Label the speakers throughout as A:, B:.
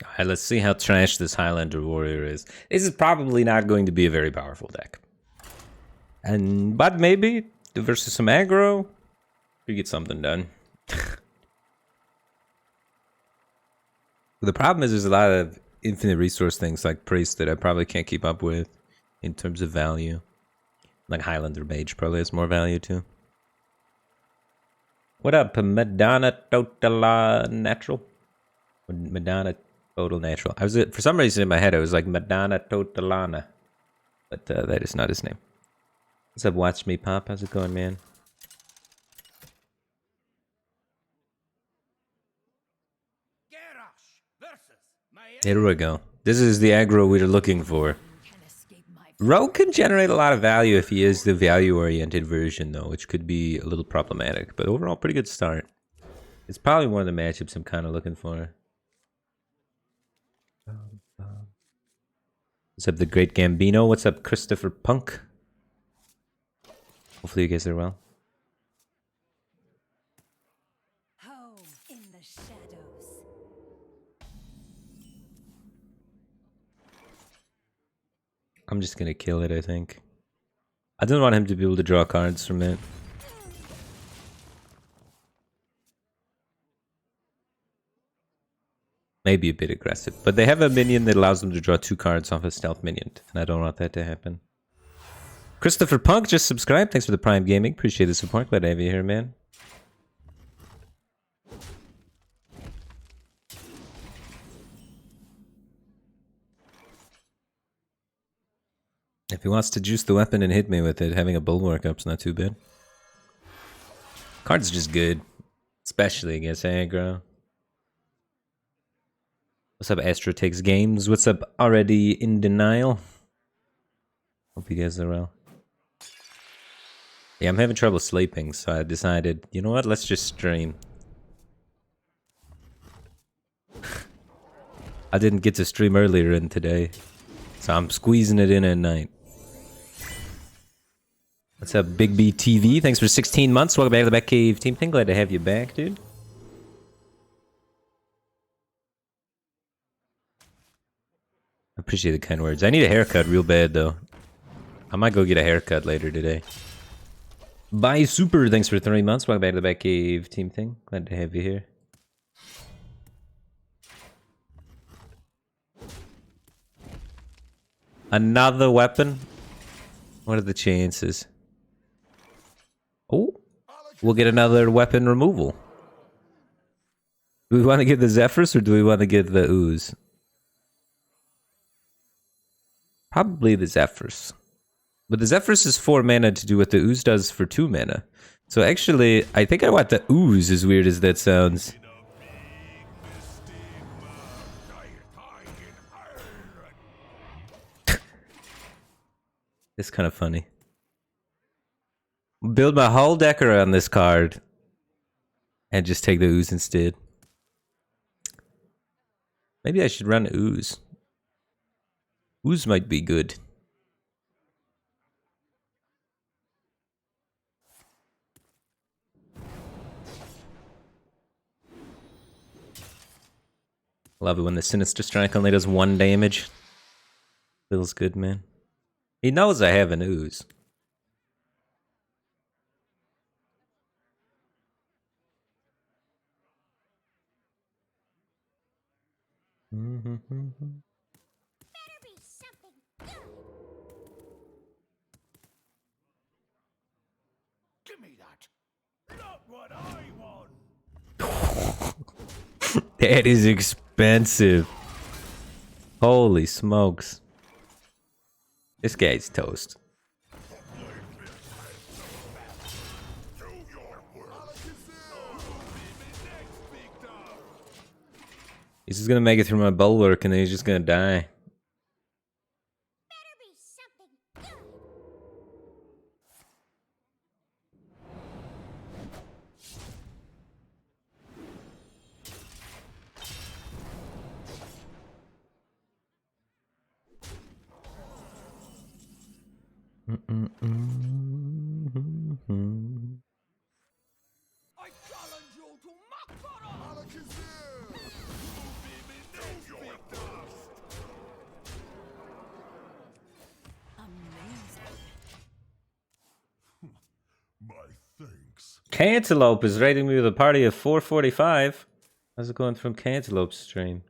A: Alright, let's see how trash this Highlander Warrior is. This is probably not going to be a very powerful deck. But maybe versus some aggro, we get something done. The problem is there's a lot of infinite resource things like Priest that I probably can't keep up with in terms of value. Like Highlander Mage probably has more value too. What up, Madonna Total Natural? Madonna Total Natural. I was for some reason in my head I was like Madonna Totalana, but that is not his name. What's up, Watch Me Pop? How's it going, man? Here we go. This is the aggro we're looking for. Rogue can generate a lot of value if he is the value-oriented version, though, which could be a little problematic. But overall, pretty good start. It's probably one of the matchups I'm kind of looking for. What's up, the Great Gambino? What's up, Christopher Punk? Hopefully you guys are well. I'm just gonna kill it, I think. I don't want him to be able to draw cards from it. Maybe a bit aggressive. But they have a minion that allows them to draw 2 cards off a stealth minion. And I don't want that to happen. Christopher Punk just subscribed. Thanks for the Prime Gaming. Appreciate the support. Glad to have you here, man. If he wants to juice the weapon and hit me with it, having a bulwark up's not too bad. Card's just good. Especially against aggro. What's up, Astro Takes Games? What's up, Already in Denial? Hope you guys are well. Yeah, I'm having trouble sleeping, so I decided, you know what, let's just stream. I didn't get to stream earlier in today, so I'm squeezing it in at night. What's up, Big B TV? Thanks for 16 months. Welcome back to the Batcave team thing. Glad to have you back, dude. I appreciate the kind words. I need a haircut real bad, though. I might go get a haircut later today. Bye, Super. Thanks for 3 months. Welcome back to the Batcave team thing. Glad to have you here. Another weapon? What are the chances? Oh, we'll get another weapon removal. Do we want to get the Zephyrs or do we want to get the Ooze? Probably the Zephyrs. But the Zephyrs is 4 mana to do what the Ooze does for 2 mana. So actually, I think I want the Ooze, as weird as that sounds. It's kind of funny. Build my whole deck around this card. And just take the Ooze instead. Maybe I should run Ooze. Ooze might be good. Love it when the Sinister Strike only does 1 damage. Feels good, man. He knows I have an Ooze.
B: Give me that. Not what I want.
A: That is expensive. Holy smokes. This guy's toast. He's just gonna make it through my bulwark and then he's just gonna die.
B: I challenge you to Makbara!
A: Cantaloupe is raiding me with a party of 445. How's it going from Cantaloupe's stream?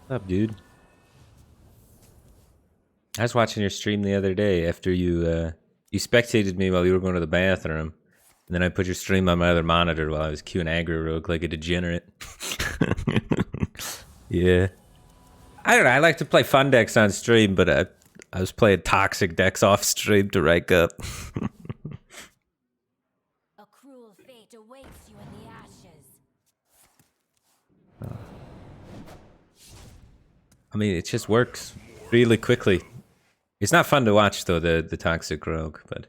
A: What's up, dude? I was watching your stream the other day after you spectated me while you were going to the bathroom. And then I put your stream on my other monitor while I was queuing aggro rogue like a degenerate. Yeah. I don't know, I like to play fun decks on stream, but I was playing toxic decks off stream to rank up.
C: A cruel fate awaits you in the ashes.
A: I mean, it just works really quickly. It's not fun to watch, though, the toxic rogue, but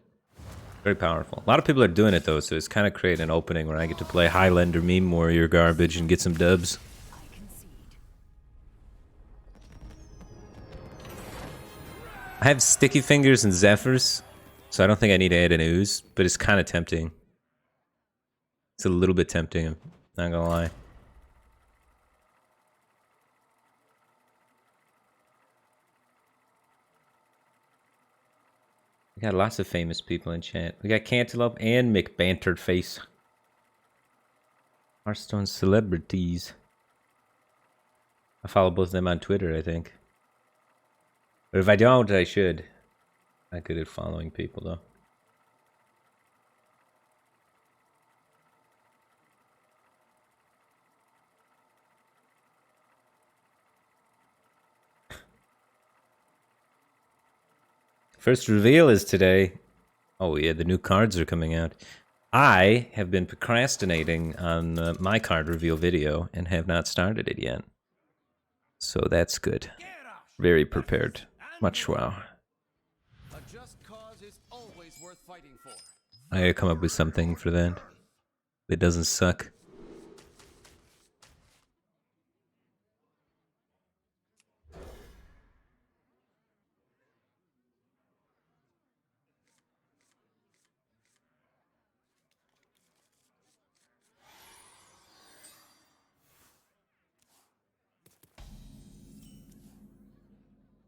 A: very powerful. A lot of people are doing it, though, so it's kind of creating an opening where I get to play Highlander Meme Warrior garbage and get some dubs. I have Sticky Fingers and Zephyrs, so I don't think I need to add an Ooze, but it's kind of tempting. It's a little bit tempting, I'm not gonna lie. We got lots of famous people in chat. We got Cantaloupe and McBanterface. Hearthstone celebrities. I follow both of them on Twitter, I think. But if I don't, I should. I'm not good at following people, though. First reveal is today. Oh yeah, the new cards are coming out. I have been procrastinating on my card reveal video and have not started it yet. So that's good. Very prepared. Much wow.
B: A just cause is always worth fighting for.
A: I gotta come up with something for that. That doesn't suck.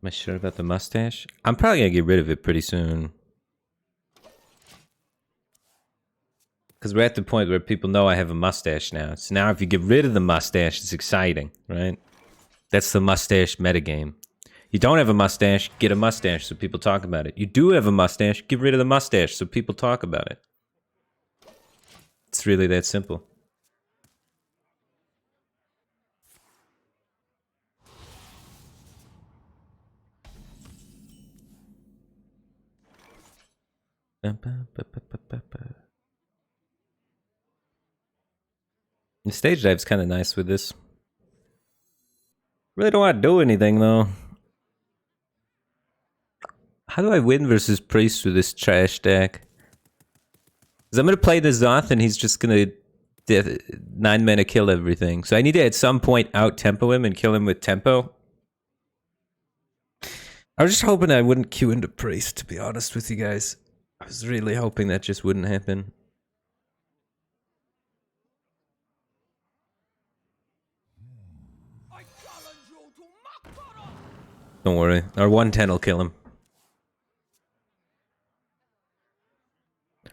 A: Am I sure about the mustache? I'm probably gonna get rid of it pretty soon. Because we're at the point where people know I have a mustache now. So now if you get rid of the mustache, it's exciting, right? That's the mustache metagame. You don't have a mustache, get a mustache so people talk about it. You do have a mustache, get rid of the mustache so people talk about it. It's really that simple. The stage dive's kind of nice with this. Really don't want to do anything though. How do I win versus Priest with this trash deck? Because I'm going to play the Zoth and he's just going to 9 mana kill everything. So I need to at some point out-tempo him and kill him with tempo. I was just hoping I wouldn't queue into Priest, to be honest with you guys. I was really hoping that just wouldn't happen.
B: I challenge you to Makara!
A: Don't worry, our 110 will kill him.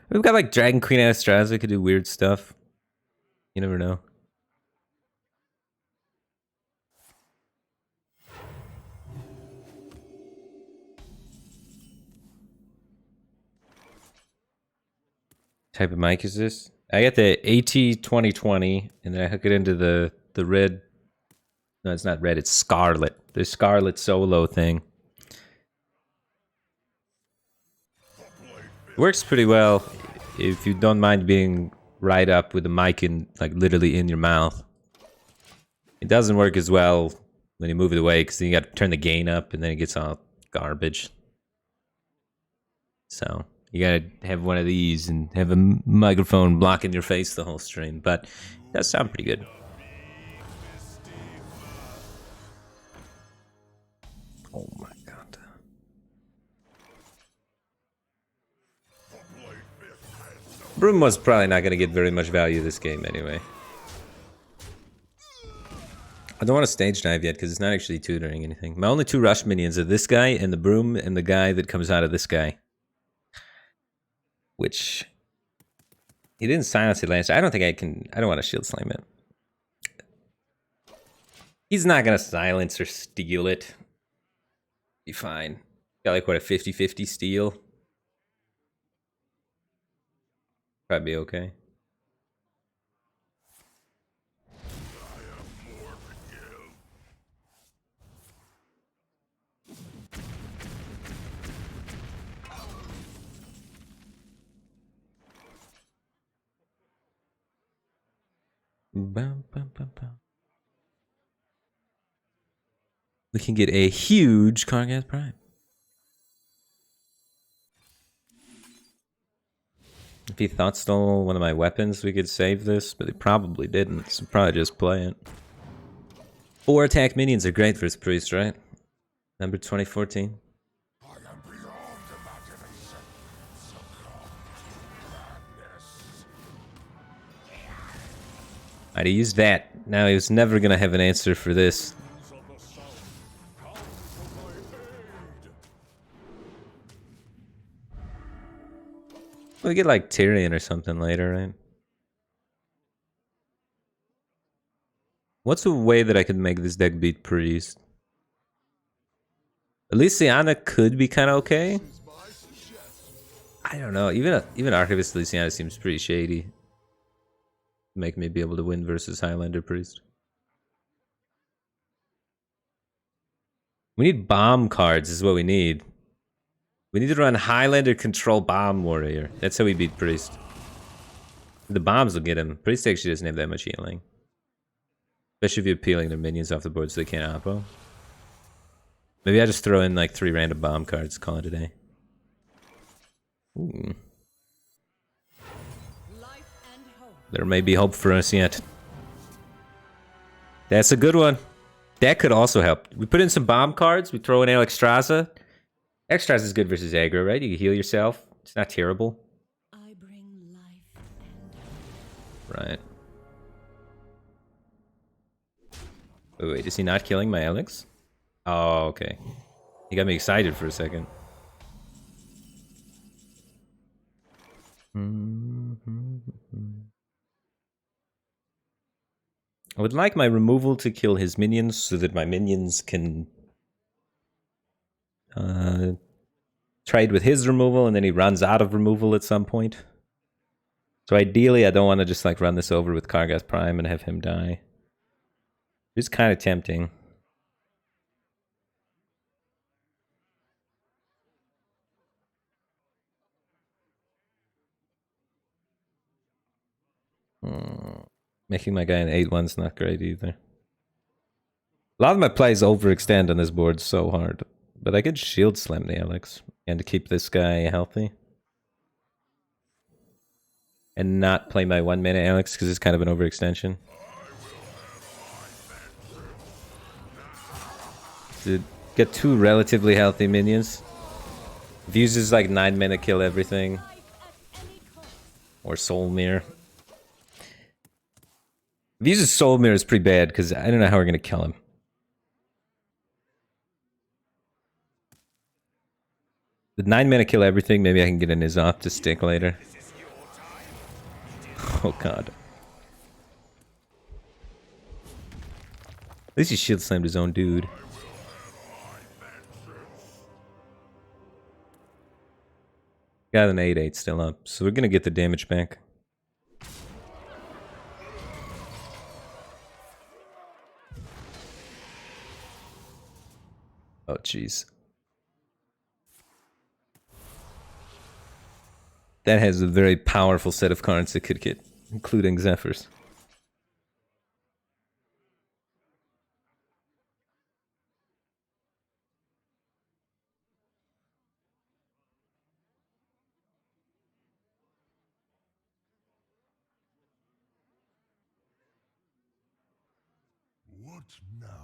A: We've got like Dragon Queen Astraz, we could do weird stuff. You never know. Type of mic is this? I got the AT2020 and then I hook it into the red. No, it's not red, it's scarlet. The scarlet solo thing. It works pretty well if you don't mind being right up with the mic in, like, literally in your mouth. It doesn't work as well when you move it away because then you got to turn the gain up and then it gets all garbage. So you gotta have one of these and have a microphone blocking your face the whole stream, but it does sound pretty good. Oh my god. Broom was probably not gonna get very much value this game anyway. I don't want to stage dive yet because it's not actually tutoring anything. My only 2 rush minions are this guy and the Broom and the guy that comes out of this guy. Which He didn't silence it last. I don't think I can. I don't want to shield slam it. He's not gonna silence or steal it. Be fine. Got like what, a 50-50 steal? Probably be okay. Bum, bum, bum, bum. We can get a huge Kargath Prime. If he thought stole one of my weapons, we could save this, but he probably didn't, so probably just play it. 4 attack minions are great for his priest, right? Number 2014.
B: I am beyond imagination.
A: Alright, he used that. Now he was never gonna have an answer for this. We get like Tyrion or something later, right? What's a way that I could make this deck beat priest? Elysiana could be kind of okay. I don't know. Even Archivist Elysiana seems pretty shady. Make me be able to win versus Highlander priest. We need bomb cards is what we need. We need to run Highlander control bomb warrior. That's how we beat priest. The bombs will get him. Priest actually doesn't have that much healing. Especially if you're peeling their minions off the board so they can't oppo. Maybe I just throw in like 3 random bomb cards, call it a day. Ooh. There may be hope for us yet. That's a good one. That could also help. We put in some bomb cards. We throw in Alexstrasza. Alexstrasza is good versus aggro, right? You can heal yourself. It's not terrible.
C: I bring life and
A: Right. Oh, wait, is he not killing my Alex? Oh, okay. He got me excited for a second. I would like my removal to kill his minions so that my minions can trade with his removal and then he runs out of removal at some point. So ideally I don't want to just like run this over with Kargath Prime and have him die. It's kind of tempting. Making my guy an 8-1's not great either. A lot of my plays overextend on this board so hard. But I could shield slam the Alex and to keep this guy healthy. And not play my 1 mana Alex because it's kind of an overextension. To get 2 relatively healthy minions. If uses like 9 mana kill everything. Or Soul Mirror. If uses Soul Mirror is pretty bad because I don't know how we're going to kill him. The 9 mana kill everything, maybe I can get an Izop to stick later. Oh god. At least he shield slammed his own dude. Got an 8-8 still up, so we're gonna get the damage back. Oh jeez. That has a very powerful set of cards that could get, including Zephyrs.
B: What now?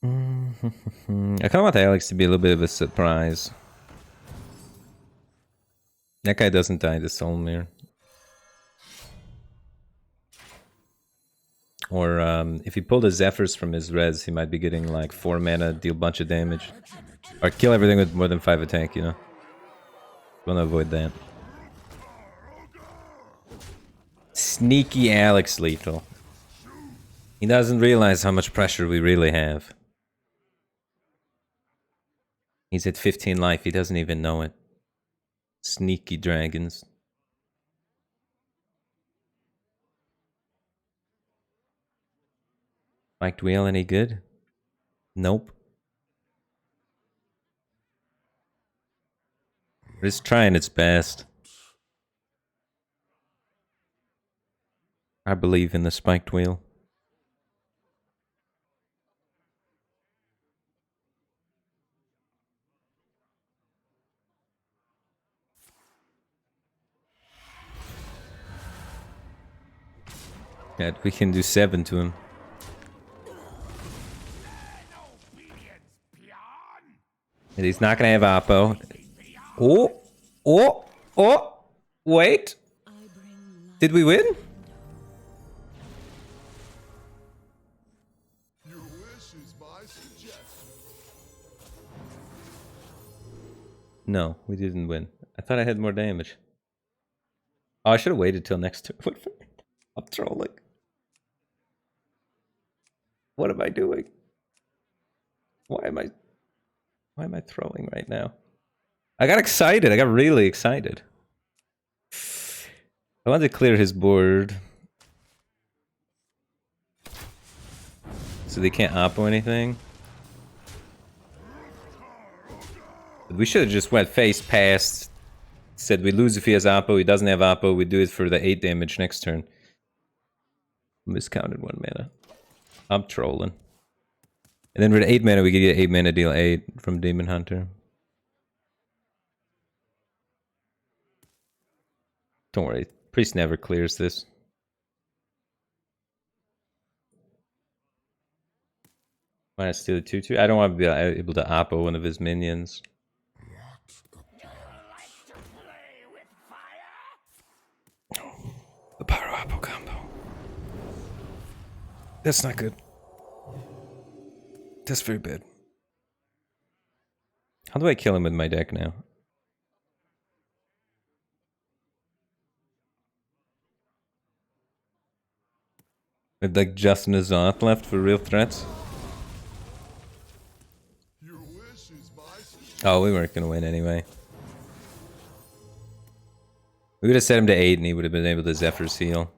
A: I kind of want Alex to be a little bit of a surprise. That guy doesn't die to Soul Mirror. Or if he pulled a Zephyrs from his res, he might be getting like 4 mana, deal a bunch of damage. Or kill everything with more than 5 attack, you know? Wanna avoid that. Sneaky Alex Lethal. He doesn't realize how much pressure we really have. He's at 15 life, he doesn't even know it. Sneaky dragons. Spiked Wheel any good? Nope. It's trying its best. I believe in the Spiked Wheel. Yeah, we can do 7 to him. And he's not gonna have Oppo. Oh! Wait! Did we win?
D: Your wish is my suggestion.
A: No, we didn't win. I thought I had more damage. Oh, I should have waited till next turn. I'm trolling. What am I doing? Why am I throwing right now? I got excited. I got really excited. I wanted to clear his board. So they can't oppo anything. But we should have just went face past. Said we lose if he has oppo. He doesn't have oppo. We do it for the 8 damage next turn. Miscounted 1 mana. I'm trolling. And then with 8 mana, we could get 8 mana, deal 8 from Demon Hunter. Don't worry, Priest never clears this. Why not steal the 2/2? I don't want to be able to oppo one of his minions. The Pyro Oppo combo. That's not good. That's very bad. How do I kill him with my deck now? With like just Nazoth left for real threats?
D: Your wish is my suggestion.
A: Oh, we weren't gonna win anyway. We would have set him to 8 and he would have been able to Zephyr seal.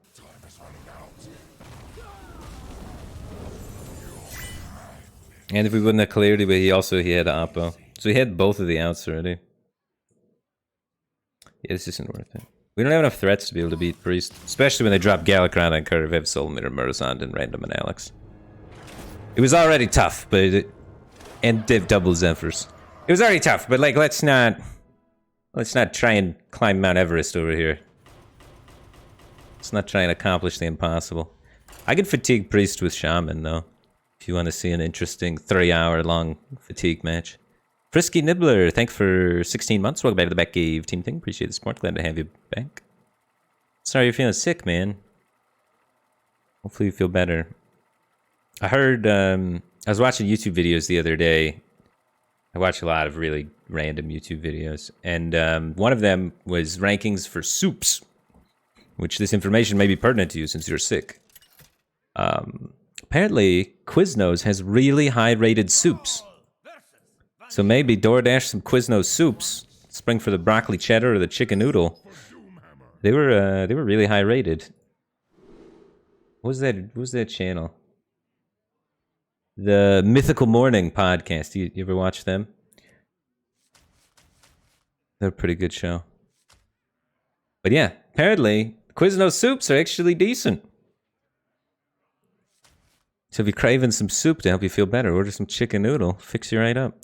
A: And if we wouldn't have cleared it, but he had Oppo. So he had both of the outs already. Yeah, this isn't worth it. We don't have enough threats to be able to beat Priest. Especially when they drop Galakron on Curve, have Soul Mirror, Murozond, and Random and Alex. It was already tough, but and they've double Zephyrs. It was already tough, but like let's not try and climb Mount Everest over here. Let's not try and accomplish the impossible. I could fatigue Priest with Shaman though. If you want to see an interesting 3-hour-long fatigue match. Frisky Nibbler, thanks for 16 months. Welcome back to the Batcave Team Thing. Appreciate the support. Glad to have you back. Sorry you're feeling sick, man. Hopefully you feel better. I heard, I was watching YouTube videos the other day. I watch a lot of really random YouTube videos. And one of them was rankings for soups. Which this information may be pertinent to you since you're sick. Apparently, Quiznos has really high-rated soups. So maybe DoorDash some Quiznos soups. Spring for the broccoli cheddar or the chicken noodle. They were really high-rated. What was that channel? The Mythical Morning podcast. You ever watch them? They're a pretty good show. But yeah, apparently Quiznos soups are actually decent. So if you're craving some soup to help you feel better, order some chicken noodle. Fix you right up.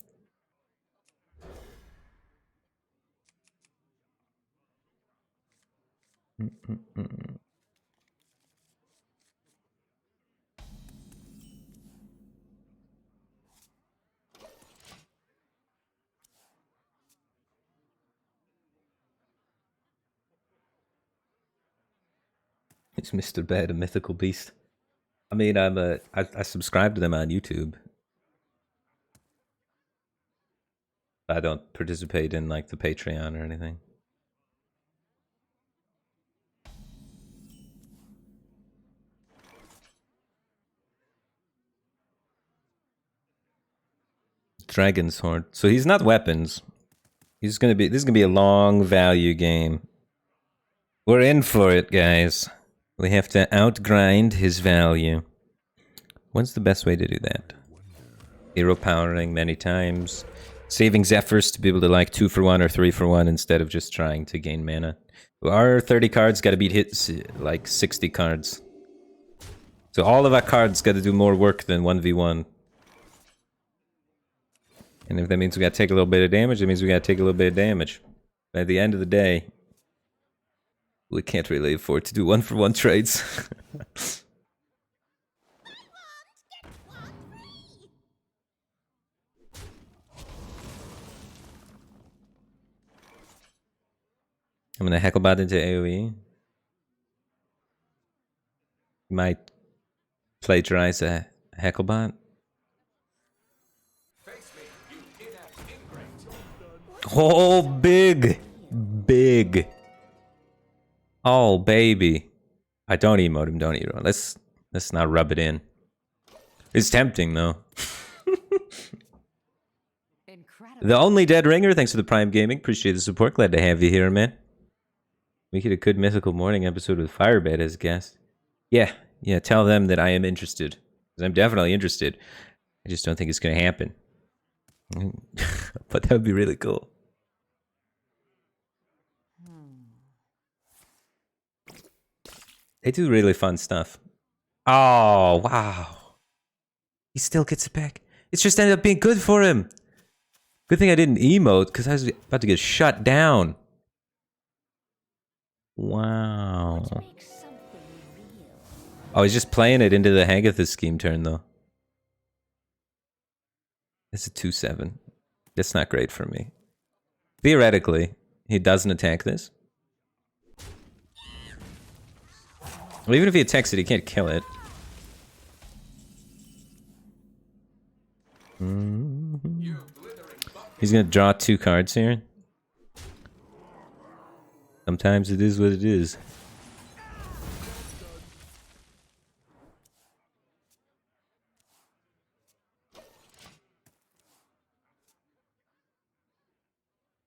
A: It's Mr. Bad, a mythical beast. I mean, I subscribe to them on YouTube. I don't participate in like the Patreon or anything. Dragon's Sword. So he's not weapons. He's gonna be. This is gonna be a long value game. We're in for it, guys. We have to outgrind his value. What's the best way to do that? Hero powering many times. Saving Zephyrs to be able to like 2 for 1 or 3 for 1 instead of just trying to gain mana. Our 30 cards gotta beat hits like 60 cards. So all of our cards gotta do more work than 1v1. And if that means we gotta take a little bit of damage, it means we gotta take a little bit of damage. But at the end of the day, we can't really afford to do 1 for 1 trades. I'm gonna Hecklebot into AoE. Might plagiarize a Hecklebot. Oh, big! Big! Oh, baby. I don't emote him, don't emote him. Let's not rub it in. It's tempting, though. The Only Dead Ringer, thanks for the Prime Gaming. Appreciate the support. Glad to have you here, man. We get a good Mythical Morning episode with Firebat as guest. Yeah, tell them that I am interested. Because I'm definitely interested. I just don't think it's going to happen. But that would be really cool. They do really fun stuff. Oh, wow. He still gets it back. It's just ended up being good for him. Good thing I didn't emote, because I was about to get shut down. Wow. Oh, he's just playing it into the Hagatha scheme turn, though. It's a 2/7. That's not great for me. Theoretically, he doesn't attack this. Well, even if he attacks it, he can't kill it. He's gonna draw 2 cards here. Sometimes it is what it is.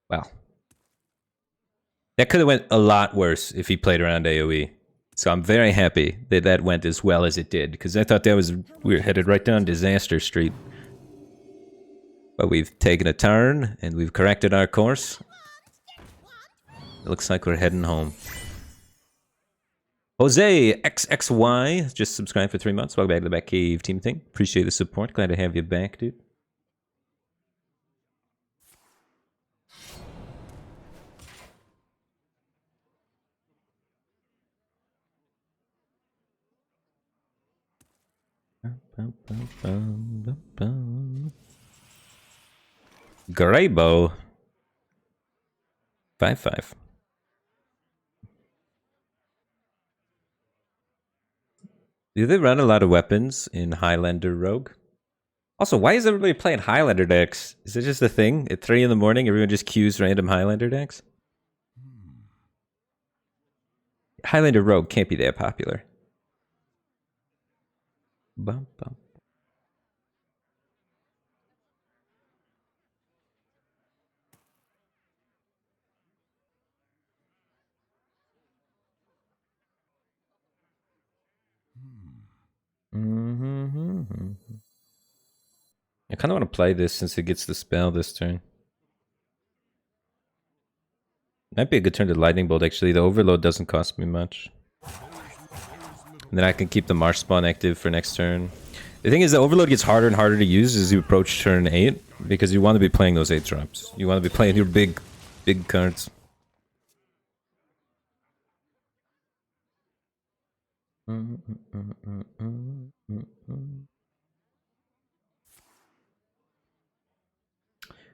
A: Wow. That could have went a lot worse if he played around AoE. So I'm very happy that that went as well as it did, because I thought that was, we were headed right down disaster street. But we've taken a turn, and we've corrected our course. It looks like we're heading home. Jose XXY just subscribed for 3 months. Welcome back to the Batcave team thing. Appreciate the support. Glad to have you back, dude. Graybo. 5/5. Do they run a lot of weapons in Highlander Rogue? Also, why is everybody playing Highlander decks? Is it just a thing? At 3 in the morning, everyone just queues random Highlander decks? Highlander Rogue can't be that popular. Bum, bum. I kind of want to play this since it gets the spell this turn. Might be a good turn to Lightning Bolt, actually. The Overload doesn't cost me much. And then I can keep the Marsh Spawn active for next turn. The thing is, the Overload gets harder and harder to use as you approach turn 8, because you want to be playing those 8 drops. You want to be playing your big cards.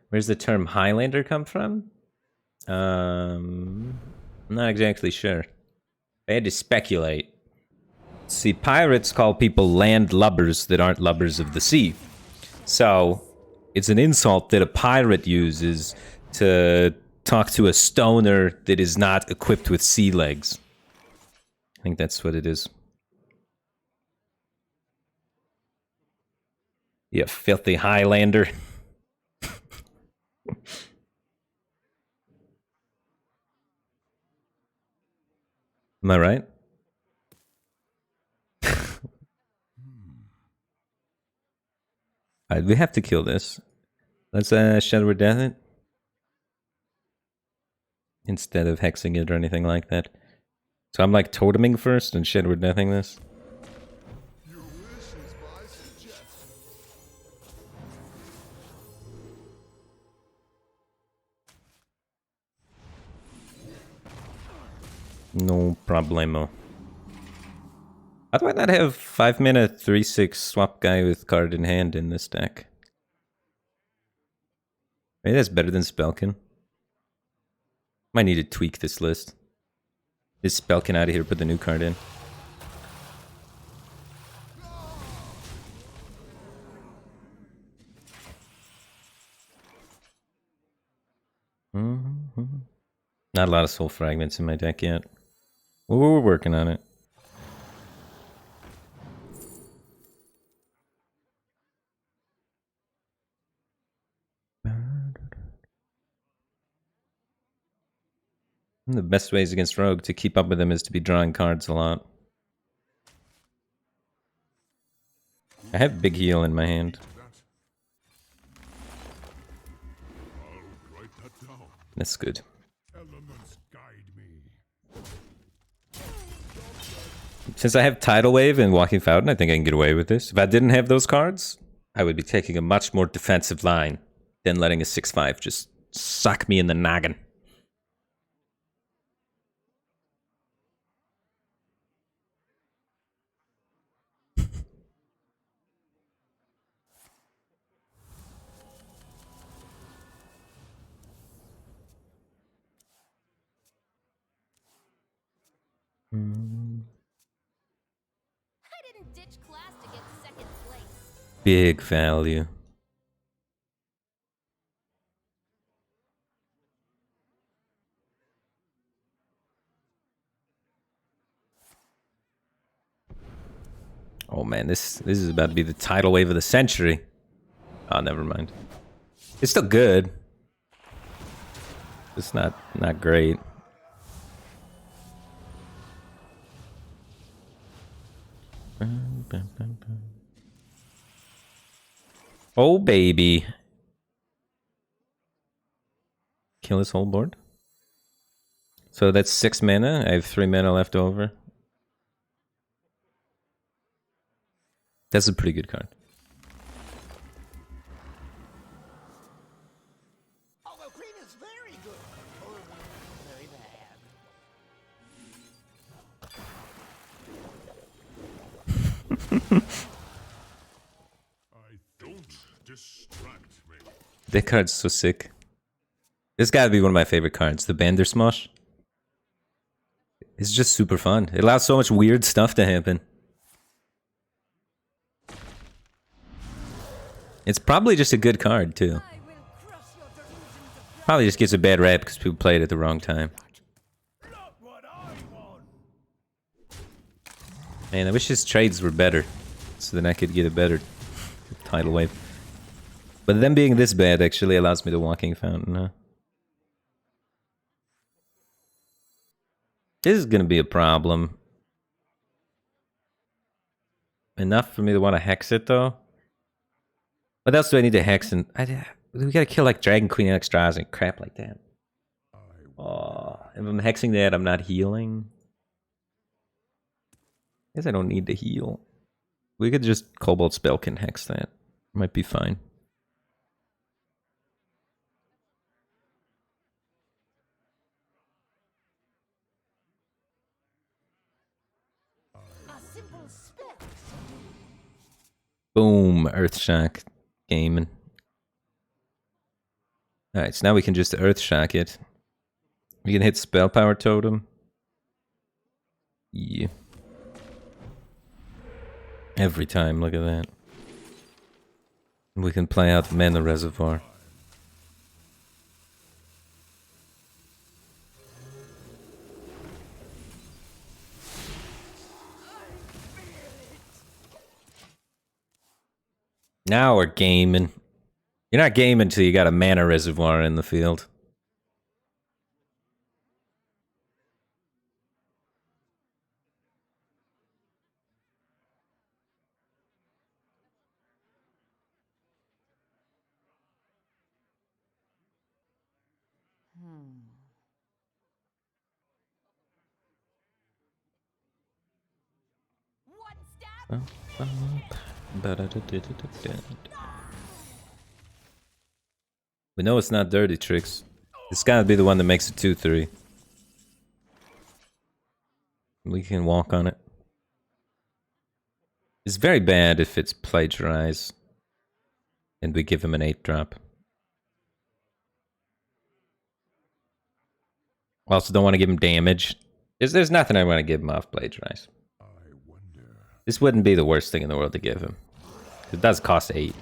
A: Where's the term Highlander come from? I'm not exactly sure. I had to speculate. See, pirates call people landlubbers that aren't lubbers of the sea. So, it's an insult that a pirate uses to talk to a stoner that is not equipped with sea legs. I think that's what it is. You filthy Highlander. Am I right? Alright, we have to kill this. Let's Shadow Death it. Instead of hexing it or anything like that. So I'm like toteming first and Shadow Deathing this.
D: Your wish is my suggestion.
A: No problemo. How do I not have 5 mana 3/6 swap guy with card in hand in this deck? Maybe that's better than Spelkin. Might need to tweak this list. Is Spelkin out of here, put the new card in. Not a lot of soul fragments in my deck yet. Well, we're working on it. The best ways against Rogue to keep up with him is to be drawing cards a lot. I have Big Heal in my hand.
D: I'll write that down.
A: That's good.
D: Elements guide me.
A: Since I have Tidal Wave and Walking Fountain, I think I can get away with this. If I didn't have those cards, I would be taking a much more defensive line than letting a 6/5 just suck me in the noggin.
C: I didn't ditch class to get second place.
A: Big value. Oh man, this is about to be the tidal wave of the century. Oh, never mind. It's still good. It's not great. Oh baby. Kill this whole board. So that's 6 mana. I have 3 mana left over. That's a pretty good card.
B: Although green is very good, or very bad.
D: Don't distract me.
A: That card's so sick. This gotta be one of my favorite cards, the Bandersmosh. It's just super fun. It allows so much weird stuff to happen. It's probably just a good card, too.
C: I will crush your delusions of
A: Probably just gets a bad rap because people play it at the wrong time.
B: Not what I want.
A: Man, I wish his trades were better, so then I could get a better tidal wave. But them being this bad actually allows me to Walking Fountain, huh? This is gonna be a problem. Enough for me to want to hex it, though? What else do I need to hex? And we gotta kill like Dragon Queen extras and crap like that. Oh, if I'm hexing that, I'm not healing. Guess I don't need to heal. We could just Cobalt Spellkin hex that. Might be fine.
C: a simple spell.
A: Boom, Earthshock gaming. Alright, so now we can just Earthshock it. We can hit Spell Power Totem. Yeah. Every time, look at that. We can play out Mana Reservoir. Now we're gaming. You're not gaming until you got a Mana Reservoir in the field.
C: One stab.
A: We know it's not dirty tricks. It's gotta be the one that makes it 2-3. We can walk on it. It's very bad if it's plagiarize and we give him an 8-drop. Also don't want to give him damage. There's nothing I want to give him off plagiarize.
D: I wonder.
A: This wouldn't be the worst thing in the world to give him. It does cost 8.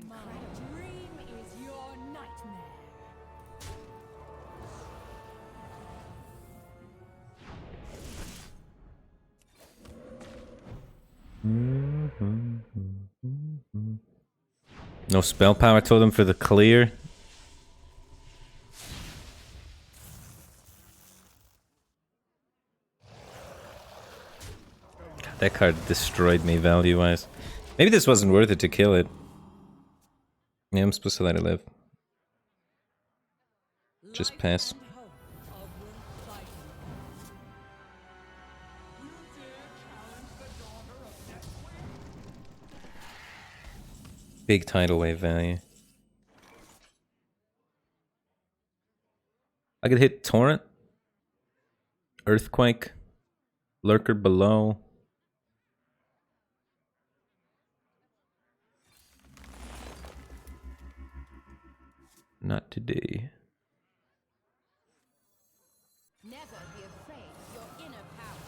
C: My dream is your nightmare.
A: No spell power totem for the clear. God, that card destroyed me value-wise. Maybe this wasn't worth it to kill it. Yeah, I'm supposed to let it live. Just pass. Big tidal wave value. I could hit Torrent, Earthquake, Lurker below. Not today.
C: Never be afraid of your inner power.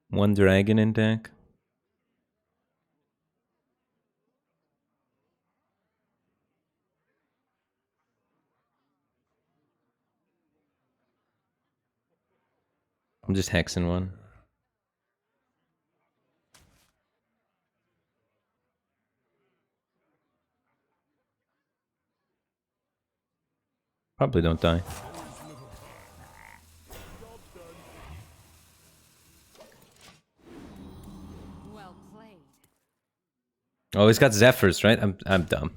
A: One dragon in deck. I'm just hexing one. Probably don't die.
C: Well played.
A: Oh, he's got Zephyrs, right? I'm dumb.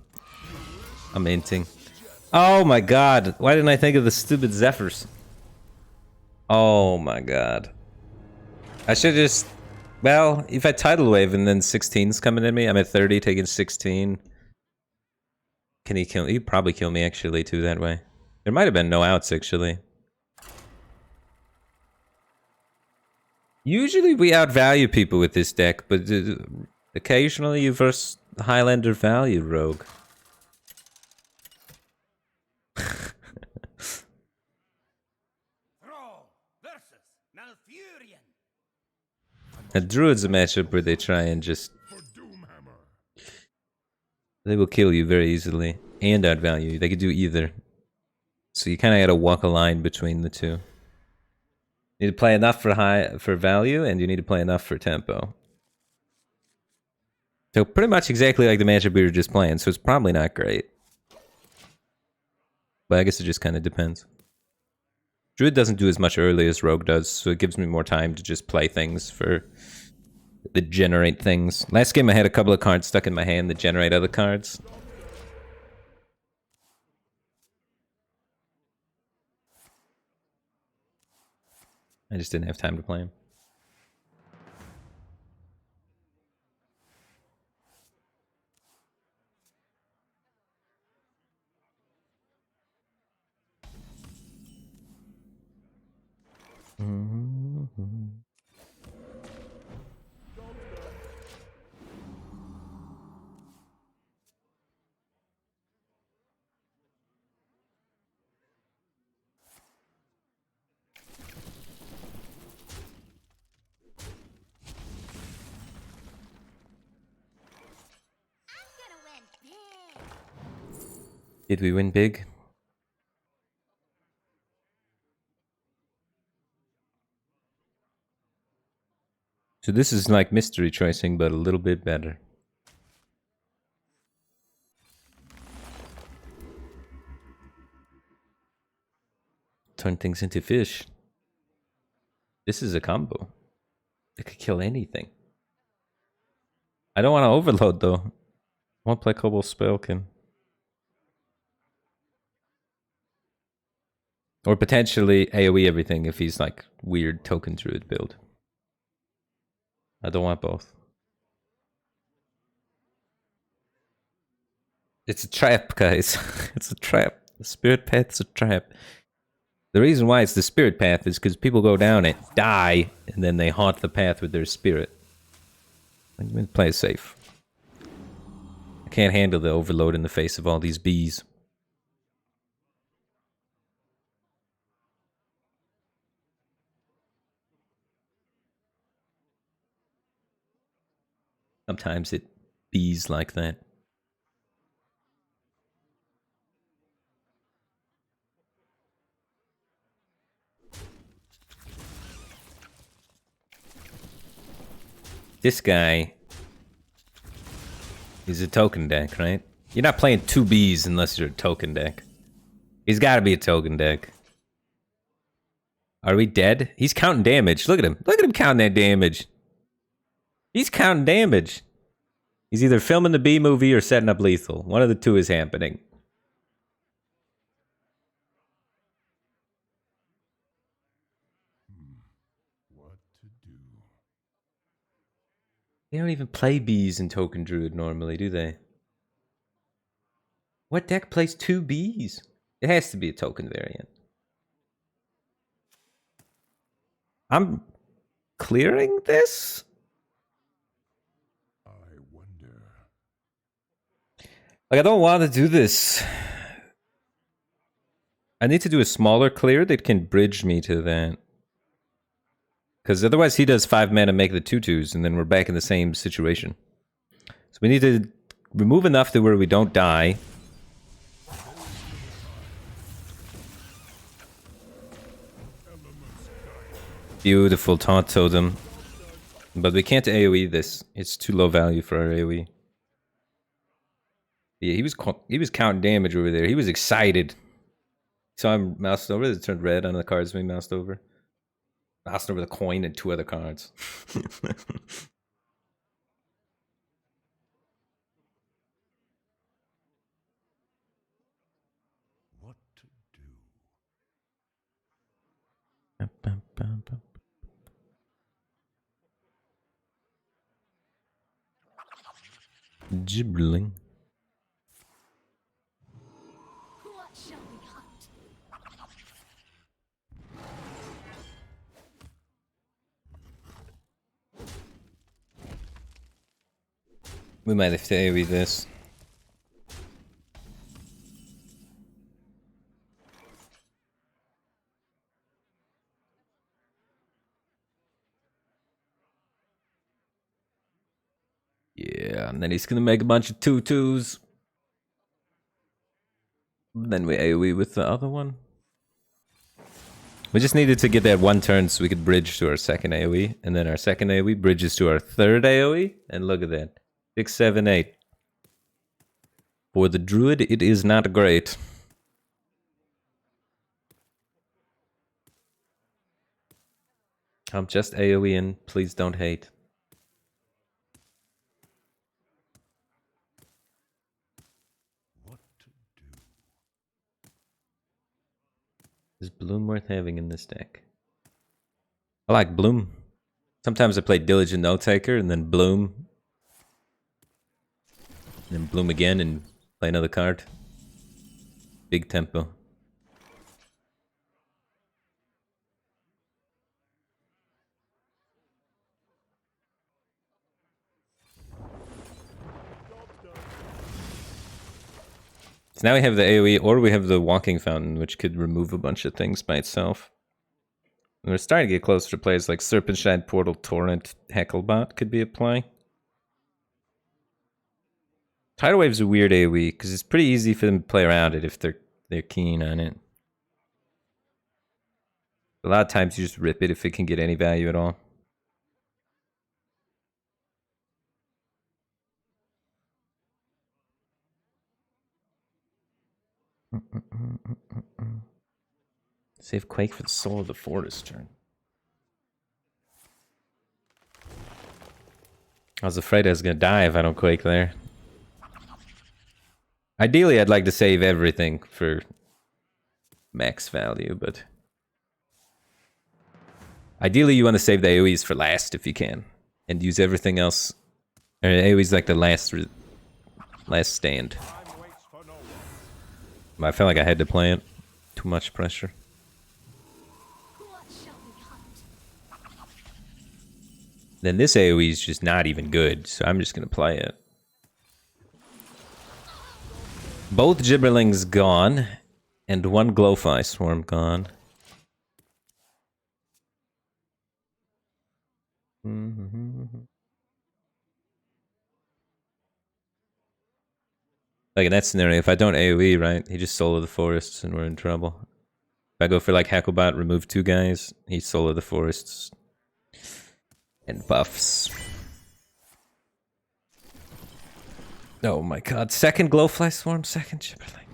A: I'm inting. Oh my god. Why didn't I think of the stupid Zephyrs? Oh my god. I should just... Well, if I tidal wave and then 16's coming at me, I'm at 30 taking 16. Can he kill me? He'd probably kill me actually too that way. There might have been no outs actually. Usually we outvalue people with this deck, but occasionally you verse Highlander value rogue.
B: Thrall versus Malfurion.
A: A Druid's a matchup where they try and just...
D: For Doomhammer.
A: They will kill you very easily and outvalue you. They could do either. So you kind of got to walk a line between the two. You need to play enough for value, and you need to play enough for tempo. So pretty much exactly like the matchup we were just playing, so it's probably not great. But I guess it just kind of depends. Druid doesn't do as much early as Rogue does, so it gives me more time to just play things for... that generate things. Last game I had a couple of cards stuck in my hand that generate other cards. I just didn't have time to play them. Did we win big? So this is like mystery choicing, but a little bit better. Turn things into fish. This is a combo. It could kill anything. I don't want to overload though. One play Cobalt Spellkin. Or potentially AoE everything if he's like weird token druid build. I don't want both. It's a trap, guys. It's a trap. The spirit path's a trap. The reason why it's the spirit path is because people go down it, die, and then they haunt the path with their spirit. I'm gonna play it safe. I can't handle the overload in the face of all these bees. Sometimes it bees like that. This guy is a token deck, right? You're not playing 2 bees unless you're a token deck. He's got to be a token deck. Are we dead? He's counting damage. Look at him. Look at him counting that damage. He's counting damage. He's either filming the bee movie or setting up lethal. One of the two is happening.
D: What to do?
A: They don't even play bees in Token Druid normally, do they? What deck plays 2 bees? It has to be a token variant. I'm clearing this?
D: I wonder.
A: Like, I don't want to do this. I need to do a smaller clear that can bridge me to that. Because otherwise he does 5 mana, make the 2/2s, and then we're back in the same situation. So we need to remove enough to where we don't die. Beautiful taunt totem. But we can't AoE this. It's too low value for our AoE. Yeah, he was counting damage over there. He was excited. Saw him moused over. It turned red on the cards we moused over. Moused over the coin and 2 other cards.
D: What to do?
A: Gibbling.
C: What shall we hunt?
A: We might have to AoE this. Yeah, and then he's gonna make a bunch of 2/2s. Then we AoE with the other one. We just needed to get that 1 turn so we could bridge to our second AoE, and then our second AoE bridges to our third AoE, and look at that. 6, 7, 8. For the druid, it is not great. I'm just AoE in, please don't hate.
D: What to do?
A: Is Bloom worth having in this deck? I like Bloom. Sometimes I play Diligent Note Taker and then Bloom. And then Bloom again and play another card. Big tempo. So now we have the AoE, or we have the Walking Fountain, which could remove a bunch of things by itself. And we're starting to get closer to plays like Serpentshine, Portal, Torrent, Hecklebot could be a play. Tidal Wave's a weird AoE because it's pretty easy for them to play around it if they're keen on it. A lot of times you just rip it if it can get any value at all. Save Quake for the Soul of the Forest turn. I was afraid I was gonna die if I don't Quake there. Ideally, I'd like to save everything for max value, but ideally you want to save the AoEs for last if you can, and use everything else. Or AoEs like the last stand. I felt like I had to play it. Too much pressure.
C: What shall we hunt?
A: Then this AoE is just not even good, so I'm just gonna play it. Both Gibberlings gone, and one Glowfly Swarm gone. Like in that scenario, if I don't AoE, right, he just solo the forests and we're in trouble. If I go for like Hacklebot, remove 2 guys, he solo the forests and buffs. Oh my god, second Glowfly Swarm, second Gibberling.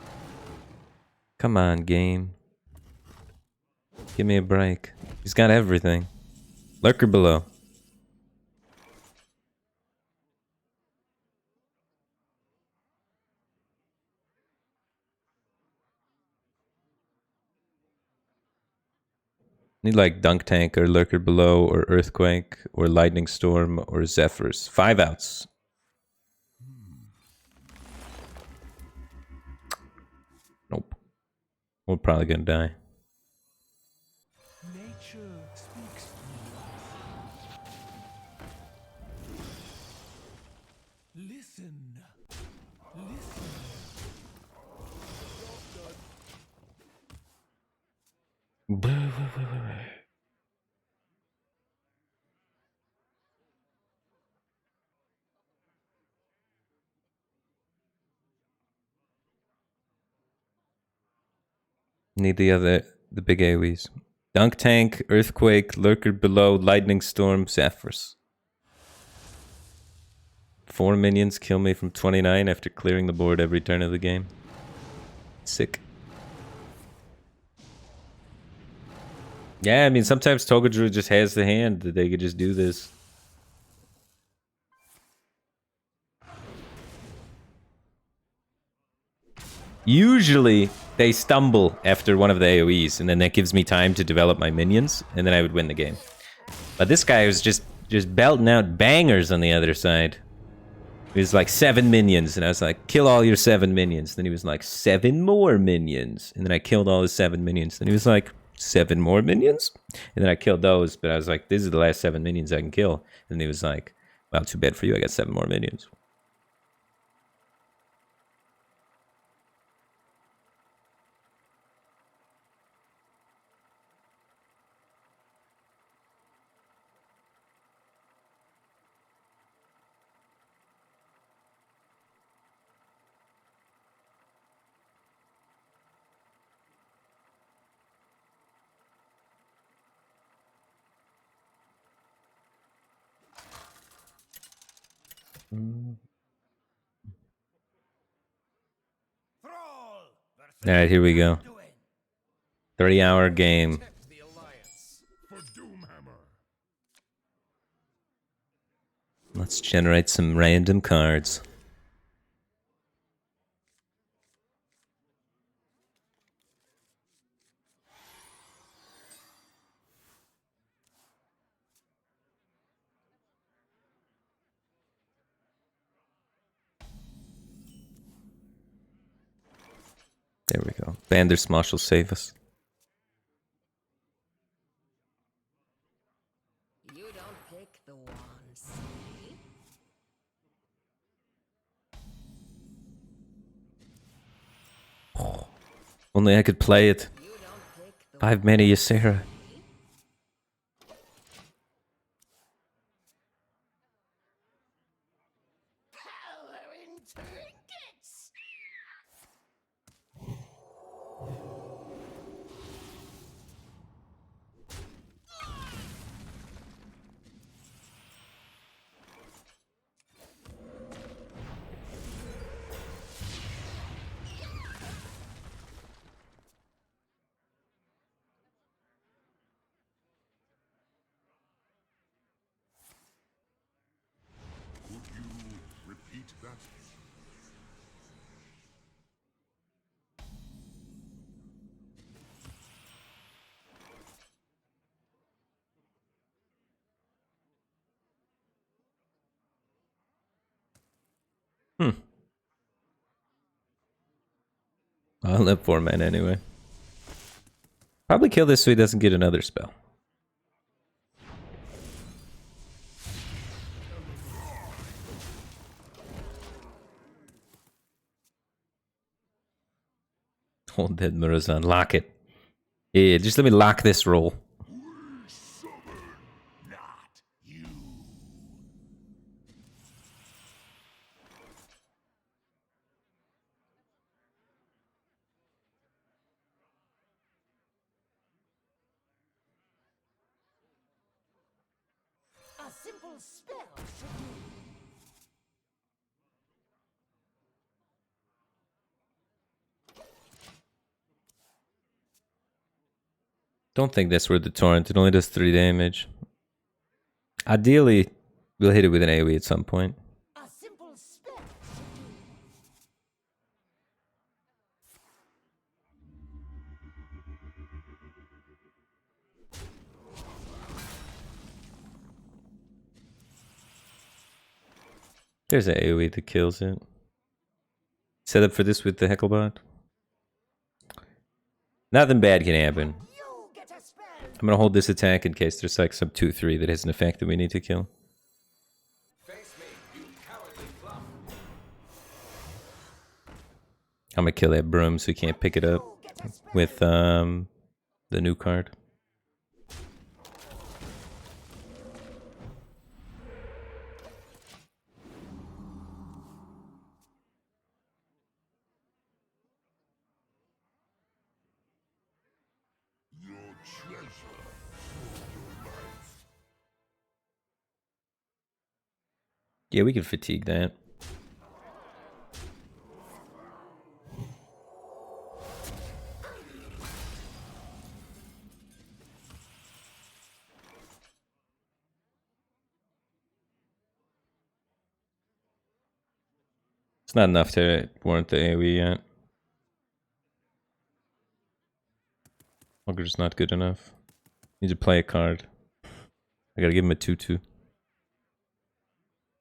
A: Come on, game. Give me a break. He's got everything. Lurker below. Need like Dunk Tank or Lurker Below or Earthquake or Lightning Storm or Zephyrs. 5 outs. Nope. We're probably gonna die.
B: Nature speaks to us. Listen. Listen.
A: Need the big AoEs. Dunk Tank, Earthquake, Lurker Below, Lightning Storm, Zephyrs. 4 minions kill me from 29 after clearing the board every turn of the game. Sick. Yeah, I mean, sometimes Togadru just has the hand that they could just do this. Usually, they stumble after one of the AoEs, and then that gives me time to develop my minions, and then I would win the game. But this guy was just belting out bangers on the other side. He was like 7 minions, and I was like, kill all your 7 minions. Then he was like, 7 more minions. And then I killed all his 7 minions. Then he was like, 7 more minions? And then I killed those, but I was like, this is the last 7 minions I can kill. And he was like, well, too bad for you, I got 7 more minions. Alright, here we go. 3-hour game. Let's generate some random cards. There we go. Bandersmarsh will save us.
C: You don't pick the ones.
A: Only I could play it. 5 mana Ysera.
B: trinkets.
D: Could you repeat that?
A: I'll live 4 men anyway. Probably kill this so he doesn't get another spell. Old dead Murazan. Lock it. Yeah, just let me lock this roll.
B: Not you. A simple spell should do.
A: Don't think that's worth the torrent. It only does 3 damage. Ideally, we'll hit it with an AoE at some point.
B: A simple spell should do.
A: There's an AoE that kills it. Set up for this with the Hecklebot. Nothing bad can happen.
B: You get a spell.
A: I'm gonna hold this attack in case there's like some 2-3 that has an effect that we need to kill. I'm gonna kill that broom so he can't pick it up with the new card.
D: Your treasure for your life.
A: Yeah, we can fatigue that. It's not enough to warrant the AoE yet. Ogre's not good enough. Need to play a card. I gotta give him a 2-2.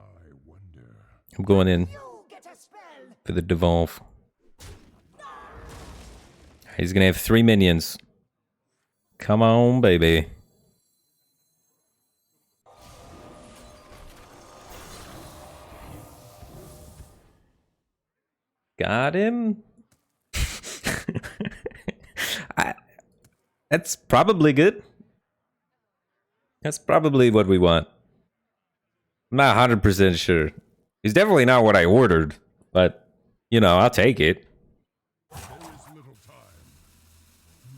D: I wonder.
A: I'm going in
B: You get a spell.
A: for the devolve. He's gonna have 3 minions. Come on, baby. Got him. That's probably good. That's probably what we want. I'm not 100% sure. It's definitely not what I ordered, but, you know, I'll take it.
D: There is little time.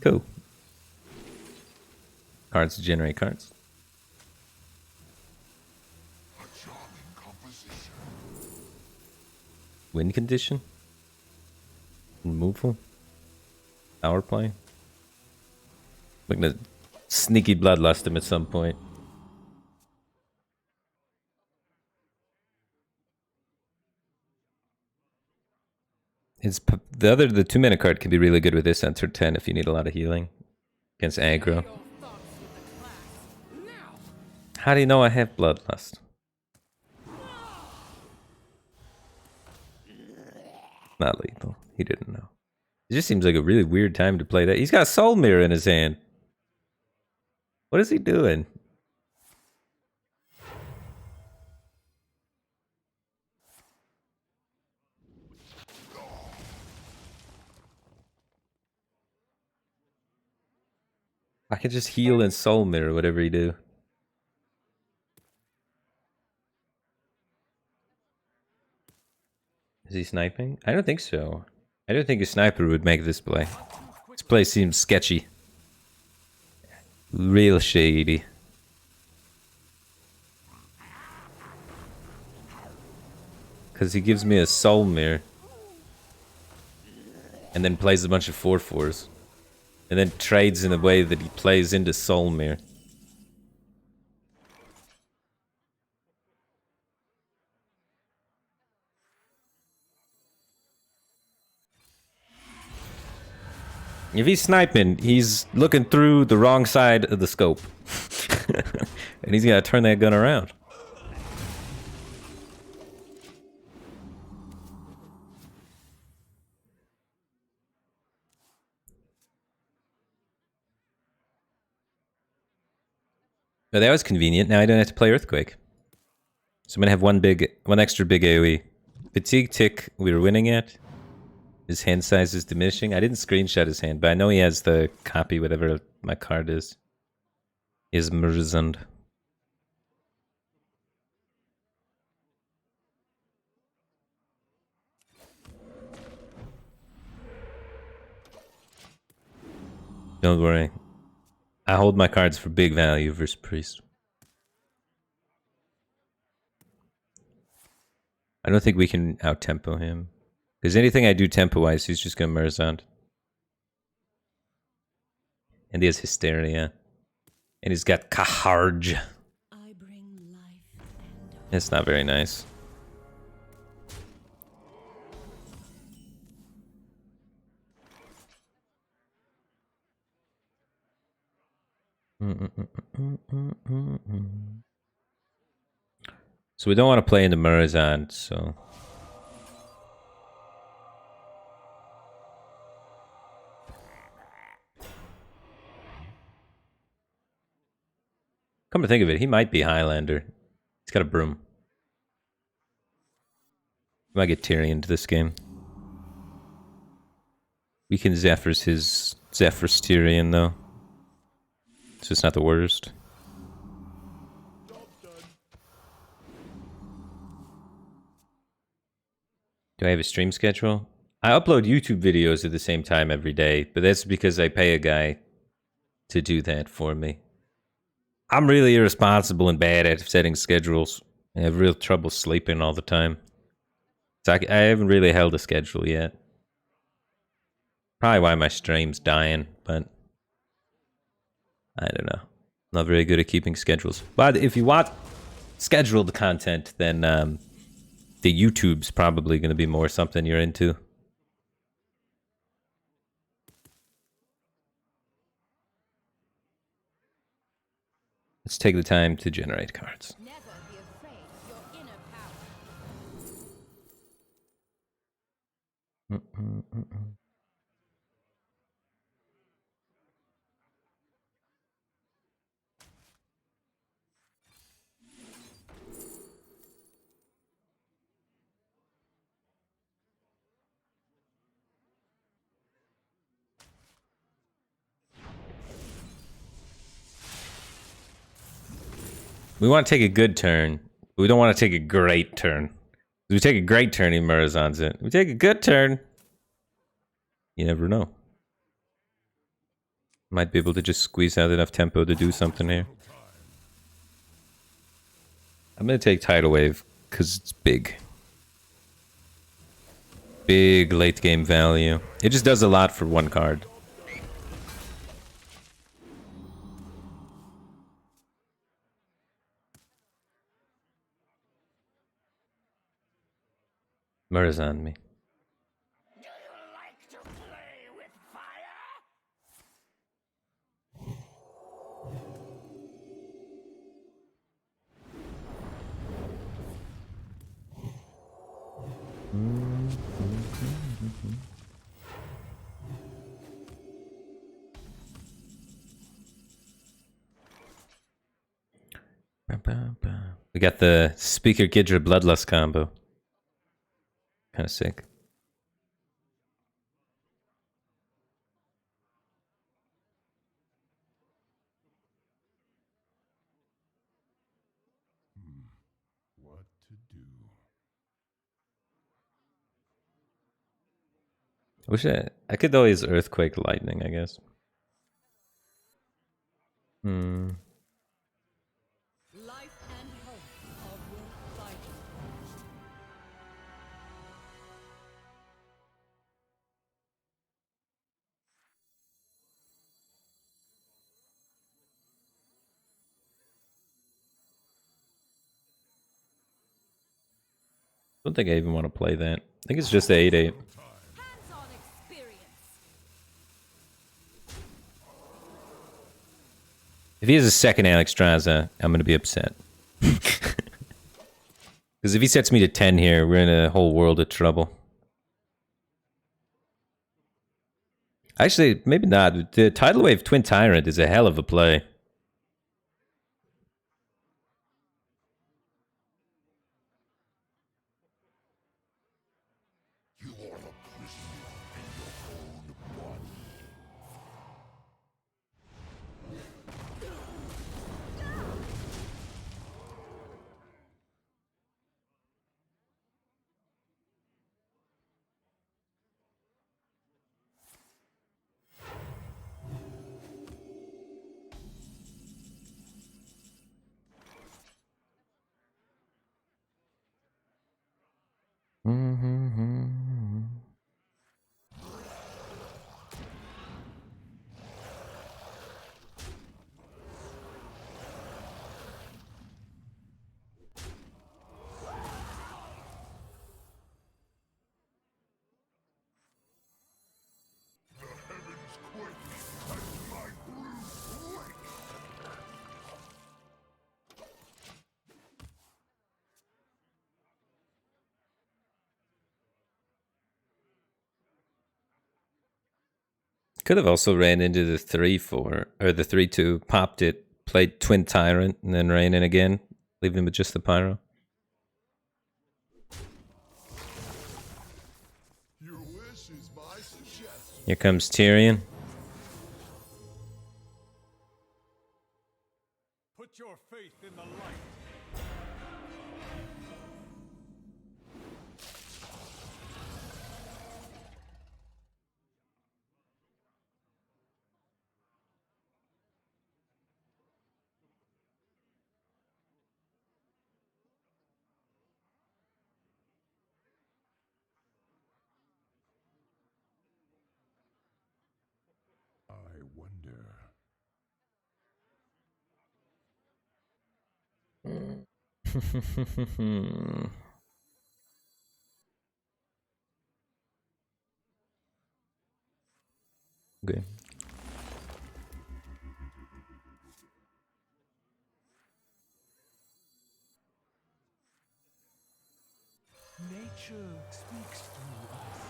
A: Cool. Cards to generate cards.
D: A charming composition.
A: Win condition. Removal. Power play. We're gonna sneaky bloodlust him at some point. The 2-mana card can be really good with this on turn 10 if you need a lot of healing against aggro. How do you know I have bloodlust? Not lethal. He didn't know. It just seems like a really weird time to play that. He's got a soul mirror in his hand. What is he doing? I could just heal and soul mirror whatever he do. Is he sniping? I don't think so. I don't think a sniper would make this play. This play seems sketchy. Real shady. Because he gives me a soul mirror. And then plays a bunch of 4/4s. And then trades in a way that he plays into soul mirror. If he's sniping, he's looking through the wrong side of the scope. And he's got to turn that gun around. But that was convenient. Now I don't have to play Earthquake. So I'm going to have one extra big AoE. Fatigue tick we were winning at. His hand size is diminishing. I didn't screenshot his hand, but I know he has the copy, whatever my card is. Is Murzund. Don't worry. I hold my cards for big value versus Priest. I don't think we can out-tempo him. Because anything I do tempo-wise, he's just going to Murzund. And he has Hysteria. And he's got Kaharj. That's not very nice. So we don't want to play into Murzund, so... Come to think of it, he might be Highlander. He's got a broom. We might get Tyrion to this game. We can Zephyr's Tyrion, though. So it's not the worst. Do I have a stream schedule? I upload YouTube videos at the same time every day, but that's because I pay a guy to do that for me. I'm really irresponsible and bad at setting schedules. I have real trouble sleeping all the time. So I haven't really held a schedule yet. Probably why my stream's dying, but I don't know. Not very good at keeping schedules. But if you want scheduled content, then the YouTube's probably going to be more something you're into. Let's take the time to generate cards.
C: Never be afraid of your inner power.
A: We want to take a good turn. But we don't want to take a great turn. If we take a great turn, he Murzon's it. If we take a good turn, you never know. Might be able to just squeeze out enough tempo to do something here. I'm going to take Tidal Wave because it's big. Big late game value. It just does a lot for one card. Murzon me.
B: Do you like to play with fire?
A: We got the Speaker Gidra Bloodlust combo. Kind of sick.
D: What to do?
A: I wish I could always Earthquake Lightning, I guess. Hmm.
E: Life and health are worth fighting.
A: I don't think I even want to play that. I think it's just a 8/8.
C: Hands-on experience.
A: If he has a second Alexstrasza, I'm going to be upset. Because if he sets me to 10 here, we're in a whole world of trouble. Actually, maybe not. The Tidal Wave Twin Tyrant is a hell of a play. Could have also ran into the 3/4 or the 3/2, popped it, played Twin Tyrant, and then ran in again, leaving him with just the Pyro.
D: Your wish is my suggestion.
A: Here comes Tyrion.
B: Put your faith in the light. I wonder.
A: Okay.
B: Nature speaks through us.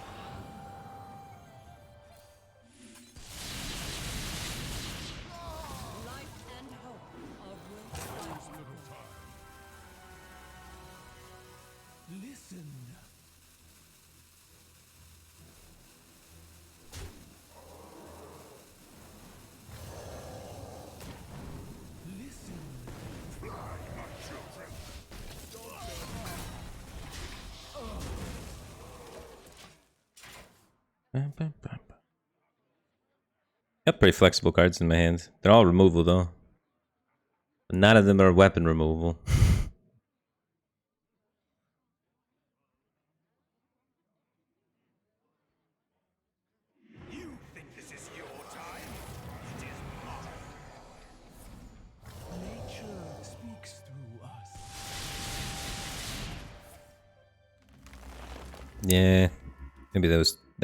E: Life and hope are worth fighting.
B: Little time. Listen. Listen. Fly, my children.
A: Got pretty flexible cards in my hand. They're all removal though. But none of them are weapon removal.
B: You think this is your time? It is mine. Nature speaks through us.
A: Yeah. Maybe that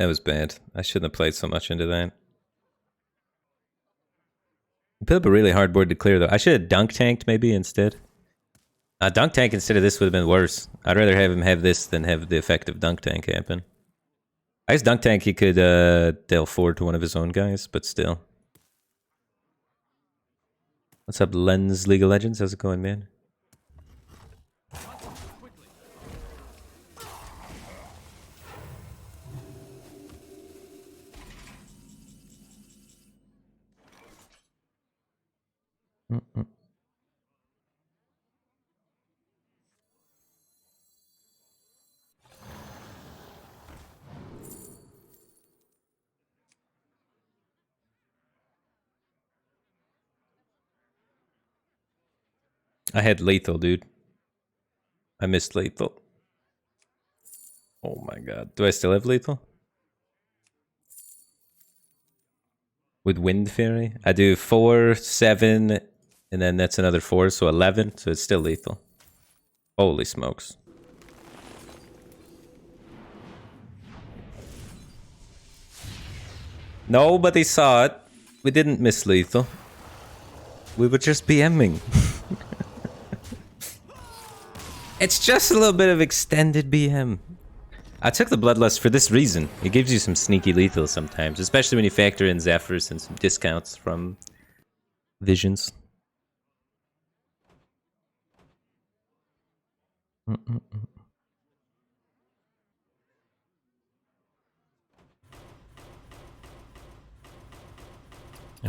A: was bad. I shouldn't have played so much into that. You put up a really hard board to clear though. I should have dunk tanked maybe instead. Dunk tank instead of this would have been worse. I'd rather have him have this than have the effective dunk tank happen. I guess dunk tank he could deal forward to one of his own guys, but still. What's up, Lens League of Legends? How's it going, man? Mm-mm. I had lethal, dude. I missed lethal. Oh my god. Do I still have lethal? With Wind Fury? I do 4, 7, and then that's another 4, so 11, so it's still lethal. Holy smokes. Nobody saw it. We didn't miss lethal. We were just BMing. It's just a little bit of extended BM. I took the Bloodlust for this reason. It gives you some sneaky lethal sometimes, especially when you factor in Zephyrs and some discounts from Visions. I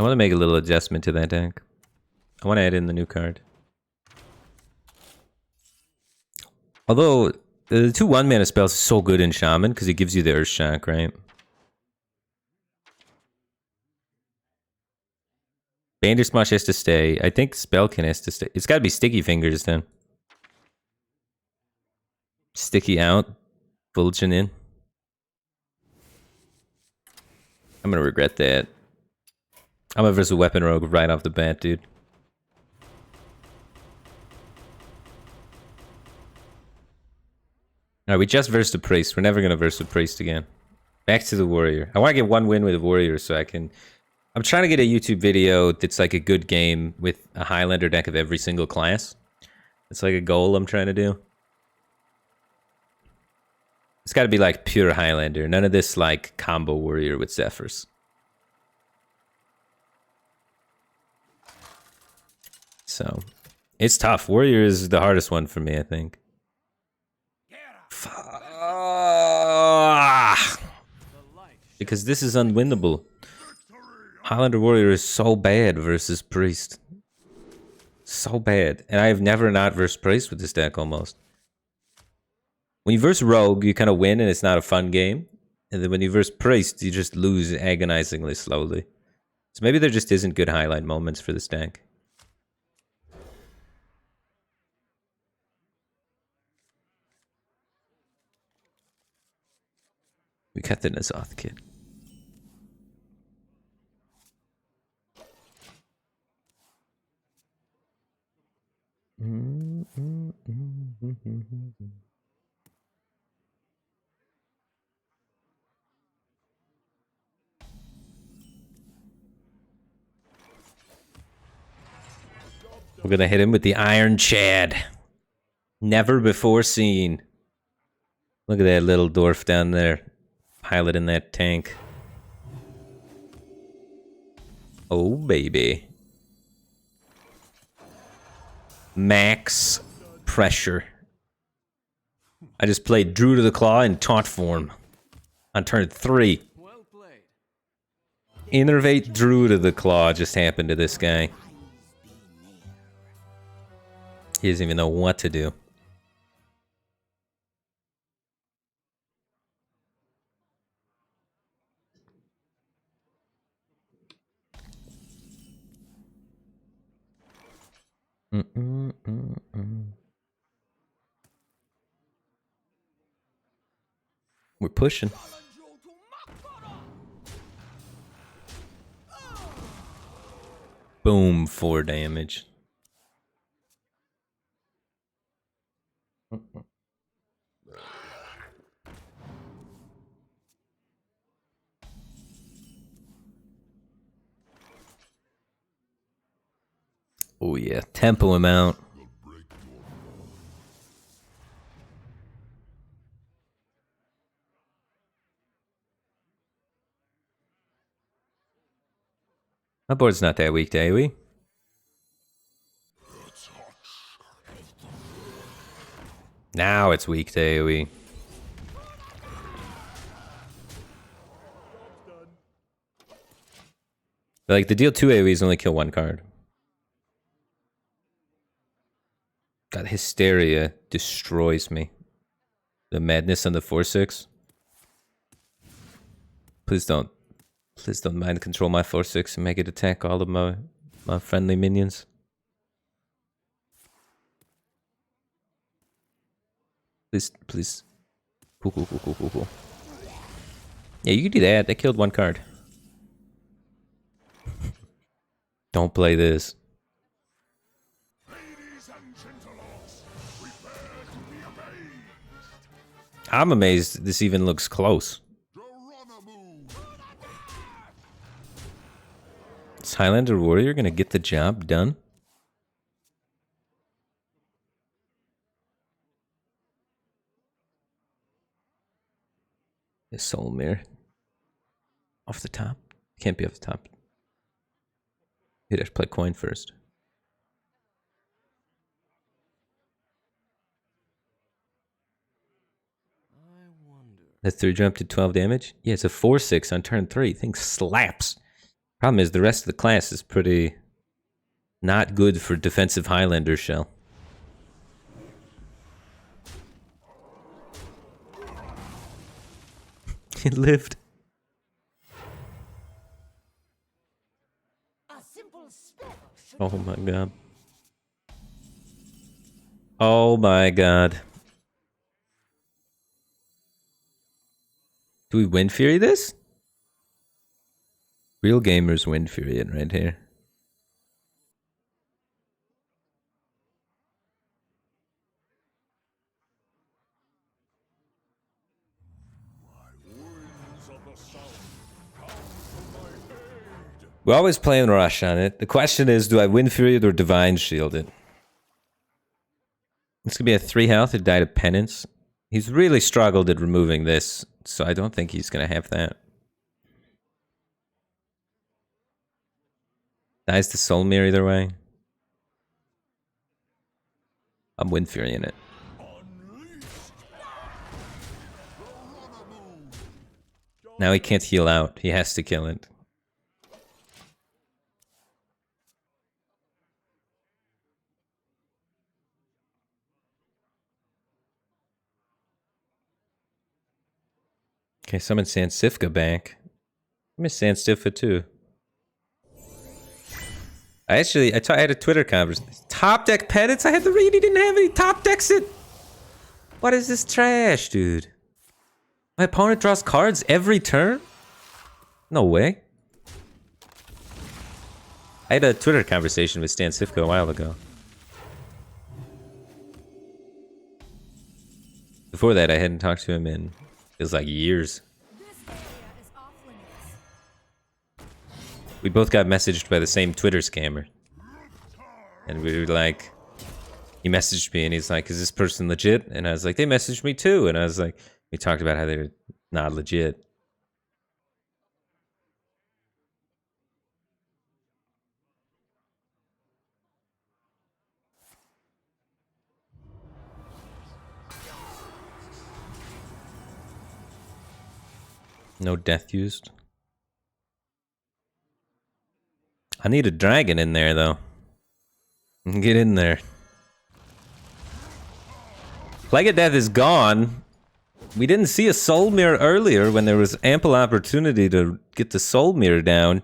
A: want to make a little adjustment to that deck. I want to add in the new card. Although, the 2 1-mana spells are so good in Shaman, because it gives you the Earth Shock, right? Bandersmash has to stay. I think Spellkin has to stay. It's got to be Sticky Fingers, then. Sticky out. Fulgin in. I'm going to regret that. I'm a versus Weapon Rogue right off the bat, dude. Alright, we just versed the Priest. We're never going to verse the Priest again. Back to the Warrior. I want to get 1 win with the Warrior so I can... I'm trying to get a YouTube video that's like a good game with a Highlander deck of every single class. It's like a goal I'm trying to do. It's got to be like pure Highlander. None of this like combo Warrior with Zephyrs. So, it's tough. Warrior is the hardest one for me, I think. Because this is unwinnable. Highlander Warrior is so bad versus Priest. So bad. And I have never not versed Priest with this deck, almost. When you verse Rogue, you kind of win and it's not a fun game. And then when you verse Priest, you just lose agonizingly slowly. So maybe there just isn't good highlight moments for this deck. We cut the Nazoth kid. We're gonna hit him with the Iron Chad. Never before seen. Look at that little dwarf down there. Piloting that tank. Oh, baby. Max pressure. I just played Druid of the Claw in taunt form on turn 3.
B: Well played.
A: Innervate Druid of the Claw just happened to this guy. He doesn't even know what to do. We're pushing. Boom, 4 damage. Oh yeah, tempo him out. My board's not that weak to AoE. Now it's weak to AoE. Like, the deal 2 AoEs only kill 1 card. God, Hysteria destroys me. The madness on the 4/6. Please don't mind control my 4/6 and make it attack all of my friendly minions. Please, please. Cool, cool, cool, cool, cool, cool. Yeah, you can do that. They killed one card. Don't play this.
B: Ladies and gentlemen, prepare to be amazed.
A: I'm amazed this even looks close.
D: Geronimo.
A: Is Highlander Warrior gonna get the job done? The Soul Mirror. Off the top? Can't be off the top. You'd have to play coin first. The 3-drop did 12 damage? Yeah, it's a 4-6 on turn 3. Thing slaps. Problem is, the rest of the class is pretty not good for defensive Highlander shell. It lived.
C: A simple spell should
A: Oh my god. Oh my god. Do we Wind Fury this? Real gamers Wind Fury it right here.
B: Winds of the south, come to my aid.
A: We're always playing Rush on it. The question is, do I Wind Fury it or Divine Shield it? This could be a 3 health. It died of Penance. He's really struggled at removing this, so I don't think he's going to have that. Dies the Soul Mirror either way. I'm Wind Fury in it. Now he can't heal out. He has to kill it. Okay, summon Sansifka back. I miss Sansifka too. I had a Twitter conversation. Top deck Penance? I had to read. He didn't have any top decks it. What is this trash, dude? My opponent draws cards every turn? No way. I had a Twitter conversation with Stan Sifko a while ago. Before that, I hadn't talked to him in, it was like years.
C: This area is off limits.
A: We both got messaged by the same Twitter scammer. And we were like, he messaged me and he's like, is this person legit? And I was like, they messaged me too. And I was like, we talked about how they're not legit. No death used. I need a dragon in there though. Get in there. Plague of Death is gone. We didn't see a Soul Mirror earlier when there was ample opportunity to get the Soul Mirror down.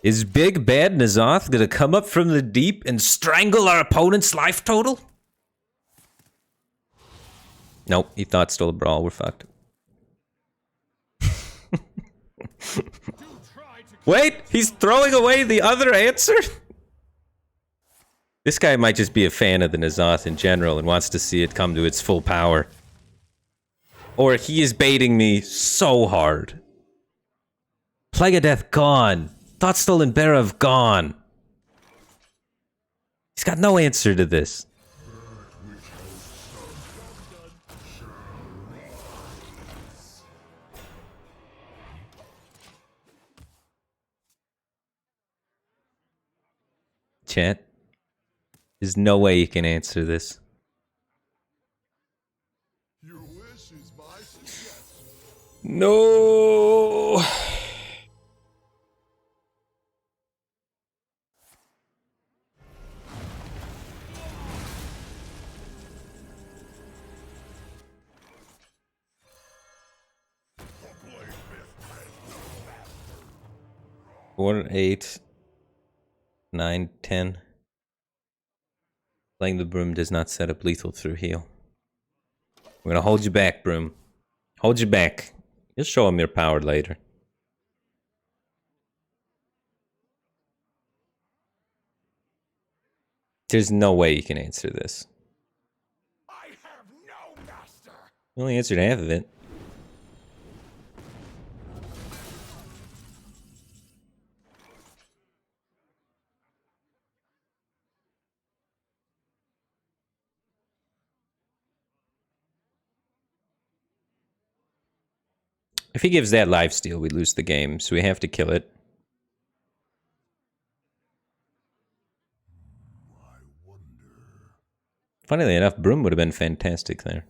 A: Is Big Bad N'Zoth gonna come up from the deep and strangle our opponent's life total? Nope, he thought stole a brawl. We're fucked. Wait, he's throwing away the other answer? This guy might just be a fan of the N'Zoth in general and wants to see it come to its full power. Or he is baiting me so hard. Plague of Death gone. Thoughtstol and Berav gone. He's got no answer to this. Chat. There's no way you can answer this.
D: Your wish is my suggestion.
A: No. Four, 8, 9, 10. Playing the broom does not set up lethal through heal. We're gonna hold you back, Broom. Hold you back. You'll show him your power later. There's no way you can answer this.
B: I have no master.
A: You only answered half of it. If he gives that lifesteal, we lose the game, so we have to kill it. Funnily enough, Broom would have been fantastic there.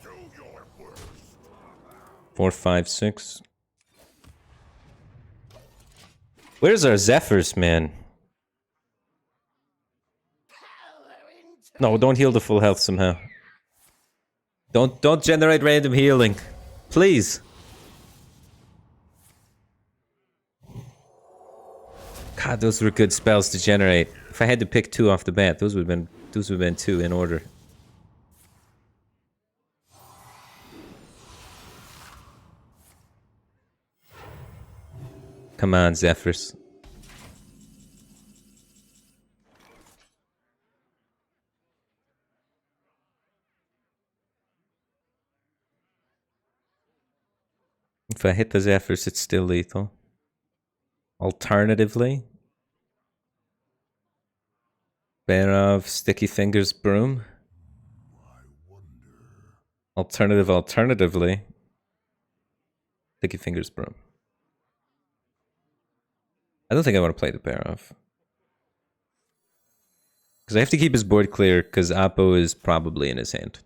B: Do your worst.
A: 4, 5, 6. Where's our Zephyrs, man? No, don't heal the full health somehow. Don't generate random healing. Please. God, those were good spells to generate. If I had to pick 2 off the bat, those would have been 2 in order. Come on, Zephyrs. If I hit the Zephyrs, it's still lethal. Alternatively, Barov, Sticky Fingers, Broom. Alternatively, Sticky Fingers, Broom. I don't think I want to play the Barov. Because I have to keep his board clear, because Oppo is probably in his hand.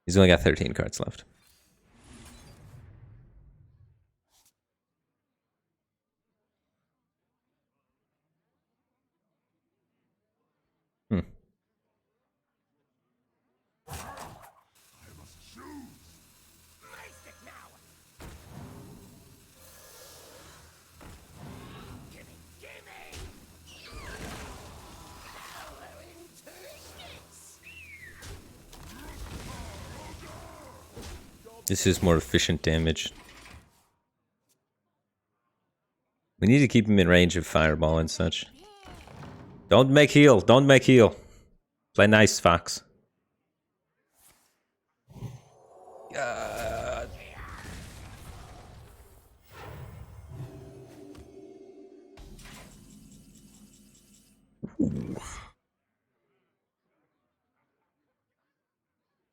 A: He's only got 13 cards left. This is more efficient damage. We need to keep him in range of Fireball and such. Don't make heal. Don't make heal. Play nice, Fox. God.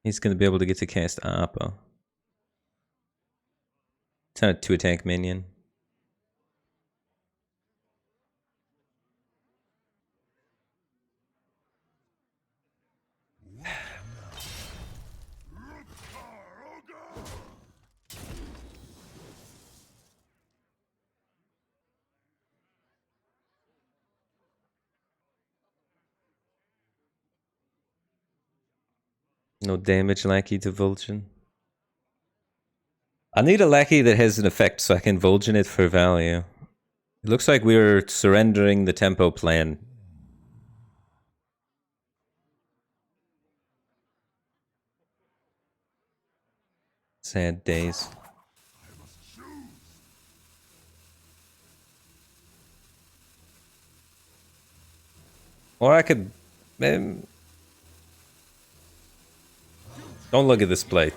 A: He's going to be able to get to cast Oppo. It's not a 2-attack minion. No damage lackey to Vulcan. I need a lackey that has an effect so I can Vulcan it for value. It looks like we're surrendering the tempo plan. Sad days. Or I could... don't look at this play.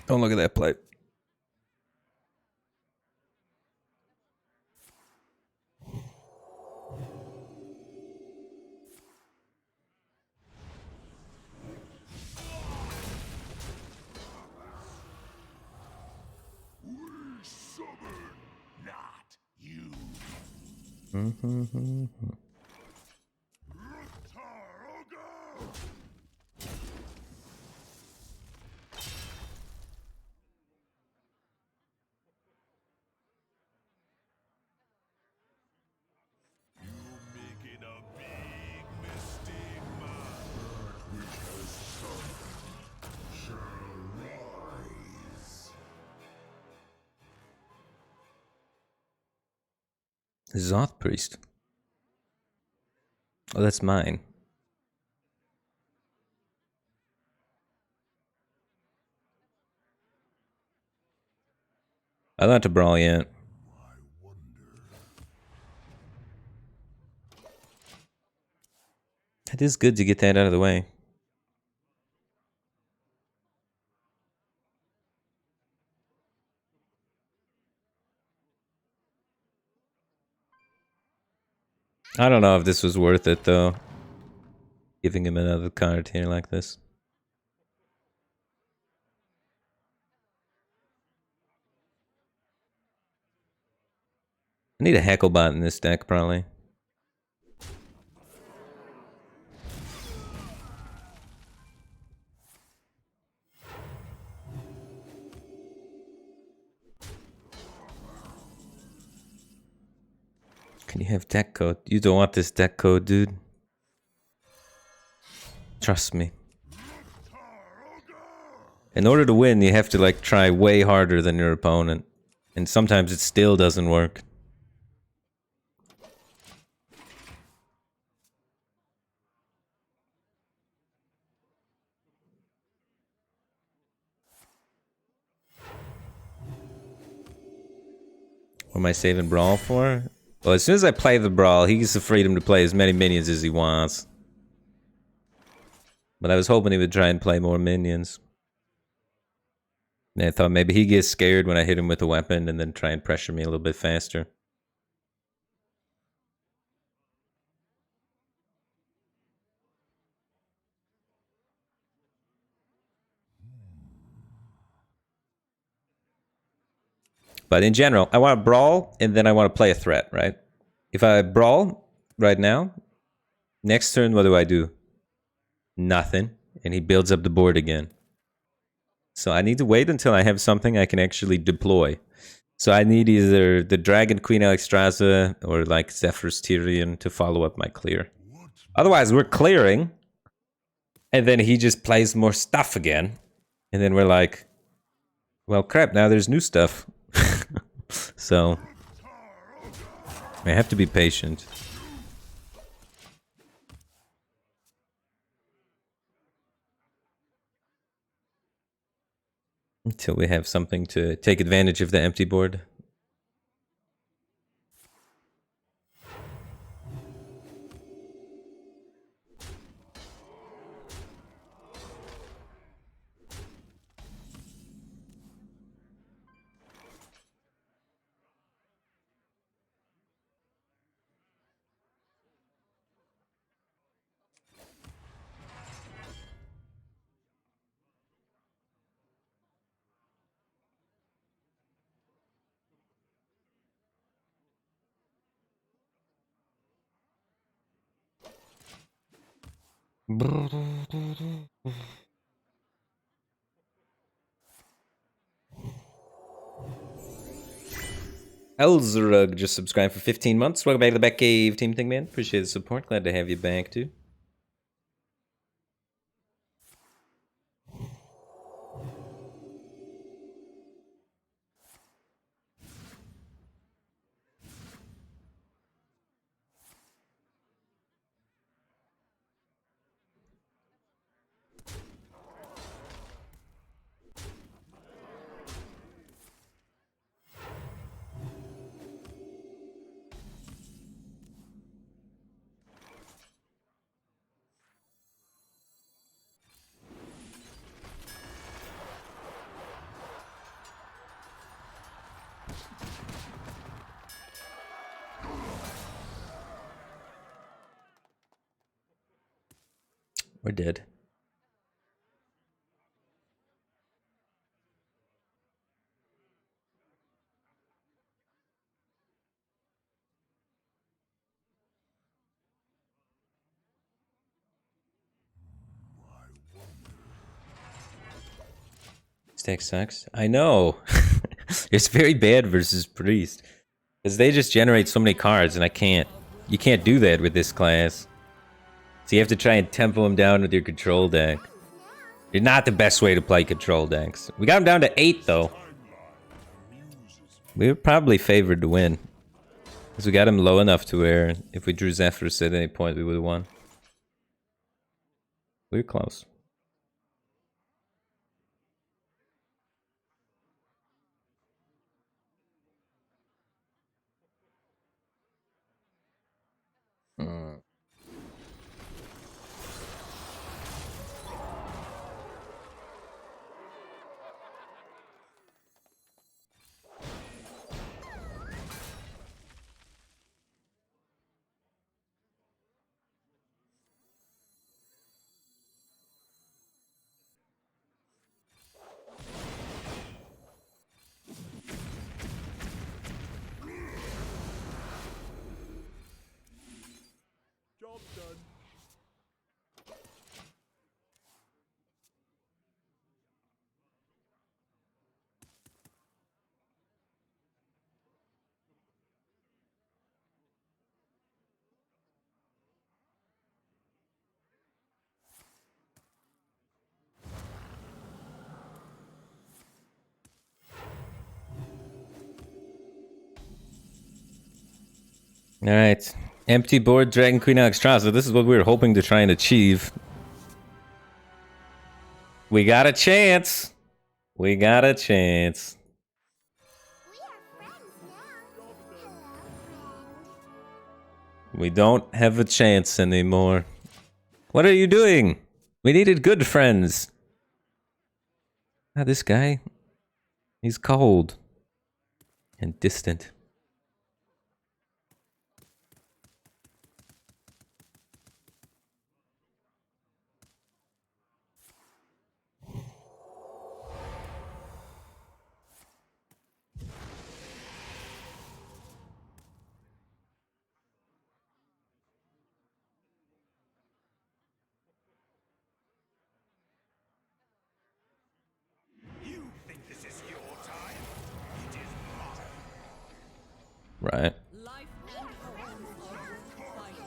A: Don't look at that play.
B: Not you. Making a big mistake, man.
A: Zoth Priest. Oh, that's mine. I don't have to brawl yet. It is good to get that out of the way. I don't know if this was worth it, though. Giving him another card here like this. I need a Hecklebot in this deck, probably. Can you have deck code? You don't want this deck code, dude. Trust me. In order to win, you have to like try way harder than your opponent. And sometimes it still doesn't work. What am I saving Brawl for? Well, as soon as I play the Brawl, he gets the freedom to play as many minions as he wants. But I was hoping he would try and play more minions. And I thought maybe he gets scared when I hit him with a weapon and then try and pressure me a little bit faster. But in general, I want to brawl and then I want to play a threat, right? If I brawl right now, next turn, what do? Nothing. And he builds up the board again. So I need to wait until I have something I can actually deploy. So I need either the Dragon Queen Alexstrasza or like Zephyr's Tyrion to follow up my clear. Otherwise, we're clearing. And then he just plays more stuff again. And then we're like, well, crap, now there's new stuff. So I have to be patient. Until we have something to take advantage of the empty board. Elzerug just subscribed for 15 months. Welcome back to the Batcave, Team Thing Man. Appreciate the support. Glad to have you back, too. We're dead. Stack sucks. I know. It's very bad versus Priest. Because they just generate so many cards and I can't. You can't do that with this class. So you have to try and tempo them down with your control deck. It's not the best way to play control decks. We got them down to 8 though. We were probably favored to win. Because we got him low enough to where if we drew Zephyrs at any point, we would have won. We were close.
D: Job done.
A: Alright. Empty board, Dragon Queen Alexstrasza. This is what we were hoping to try and achieve. We got a chance. We got a chance.
C: We are friends now. Hello, friend.
A: We don't have a chance anymore. What are you doing? We needed good friends. Ah, this guy. He's cold. And distant.
B: You think this is your time? It is mine.
A: Right.
E: Life and hope of your fighting.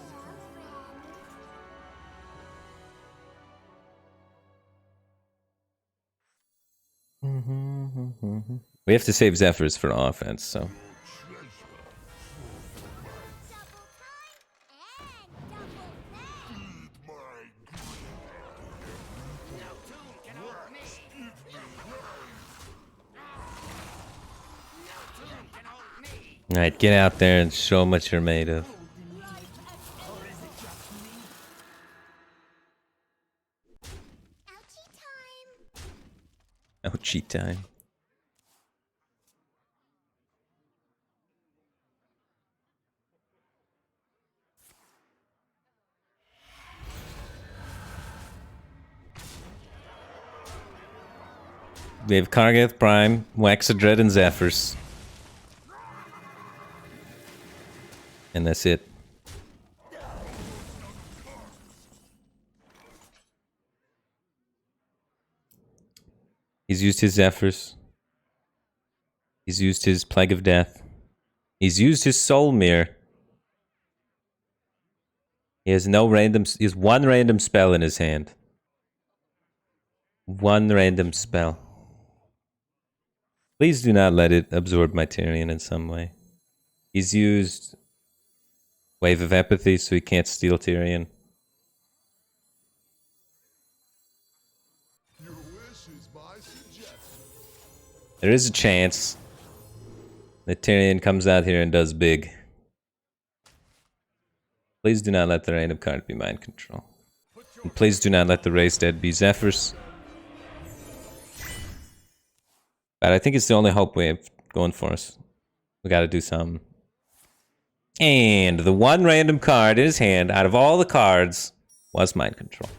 A: We have to save Zephyrs for offense, so.
C: Double time and double pay.
B: No tomb can hold me. No tomb can hold me.
A: Alright, get out there and show them what you're made of.
C: Ouchie time.
A: Oh, cheat time. We have Kargath Prime, Waxadread, and Zephyrs. And that's it. He's used his Zephyrs. He's used his Plague of Death. He's used his Soul Mirror. He has no random... He has one random spell in his hand. One random spell. Please do not let it absorb my Tyrion in some way. He's used Wave of Apathy so he can't steal Tyrion.
D: Your wish is my suggestion.
A: There is a chance that Tyrion comes out here and does big. Please do not let the random card be mind control. And please do not let the race dead be Zephyrs. But I think it's the only hope we have going for us. We gotta do something. And the one random card in his hand out of all the cards was mind control.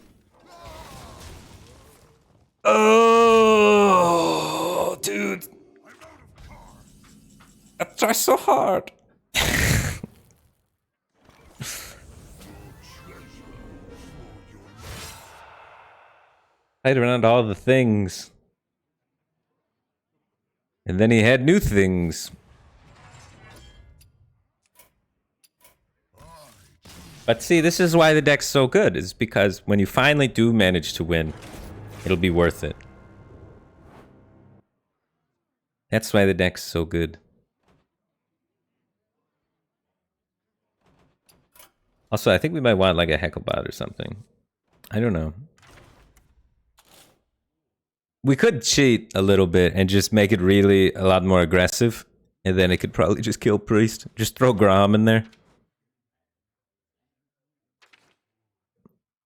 A: Oh, dude. I try so hard. Played around all the things. And then he had new things. But see, this is why the deck's so good. Is because when you finally do manage to win, it'll be worth it. That's why the deck's so good. Also, I think we might want like a Hecklebot or something. I don't know. We could cheat a little bit and just make it really a lot more aggressive. And then it could probably just kill Priest. Just throw Grom in there.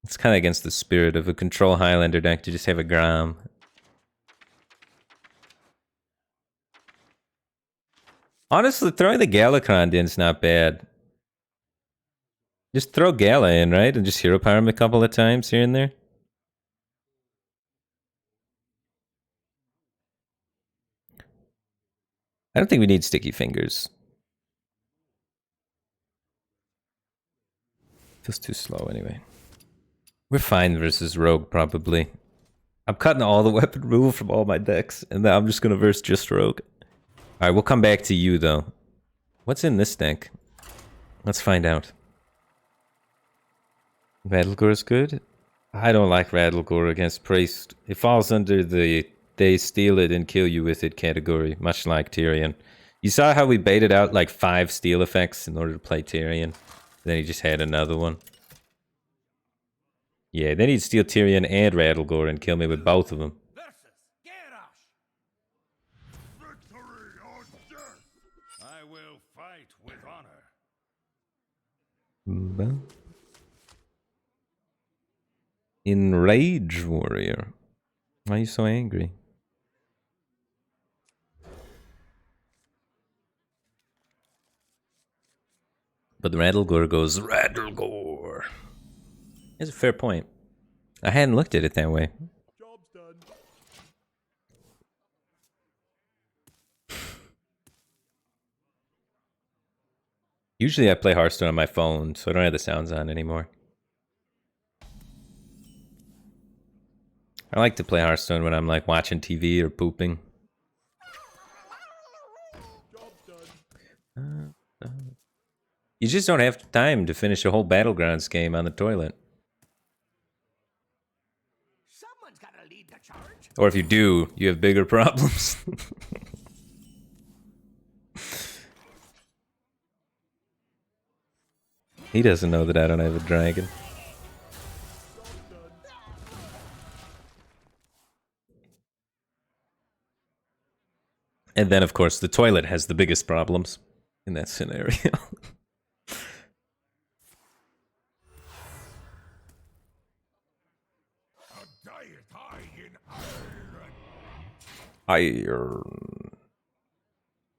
A: It's kind of against the spirit of a control Highlander deck to just have a Grom. Honestly, throwing the Galakron in is not bad. Just throw Gala in, right? And just hero power him a couple of times here and there. I don't think we need sticky fingers. Feels too slow anyway. We're fine versus Rogue, probably. I'm cutting all the weapon removal from all my decks, and then I'm just gonna verse just Rogue. Alright, we'll come back to you, though. What's in this deck? Let's find out. Rattlegore is good? I don't like Rattlegore against Priest. It falls under the they steal it and kill you with it category, much like Tyrion. You saw how we baited out like 5 steal effects in order to play Tyrion? Then he just had another one. Yeah, then he'd steal Tyrion and Rattlegore and kill me with both of them.
B: Versus Garrosh.
D: Victory or death!
B: I will fight with honor.
A: Well. Enrage Warrior. Why are you so angry? But the Rattlegore goes, Rattlegore. That's a fair point. I hadn't looked at it that way.
D: Job's done.
A: Usually I play Hearthstone on my phone, so I don't have the sounds on anymore. I like to play Hearthstone when I'm like watching TV or pooping.
D: Job's done.
A: You just don't have time to finish a whole Battlegrounds game on the toilet.
B: Someone's got to lead the charge.
A: Or if you do, you have bigger problems. He doesn't know that I don't have a dragon. And then, of course, the toilet has the biggest problems in that scenario.
B: A diet high in iron.
A: Iron.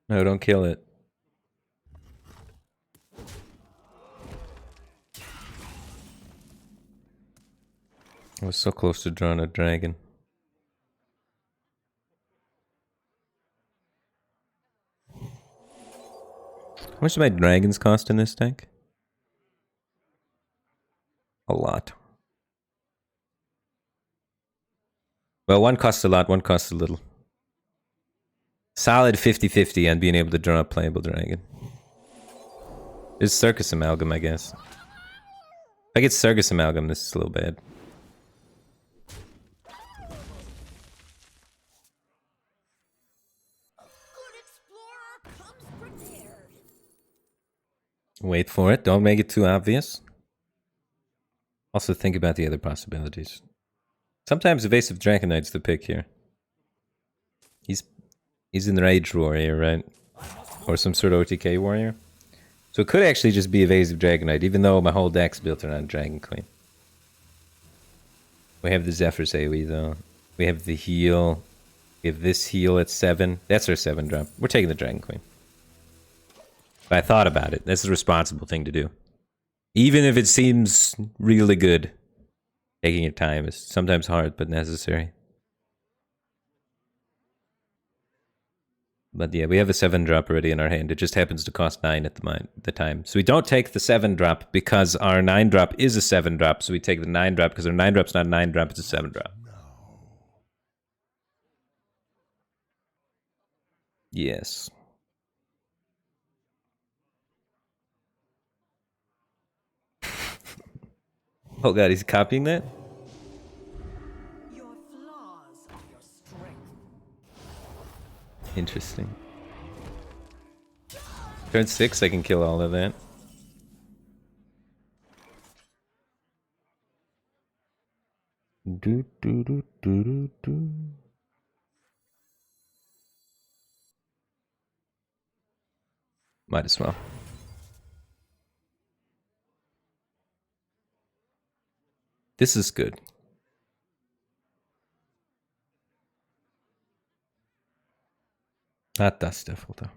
A: No, don't kill it. I was so close to drawing a dragon. How much do my dragons cost in this deck? A lot. Well, one costs a lot, one costs a little. Solid 50-50 on being able to draw a playable dragon. It's Circus Amalgam, I guess. If I get Circus Amalgam, this is a little bad.
E: Good explorer comes prepared.
A: Wait for it, don't make it too obvious. Also think about the other possibilities. Sometimes Evasive Draconite's the pick here. He's an Enrage Warrior, right? Or some sort of OTK warrior. So it could actually just be Evasive Dragonite, even though my whole deck's built around Dragon Queen. We have the Zephyr's AoE though. We have the heal. We have this heal at 7. That's our 7 drop. We're taking the Dragon Queen. But I thought about it. That's the responsible thing to do. Even if it seems really good. Taking your time is sometimes hard, but necessary. But yeah, we have a 7 drop already in our hand. It just happens to cost 9 at the time. So we don't take the 7 drop because our 9 drop is a 7 drop. So we take the 9 drop because our 9 drop's not a 9 drop, it's a 7 drop. Yes. Oh god, he's copying that?
E: Your flaws are your strength.
A: Interesting. Turn 6, I can kill all of that. Might as well. This is good. Not that stuff, though.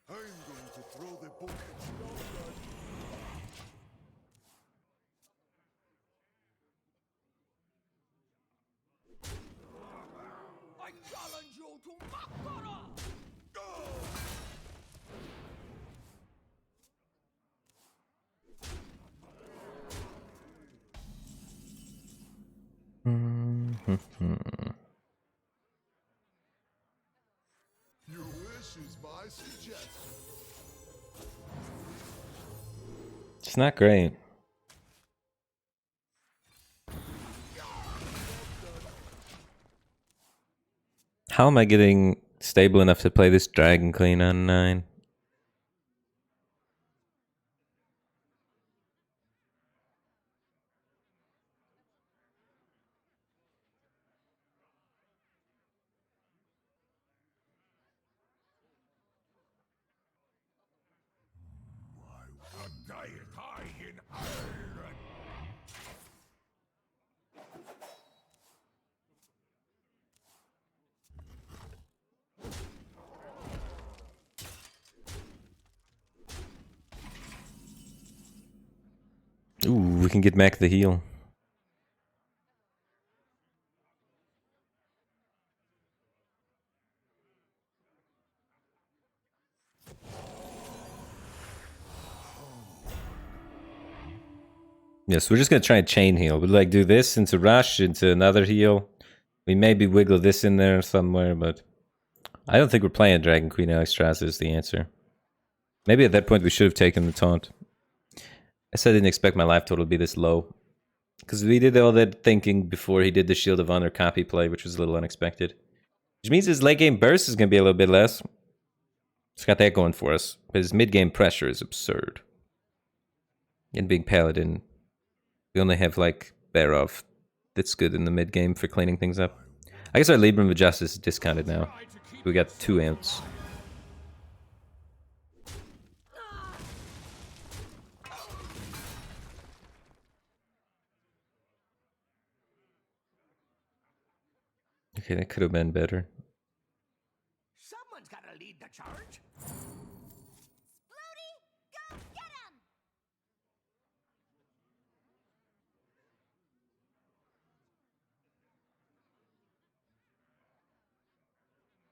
D: I'm going to throw the book at your blood.
B: I challenge you to Makara!
D: Your wish is my suggestion.
A: It's not great. How am I getting stable enough to play this Dragon Queen on 9?
B: A diet high in iron!
A: Ooh, we can get back the heal. Yes, we're just gonna try and chain heal. We'd like do this into rush, into another heal. We maybe wiggle this in there somewhere, but I don't think we're playing Dragon Queen Alexstrasza is the answer. Maybe at that point we should have taken the taunt. I said I didn't expect my life total to be this low. Because we did all that thinking before he did the Shield of Honor copy play, which was a little unexpected. Which means his late game burst is going to be a little bit less. It's got that going for us. But his mid game pressure is absurd. And being Paladin, we only have like Barov that's good in the mid game for cleaning things up. I guess our Libram of Justice is discounted now. We got 2 amps. Okay, that could have been better.
B: Someone's gotta lead the charge!
C: Splody, go get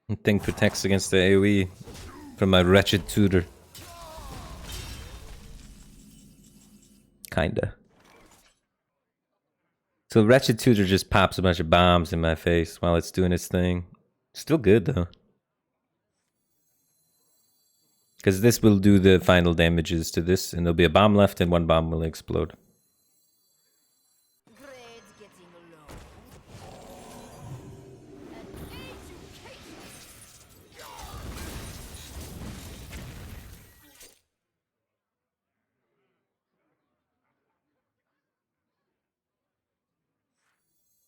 C: him!
A: Thing protects against the AoE from my wretched tutor. Kinda. So wretched tutor just pops a bunch of bombs in my face while it's doing its thing. Still good though. Because this will do the final damages to this, and there'll be a bomb left and 1 bomb will explode.
C: Grades getting low. An education.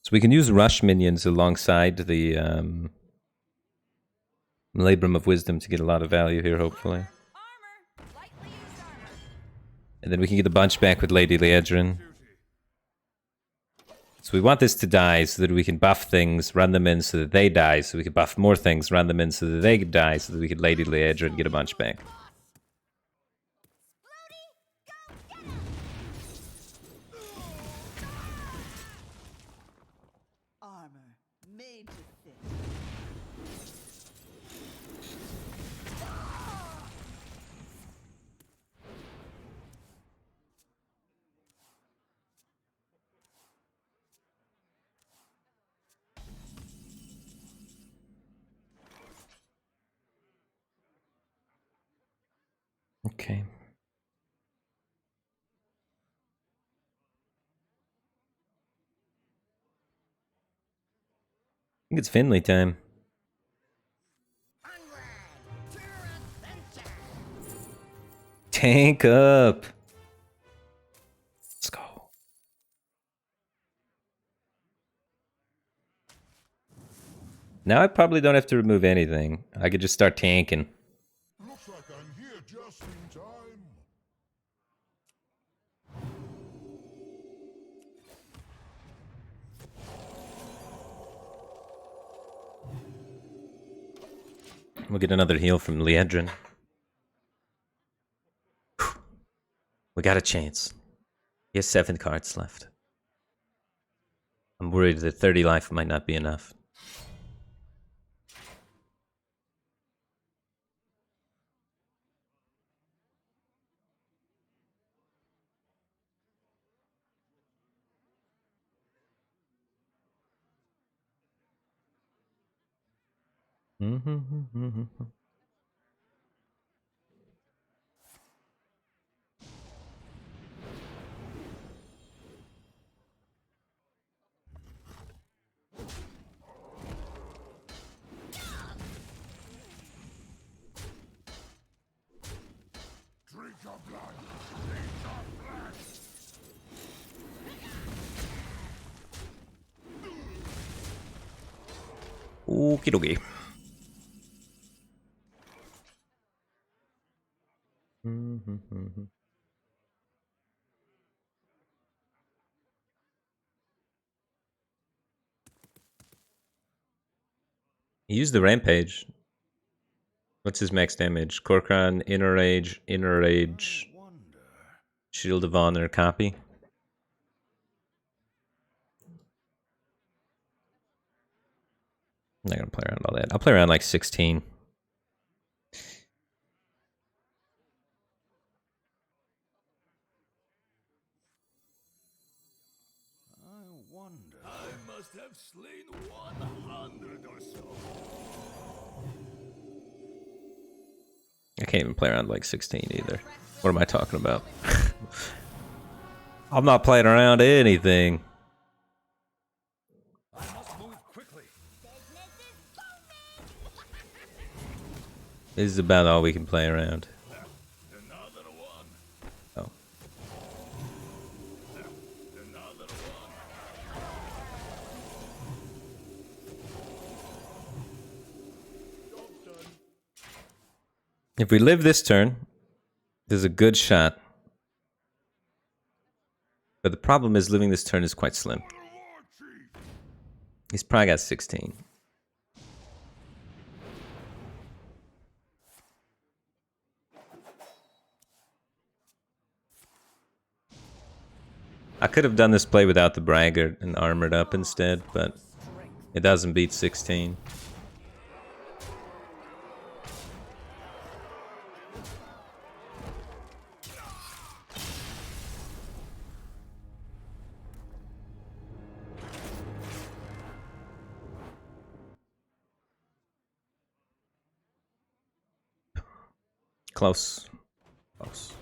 A: So we can use rush minions alongside the Labrum of Wisdom to get a lot of value here, hopefully.
C: Armor. Lightly used armor.
A: And then we can get the bunch back with Lady Leedrin. So we want this to die so that we can buff things, run them in so that they die, so we can buff more things, run them in so that they die, so that we can Lady Leedrin and get a bunch back.
E: Armor made to fit.
A: Okay. I think it's Finley time. Tank up. Let's go. Now I probably don't have to remove anything. I could just start tanking.
D: Looks like I'm here just in time.
A: We'll get another heal from Liedrin. We got a chance. He has 7 cards left. I'm worried that 30 life might not be enough.
D: Drink your blood. Drink your blood.
A: Okie dokie. He used the rampage. What's his max damage? Korkran, Inner Rage, Shield of Honor, copy. I'm not gonna play around all that. I'll play around like 16.
B: I must have slain 100 or so.
A: I can't even play around like 16 either. What am I talking about? I'm not playing around anything.
B: I must move quickly.
A: This is about all we can play around.
B: Another one.
A: Oh.
B: Another one.
A: If we live this turn, there's a good shot. But the problem is living this turn is quite slim. He's probably got 16. I could have done this play without the braggart and armored up instead, but it doesn't beat 16. Close. Close.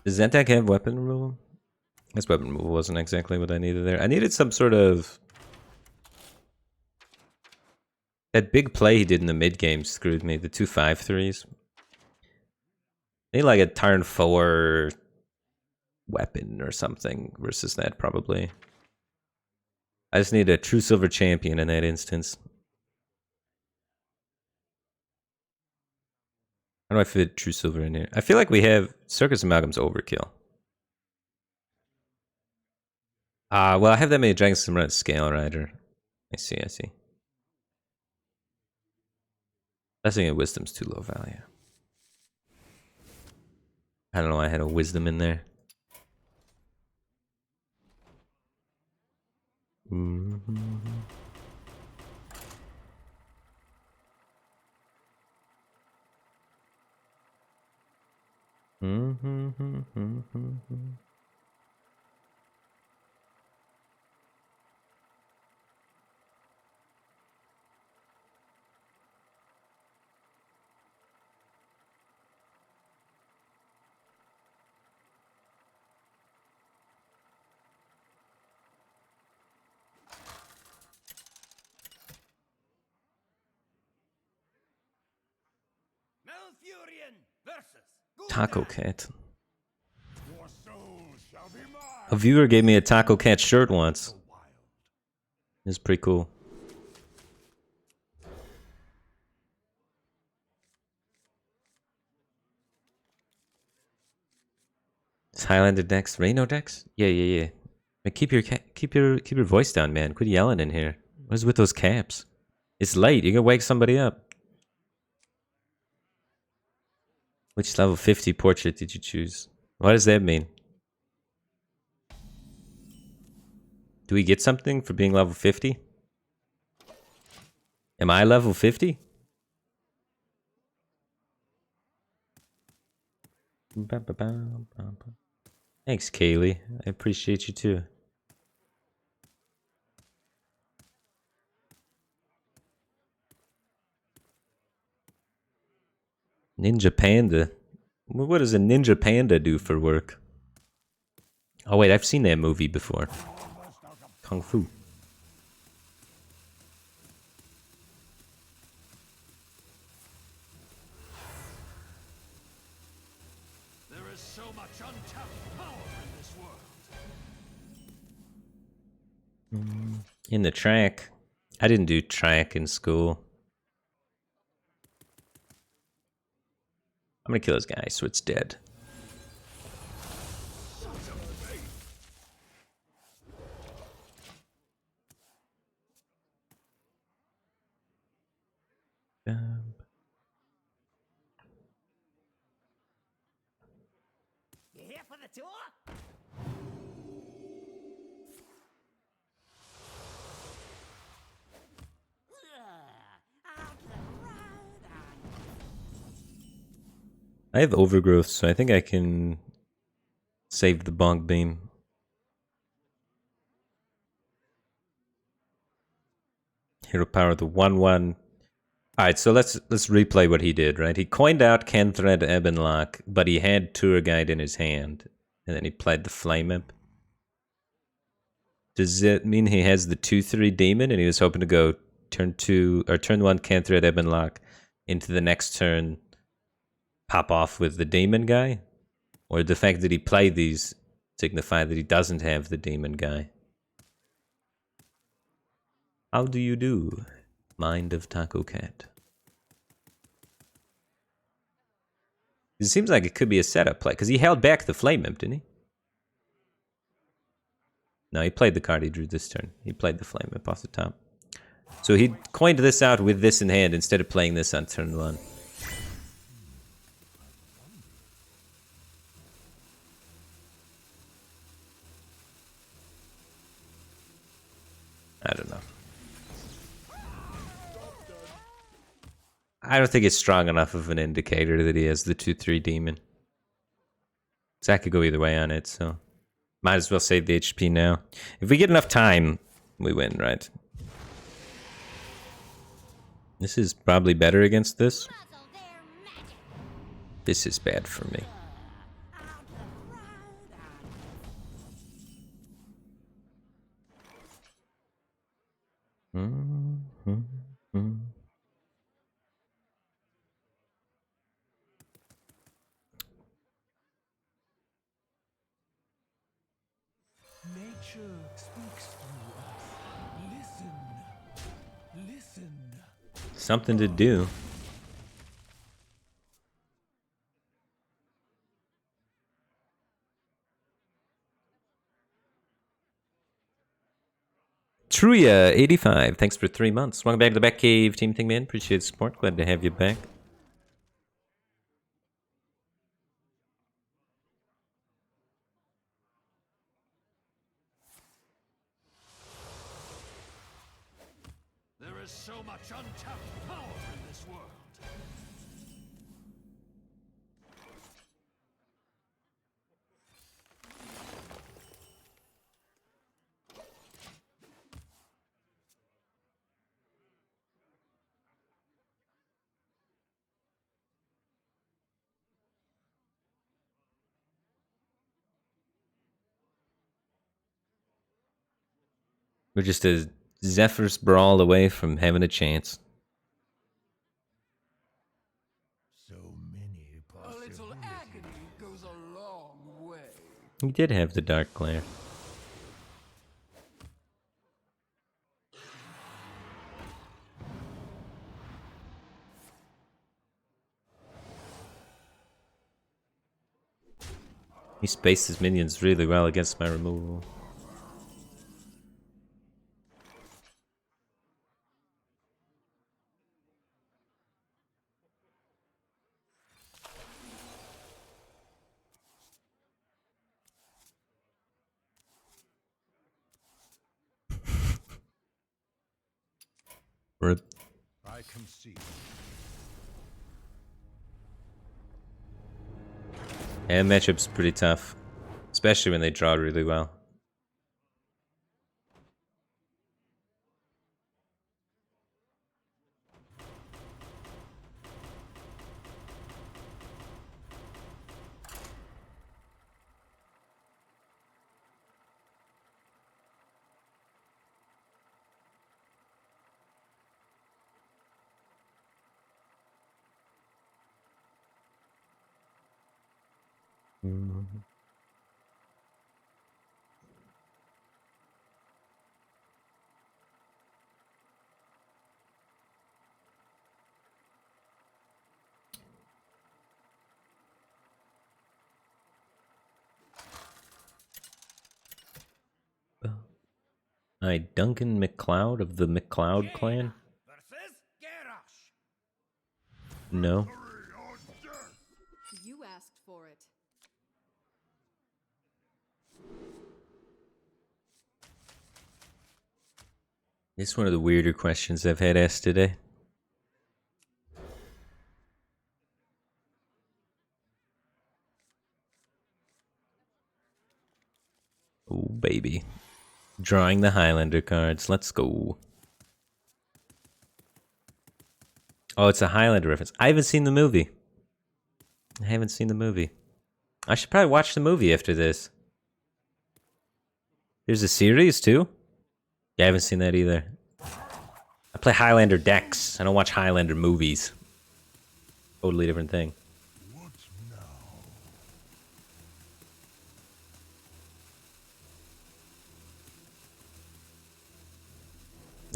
A: Does Zentak have weapon removal? This weapon removal wasn't exactly what I needed there. I needed some sort of... That big play he did in the mid game screwed me. The 2 5/3s. I need like a turn 4 weapon or something versus that probably. I just need a true silver champion in that instance. How do I fit true silver in here? I feel like we have Circus Amalgam's overkill. Well, I have that many dragons to run at Scale Rider. I see, I see. Blessing and Wisdom's too low value. I don't know why I had a Wisdom in there.
B: Malfurion versus
A: Taco Cat.
B: Your soul shall be mine.
A: A viewer gave me a Taco Cat shirt once. It's pretty cool. Is Highlander decks Reno decks? Yeah, yeah, yeah. Man, keep your voice down, man. Quit yelling in here. What is with those caps? It's late. You can wake somebody up. Which level 50 portrait did you choose? What does that mean? Do we get something for being level 50? Am I level 50? Thanks, Kaylee. I appreciate you too. Ninja Panda. What does a Ninja Panda do for work? Oh wait, I've seen that movie before. Kung Fu.
B: There is so much untapped power in this world.
A: In the track. I didn't do track in school. I'm gonna kill this guy so it's dead.
B: You here for the tour?
A: I have overgrowth, so I think I can save the bonk beam. Hero power the 1/1. Alright, so let's replay what he did, right? He coined out Canthred Ebonlock, but he had Tour Guide in his hand. And then he played the Flame Imp. Does it mean he has the 2/3 demon and he was hoping to go turn 2 or turn 1 Canthred Ebonlock into the next turn pop off with the demon guy? Or the fact that he played these signify that he doesn't have the demon guy? How do you do, Mind of Taco Cat? It seems like it could be a setup play, because he held back the Flame Imp, didn't he? No, he played the card he drew this turn. He played the Flame Imp off the top. So he coined this out with this in hand instead of playing this on turn 1. I don't know. I don't think it's strong enough of an indicator that he has the 2/3 demon. So that could go either way on it, so might as well save the HP now. If we get enough time, we win, right? This is probably better against this.
C: Muzzle their magic.
A: This is bad for me.
B: Nature speaks through us. Listen. Listen.
A: Something to do. Truya85, thanks for 3 months. Welcome back to the Back Cave, Team Thingman. Appreciate the support. Glad to have you back.
B: There is so much untapped power in this world.
A: We're just a Zephyr's Brawl away from having a chance.
D: So many
B: A little
D: possibilities.
B: agony goes a long way.
A: He did have the Dark Glare. He spaced his minions really well against my removal. Rip.
D: I concede.
A: And matchup's pretty tough. Especially when they draw really well. Hi, Duncan McCloud of the McCloud clan?
B: Versus Garrosh.
A: No.
F: You asked for it.
A: This is one of the weirder questions I've had asked today. Oh, baby. Drawing the Highlander cards. Let's go. Oh, it's a Highlander reference. I haven't seen the movie. I haven't seen the movie. I should probably watch the movie after this. There's a series too? Yeah, I haven't seen that either. I play Highlander decks. I don't watch Highlander movies. Totally different thing.
D: What now?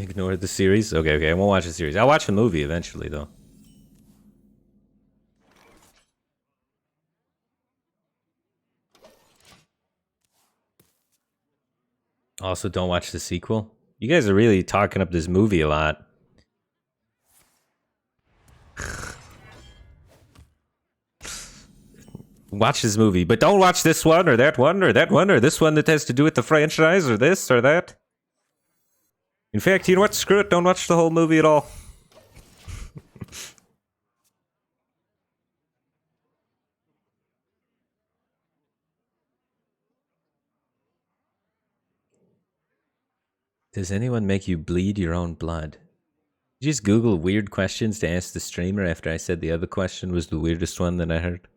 A: Ignore the series? Okay, I won't watch the series. I'll watch the movie eventually, though. Also, don't watch the sequel. You guys are really talking up this movie a lot. Watch this movie, but don't watch this one or that one or that one or this one that has to do with the franchise or this or that. In fact, you know what? Screw it. Don't watch the whole movie at all. Does anyone make you bleed your own blood? You just Google weird questions to ask the streamer after I said the other question was the weirdest one that I heard.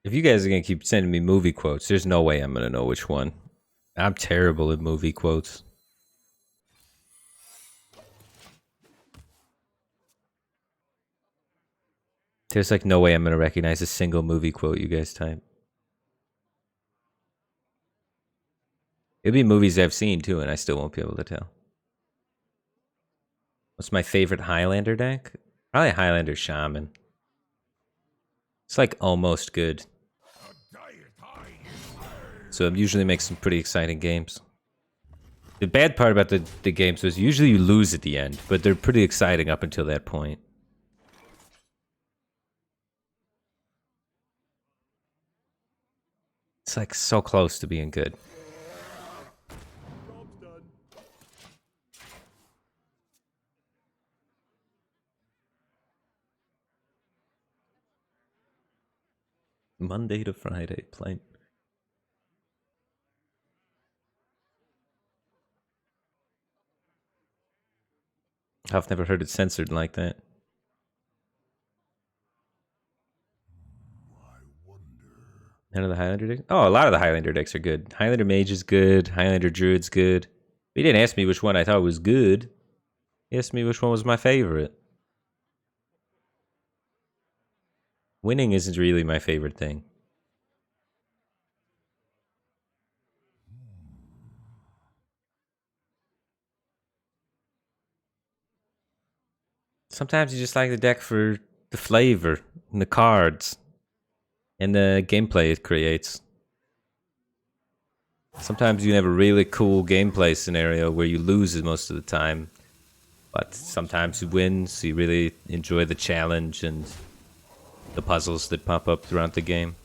A: If you guys are gonna keep sending me movie quotes, there's no way I'm gonna know which one. I'm terrible at movie quotes. There's like no way I'm gonna recognize a single movie quote you guys type. It'll be movies I've seen too, and I still won't be able to tell. What's my favorite Highlander deck? Probably Highlander Shaman. It's like almost good. So it usually makes some pretty exciting games. The bad part about the games was usually you lose at the end, but they're pretty exciting up until that point. It's like so close to being good.
D: Job's done.
A: Monday to Friday, plain. I've never heard it censored like that.
D: I wonder.
A: None of the Highlander decks? Oh, a lot of the Highlander decks are good. Highlander Mage is good. Highlander Druid's good. But he didn't ask me which one I thought was good. He asked me which one was my favorite. Winning isn't really my favorite thing. Sometimes you just like the deck for the flavor and the cards and the gameplay it creates. Sometimes you have a really cool gameplay scenario where you lose it most of the time, but sometimes you win, so you really enjoy the challenge and the puzzles that pop up throughout the game.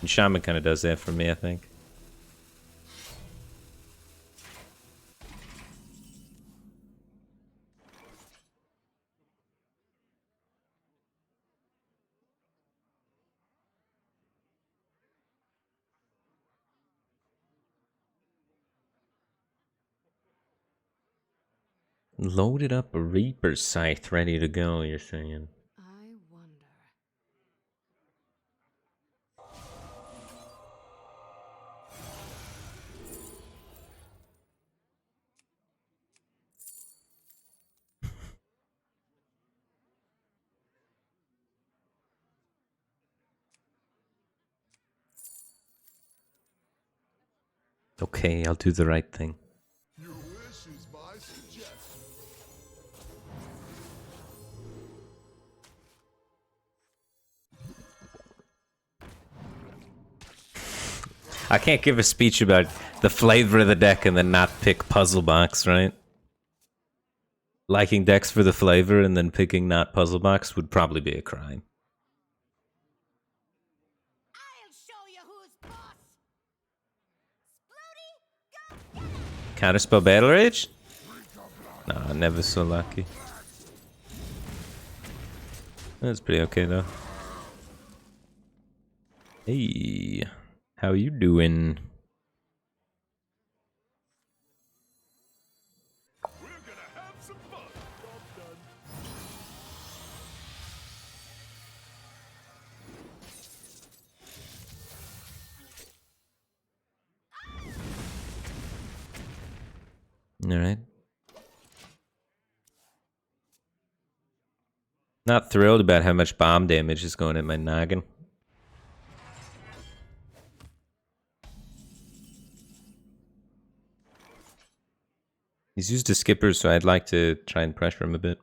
A: And Shaman kind of does that for me, I think. Loaded up a Reaper Scythe ready to go, you're saying?
C: I wonder.
A: Okay, I'll do the right thing.
D: Your wish is my suggestion.
A: I can't give a speech about the flavor of the deck and then not pick Puzzle Box, right? Liking decks for the flavor and then picking not Puzzle Box would probably be a crime.
C: I'll show you who's boss. Splody, go get it.
A: Counterspell Battle Rage? Nah, never so lucky. That's pretty okay though. Hey, how you doing?
B: We're gonna have some fun. Job done.
A: All right. Not thrilled about how much bomb damage is going at my noggin. He's used a skipper, so I'd like to try and pressure him a bit.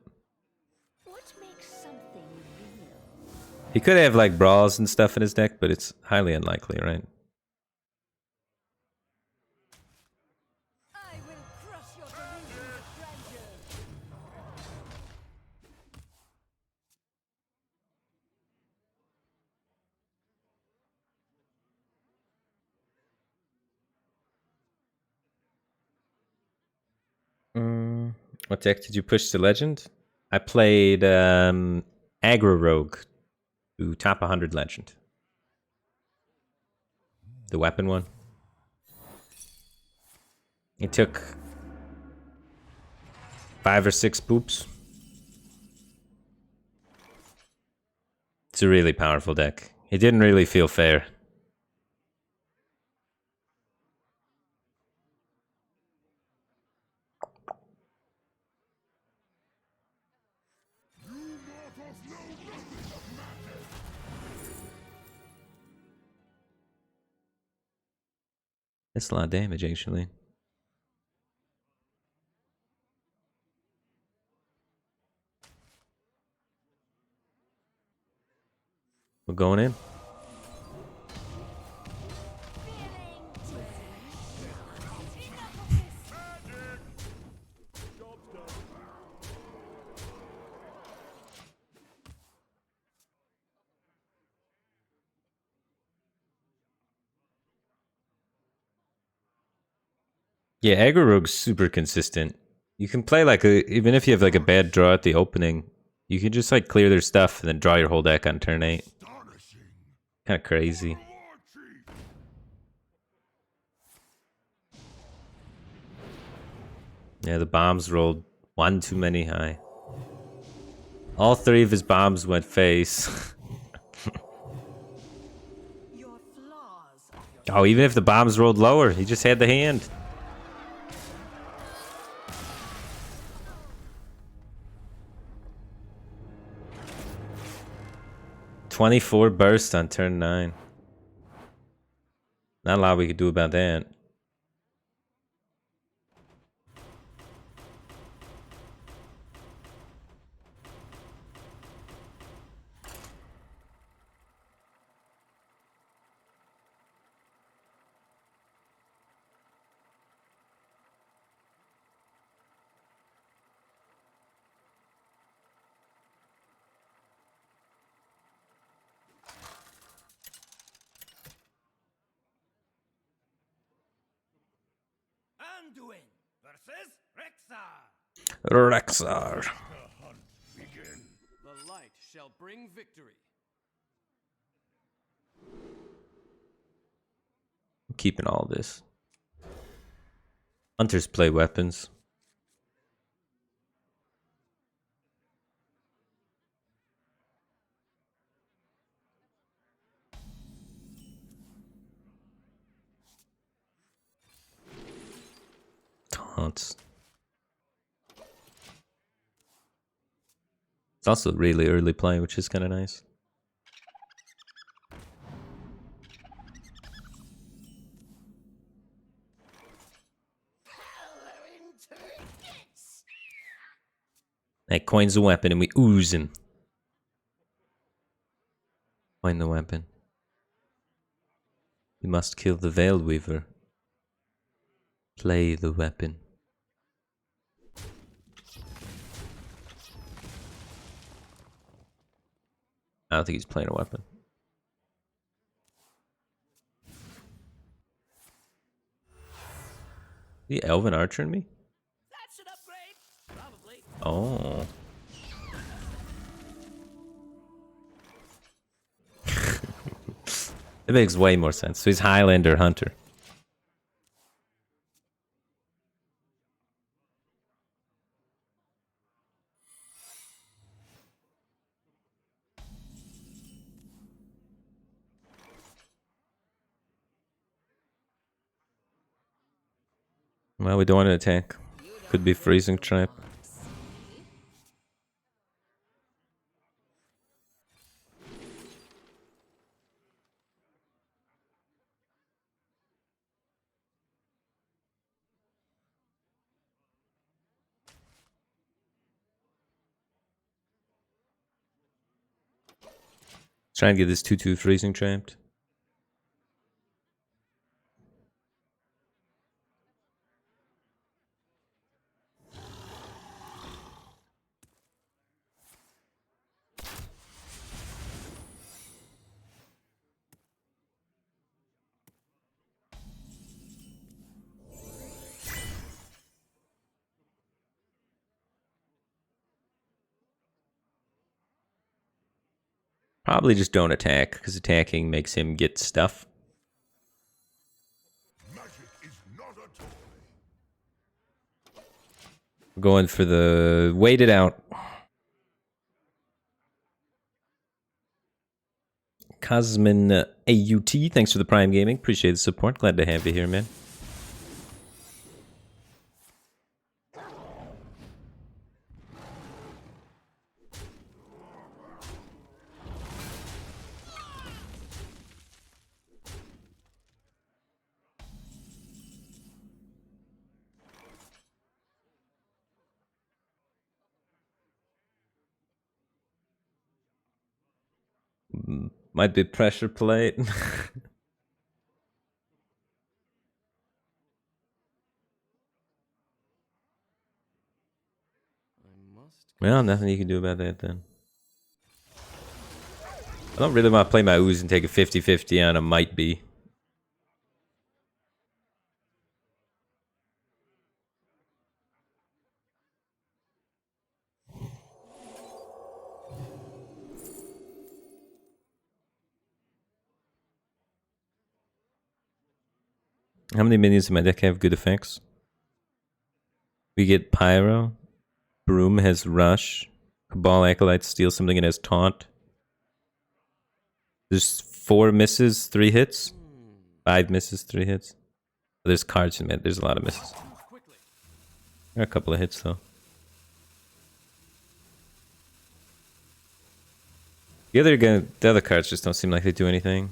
C: What makes something real?
A: He could have like brawls and stuff in his deck, but it's highly unlikely, right?
C: I will crush your delusions of grandeur.
A: What deck did you push to Legend? I played Aggro Rogue to top 100 Legend. The weapon one. It took 5 or 6 poops. It's a really powerful deck. It didn't really feel fair. That's a lot of damage, actually. We're going in. Yeah, Aggro Rogue's super consistent. You can play like even if you have like a bad draw at the opening, you can just like clear their stuff and then draw your whole deck on turn 8. Kind of crazy. Yeah, the bombs rolled one too many high. All 3 of his bombs went face.
E: Your flaws are your
A: Oh, even if the bombs rolled lower, he just had the hand. 24 burst on turn 9. Not a lot we could do about that.
B: Anduin versus Rexar.
A: Rexar.
B: The hunt begin.
F: The light shall bring victory.
A: I'm keeping all this. Hunters play weapons. Taunts. It's also really early play, which is kind of nice. That coins the weapon and we oozing. Coin the weapon. We must kill the Veil Weaver. Play the weapon. I don't think he's playing a weapon. The Elven Archer in me?
C: That should upgrade. Probably.
A: Oh. It makes way more sense. So he's Highlander Hunter. Well, we don't want to attack. Could be freezing trap. Try and get this 2/2 freezing trapped. Probably just don't attack, because attacking makes him get stuff.
D: Magic is not a toy.
A: We're going for the wait it out. Cosmin AUT, thanks for the Prime Gaming. Appreciate the support. Glad to have you here, man. Might be pressure plate. Well, nothing you can do about that then. I don't really want to play my ooze and take a 50-50 on a might be. How many minions in my deck have good effects? We get Pyro. Broom has Rush. Cabal Acolyte steals something and has Taunt. There's 4 misses, 3 hits. 5 misses, 3 hits. There's cards in it. There's a lot of misses. There are a couple of hits though. The other cards just don't seem like they do anything.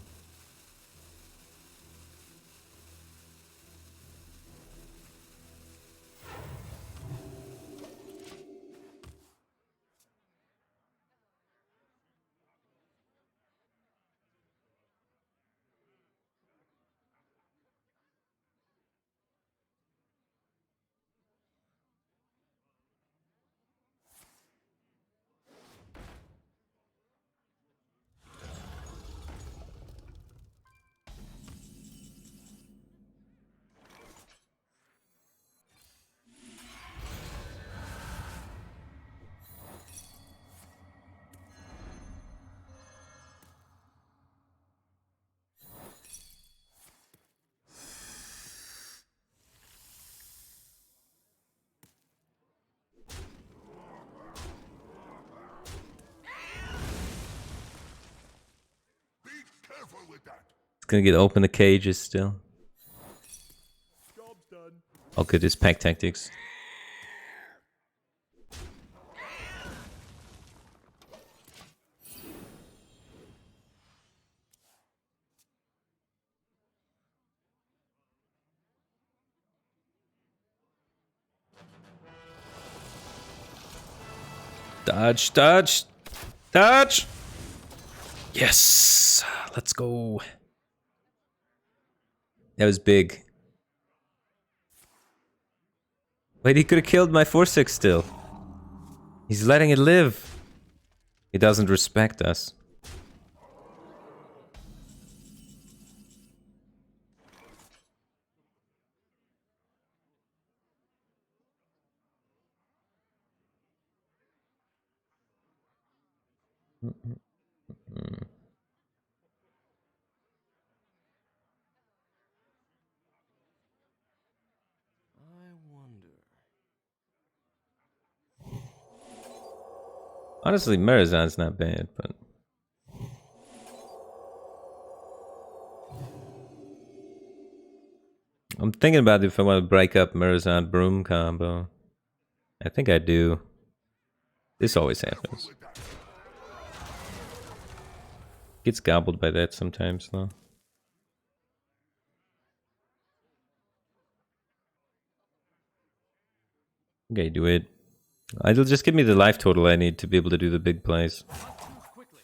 D: Be careful with that.
A: It's gonna get open the cages still.
D: Job's done.
A: Oh, good. It's pack tactics. Dodge, dodge, dodge! Yes! Let's go. That was big. Wait, he could have killed my 4/6 still. He's letting it live. He doesn't respect us.
F: I wonder.
A: Honestly, Marazan's not bad, but... I'm thinking about if I want to break up Marazan Broom combo. I think I do. This always happens. Gets gobbled by that sometimes, though. Okay, do it. It'll just give me the life total I need to be able to do the big plays.
F: Quickly.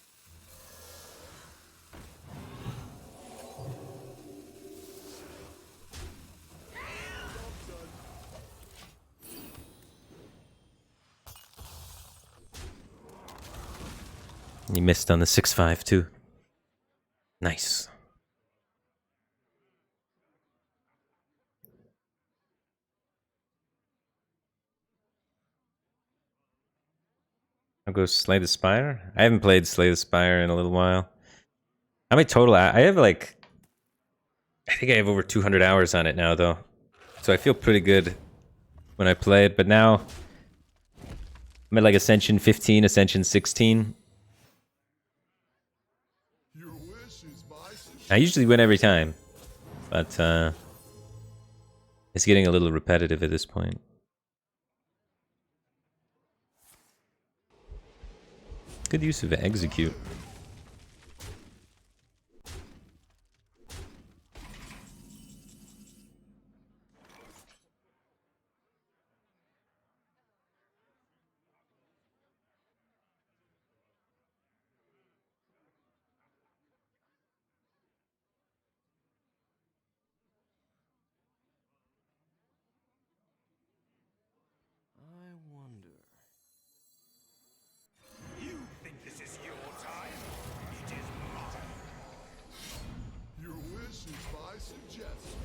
A: You missed on the 6/5 too. Nice. I'll go Slay the Spire. I haven't played Slay the Spire in a little while. How many total? I have like... I think I have over 200 hours on it now, though. So I feel pretty good when I play it. But now... I'm at like Ascension 15, Ascension 16.
D: Your wish is my suggestion.
A: I usually win every time. But it's getting a little repetitive at this point. Good use of execute.
F: I wonder.
B: You think this is your time? It is mine.
D: Your wish is my suggestion.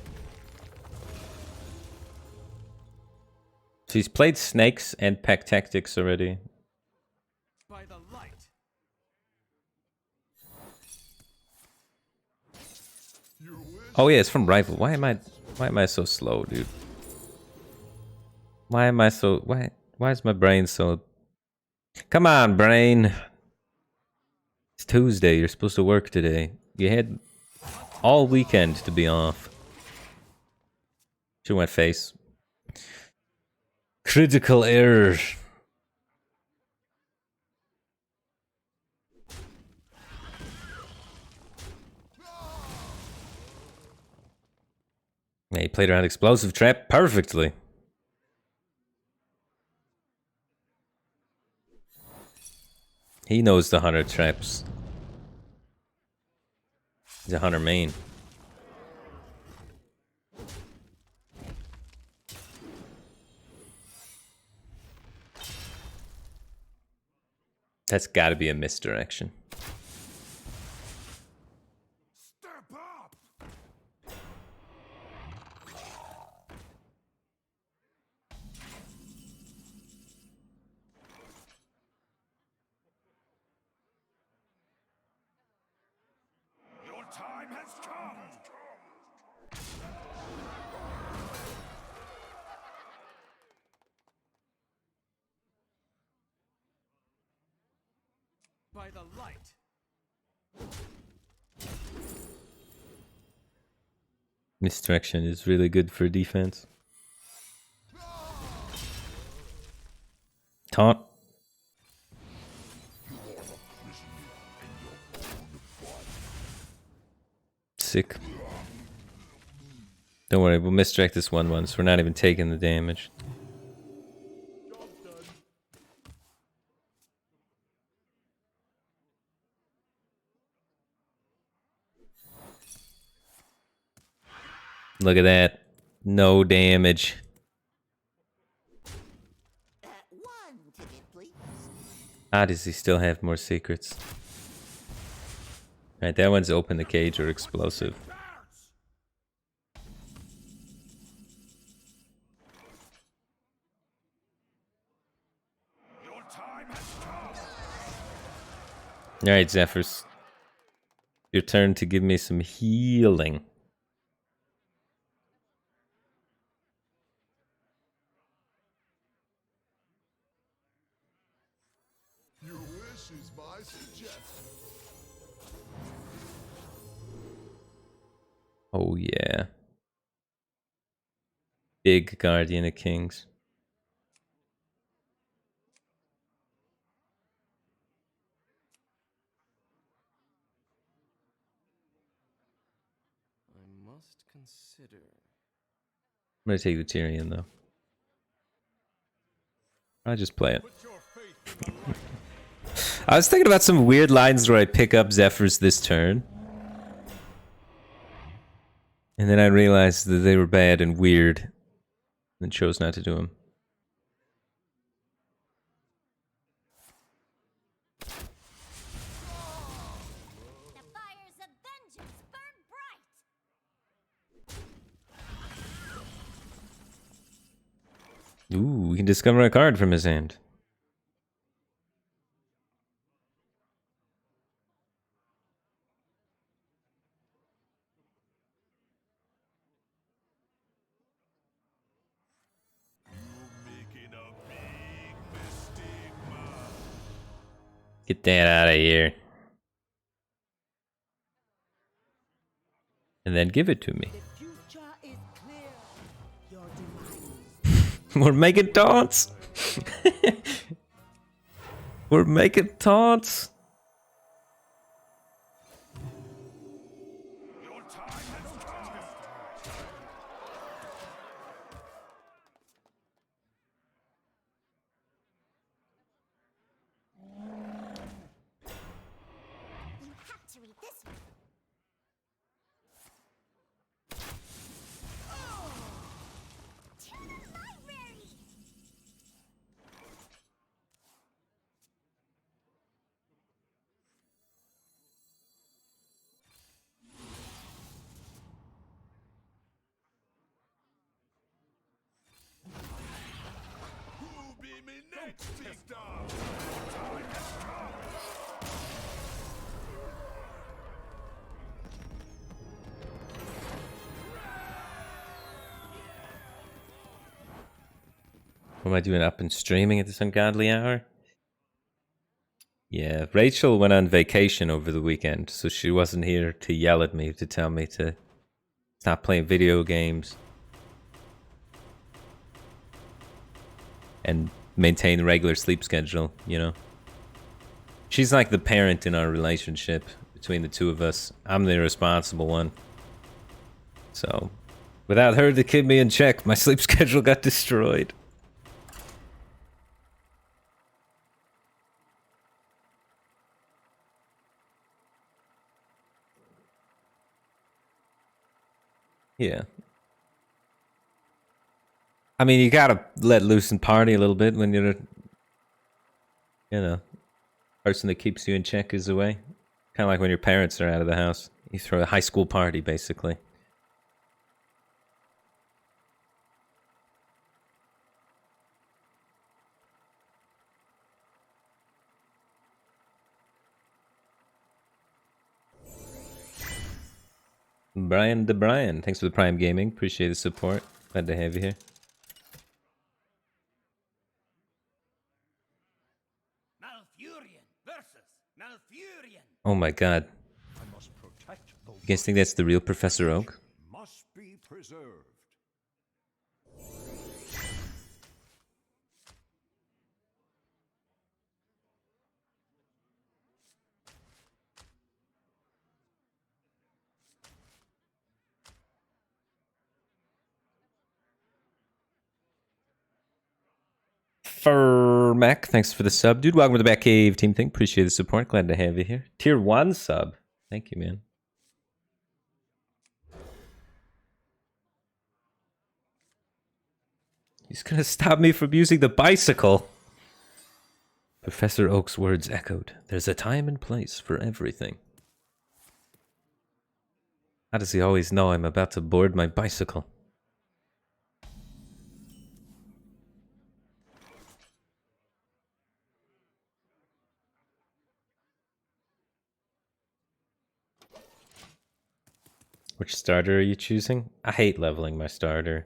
A: So he's played Snakes and Pack Tactics already.
F: By the light.
D: Your wish.
A: Oh yeah, it's from Rival. Why am I so slow, dude? Why is my brain so... Come on, brain. It's Tuesday. You're supposed to work today. You had all weekend to be off. Should went face. Critical error. Yeah, he played around explosive trap perfectly. He knows the hunter traps. He's a hunter main. That's gotta be a misdirection.
B: Step up! Your time has come!
F: By the light.
A: Misdirection is really good for defense. Taunt. Sick. Don't worry, we'll misdirect this one once. We're not even taking the damage. Look at that. No damage.
G: One ticket, please.
A: Ah, does he still have more secrets? Alright, that one's open the cage or explosive.
B: Bounce! Your time has come!
A: Alright, Zephyrs. Your turn to give me some healing.
D: Your wish is my suggestion.
A: Oh yeah. Big Guardian of Kings.
F: I must consider.
A: I'm gonna take the Tyrion though. I'll just play it.
B: Put your faith in the light!
A: I was thinking about some weird lines where I pick up Zephyrs this turn. And then I realized that they were bad and weird. And chose not to do them.
C: The fires of vengeance burn bright.
A: Ooh, we can discover a card from his hand.
B: Making a big mistake, man.
A: Get that out of here. And then give it to me.
E: The future is clear. Your demise.
A: We're making taunts. We're making taunts.
B: Your time has come!
C: You have to read this one. To the library!
B: Who'll be me next, sister? Time has come!
A: What am I doing up and streaming at this ungodly hour? Yeah, Rachel went on vacation over the weekend, so she wasn't here to yell at me to tell me to stop playing video games and maintain a regular sleep schedule, you know? She's like the parent in our relationship between the two of us. I'm the irresponsible one. So, Without her to keep me in check, my sleep schedule got destroyed. Yeah. I mean, you gotta let loose and party a little bit when you're, you know, person that keeps you in check is away. Kind of like when your parents are out of the house. You throw a high school party, basically. Brian the Brian, thanks for the Prime Gaming. Appreciate the support. Glad to have you here.
B: Malfurion versus Malfurion.
A: Oh my god.
D: I must protect those
A: You guys think that's the real Professor Oak?
D: must be preserved.
A: Furmac, thanks for the sub. Dude, welcome to the Batcave Team Thing. Appreciate the support. Glad to have you here. Tier 1 sub. Thank you, man. He's gonna stop me from using the bicycle. Professor Oak's words echoed. There's a time and place for everything. How does he always know I'm about to board my bicycle? Which starter are you choosing? I hate leveling my starter.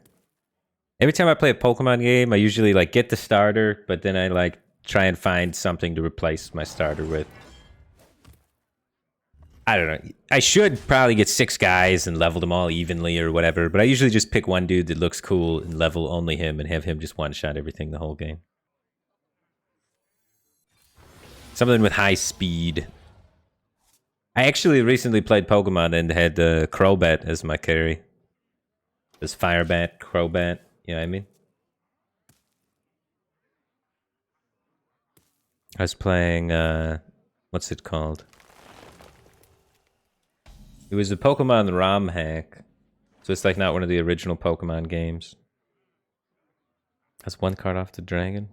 A: Every time I play a Pokemon game, I usually like get the starter, but then I like try and find something to replace my starter with. I don't know. I should probably get 6 guys and level them all evenly or whatever, but I usually just pick one dude that looks cool and level only him and have him just one-shot everything the whole game. Something with high speed. I actually recently played Pokemon and had Crobat as my carry. This Firebat, Crobat, you know what I mean? I was playing, what's it called? It was a Pokemon ROM hack. So it's like not one of the original Pokemon games. That's one card off the dragon.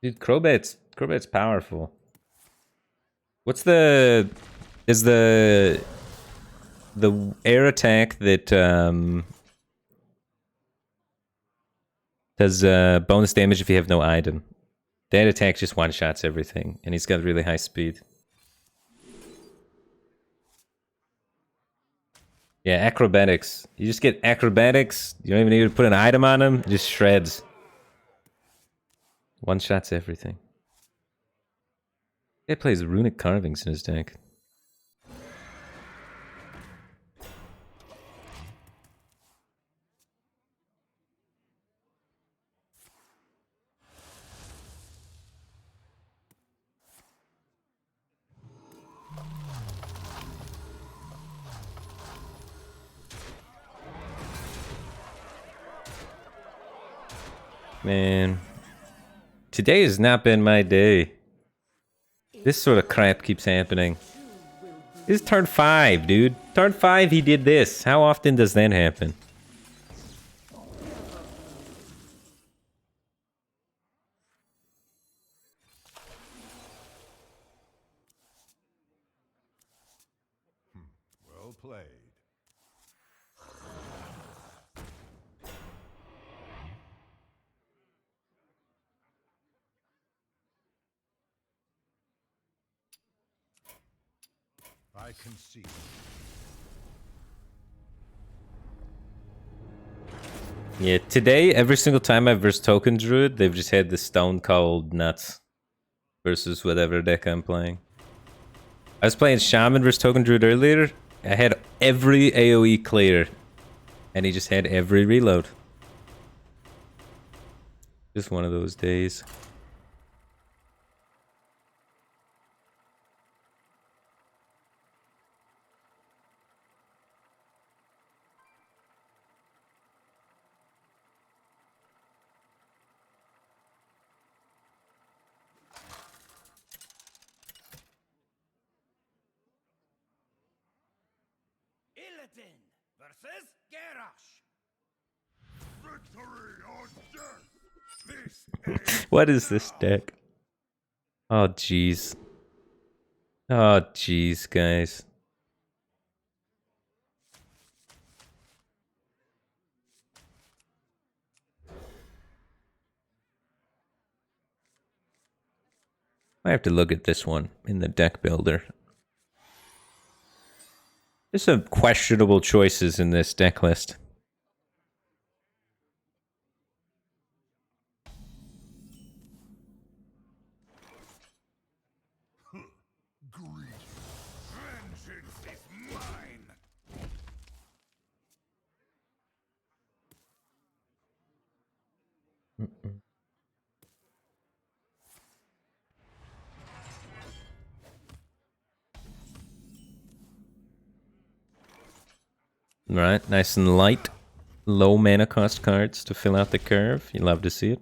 A: Dude, Crobat's powerful. What's the air attack that does bonus damage if you have no item? That attack just one-shots everything, and he's got really high speed. Yeah, acrobatics. You just get acrobatics. You don't even need to put an item on him. It just shreds. One-shots everything. He plays runic carvings in his deck. Man. Today has not been my day. This sort of crap keeps happening. This is turn 5, dude. Turn 5 he did this. How often does that happen?
D: Well played. I concede.
A: Yeah, today, every single time I've versed Token Druid, they've just had the Stone Cold Nuts versus whatever deck I'm playing. I was playing Shaman vs Token Druid earlier. I had every AoE clear, and he just had every reload. Just one of those days.
B: Illidan versus Garrosh.
D: Victory or death! This
A: What is this deck? Oh, jeez. Oh, jeez, guys. I have to look at this one in the deck builder. There's some questionable choices in this deck list.
D: greed.
B: Vengeance is mine.
A: Right, nice and light. Low mana cost cards to fill out the curve. You love to see it.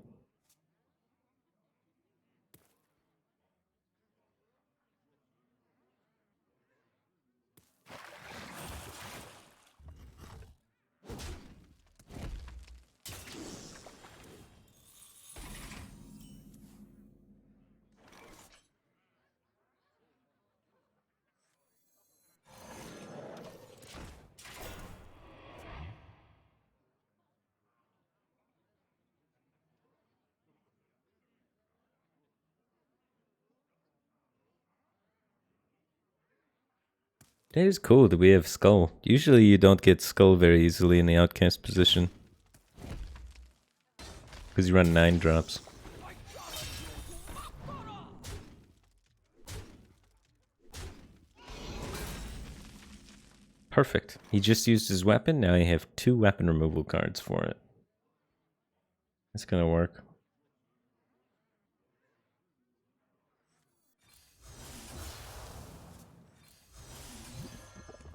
A: That is cool that we have Skull. Usually you don't get Skull very easily in the outcast position. Because you run 9 drops. Perfect. He just used his weapon, now I have 2 weapon removal cards for it. It's gonna work.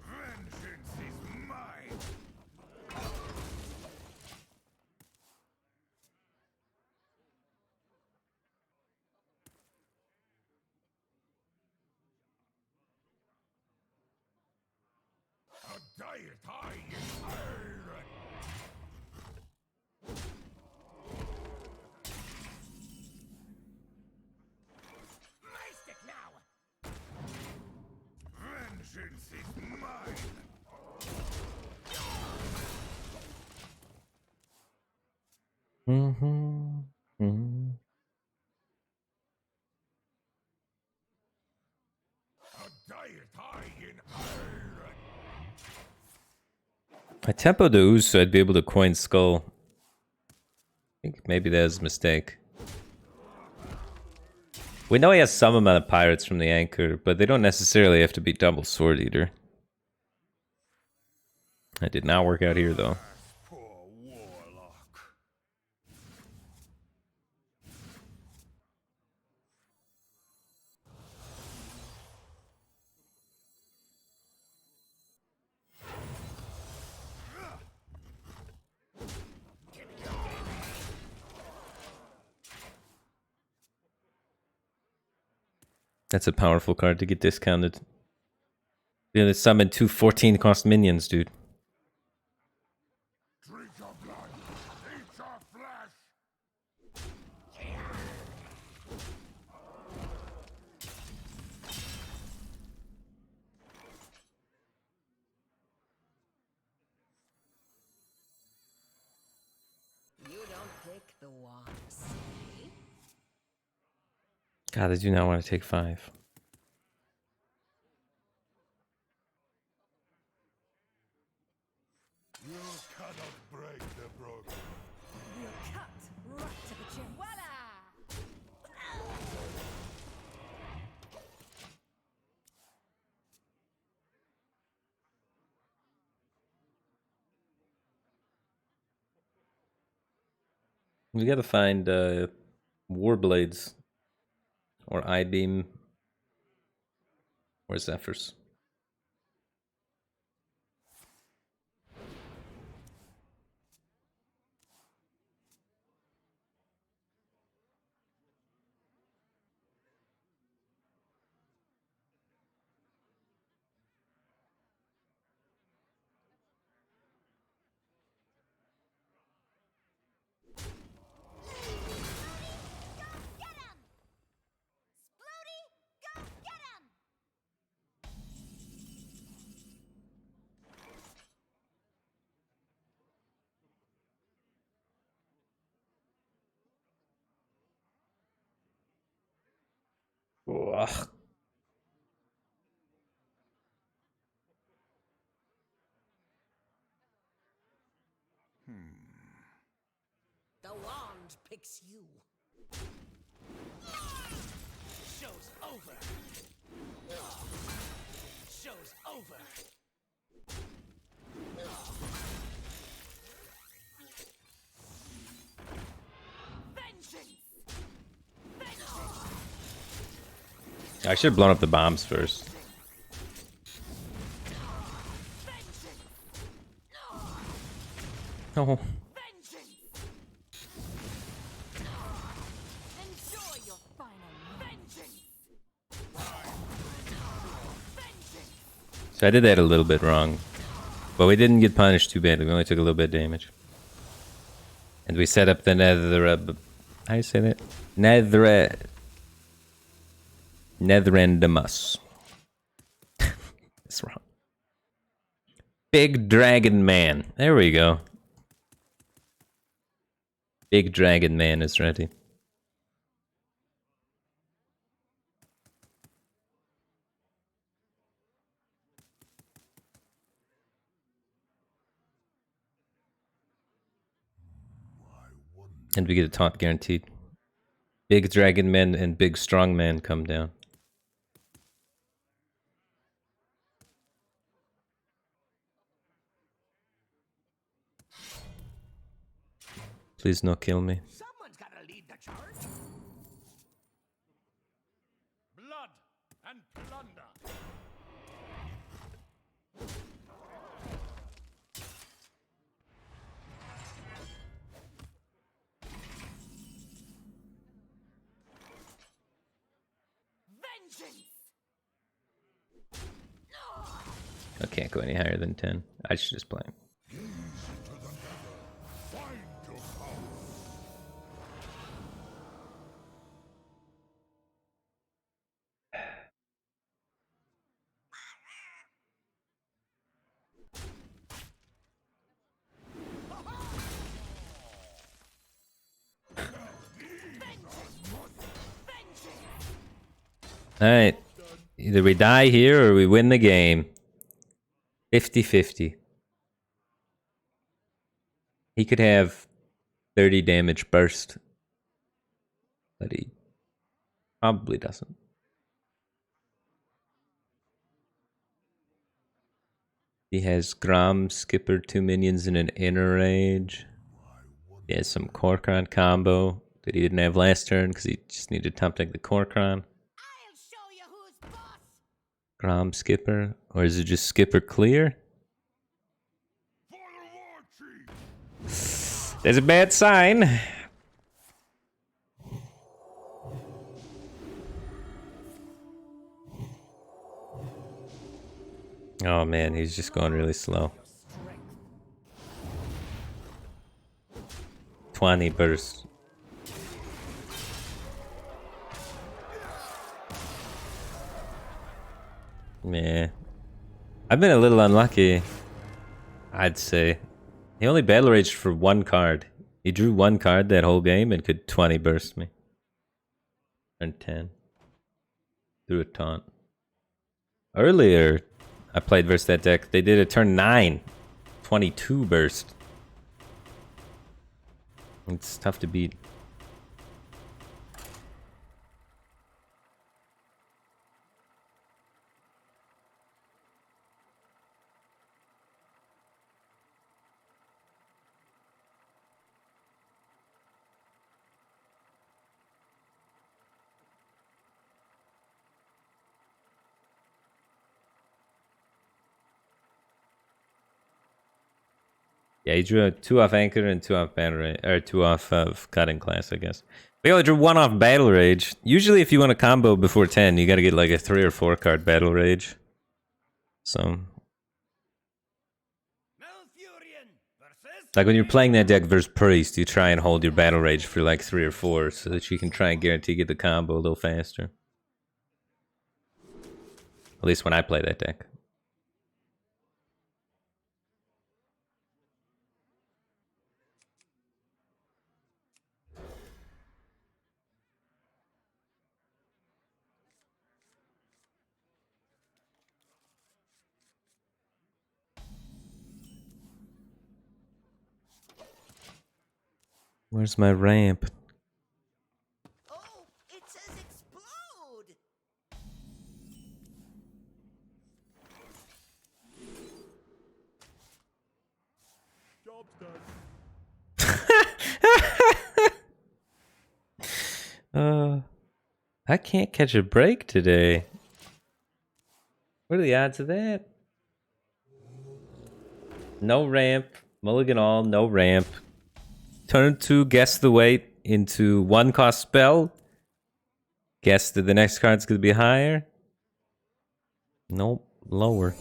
B: Vengeance is mine. A diet high in iron. My stick now. Vengeance is mine. A diet high in iron.
A: I tempoed the ooze so I'd be able to coin Skull. I think maybe that was a mistake. We know he has some amount of pirates from the anchor, but they don't necessarily have to be double sword eater. That did not work out here though.
B: Poor warlock.
A: That's a powerful card to get discounted. You're gonna summon 2 14 cost minions, dude.
B: Drink your blood. Eat your flesh.
E: You don't pick the ones.
A: God, I do not want to take 5.
D: You cannot break the broken.
E: We'll cut right to the chase.
C: Voila!
A: We gotta find Warblades or I-Beam or Zephyrs.
C: Get him! Splody, go get him!
A: Ugh.
E: The wand picks you.
B: Show's over. Show's over. Vengeance!
A: I should have blown up the bombs first. Oh.
C: Vengeance! Enjoy your final vengeance!
A: So I did that a little bit wrong. But we didn't get punished too badly. We only took a little bit of damage. And we set up the nether... how do you say that? Netherendamus. That's wrong. Big Dragon Man. There we go. Big Dragon Man is ready. And we get a taunt guaranteed. Big Dragon Man and Big Strong Man come down. Please no kill me.
B: Someone's gotta lead the charge. Blood and plunder. Vengeance!
A: I can't go any higher than 10. I should just play him. Alright. Either we die here or we win the game. 50-50. He could have 30 damage burst. But he probably doesn't. He has Grom, Skipper, 2 minions in an inner range. He has some Corkron combo that he didn't have last turn because he just needed to top deck the Corkron.
C: I'll show you who's boss!
A: Grom, Skipper, or is it just Skipper clear? There's a bad sign. Oh man, he's just going really slow. 20 burst. Meh. I've been a little unlucky, I'd say. He only battle raged for 1 card. He drew 1 card that whole game and could 20 burst me. And 10. Through a taunt. Earlier, I played versus that deck. They did a turn 9. 22 burst. It's tough to beat. Yeah, he drew 2 off Anchor and 2 off Battle Rage, or 2 off of Cutting Class, I guess. We only drew 1 off Battle Rage. Usually if you want to combo before 10, you gotta get like a 3 or 4 card Battle Rage. So... like when you're playing that deck versus Priest, you try and hold your Battle Rage for like 3 or 4 so that you can try and guarantee get the combo a little faster. At least when I play that deck. Where's my ramp?
G: Oh, it says explode!
D: Job's done.
A: I can't catch a break today. What are the odds of that? No ramp. Mulligan all, no ramp. Turn 2, guess the weight into 1 cost spell. Guess that the next card's gonna be higher. Nope, lower.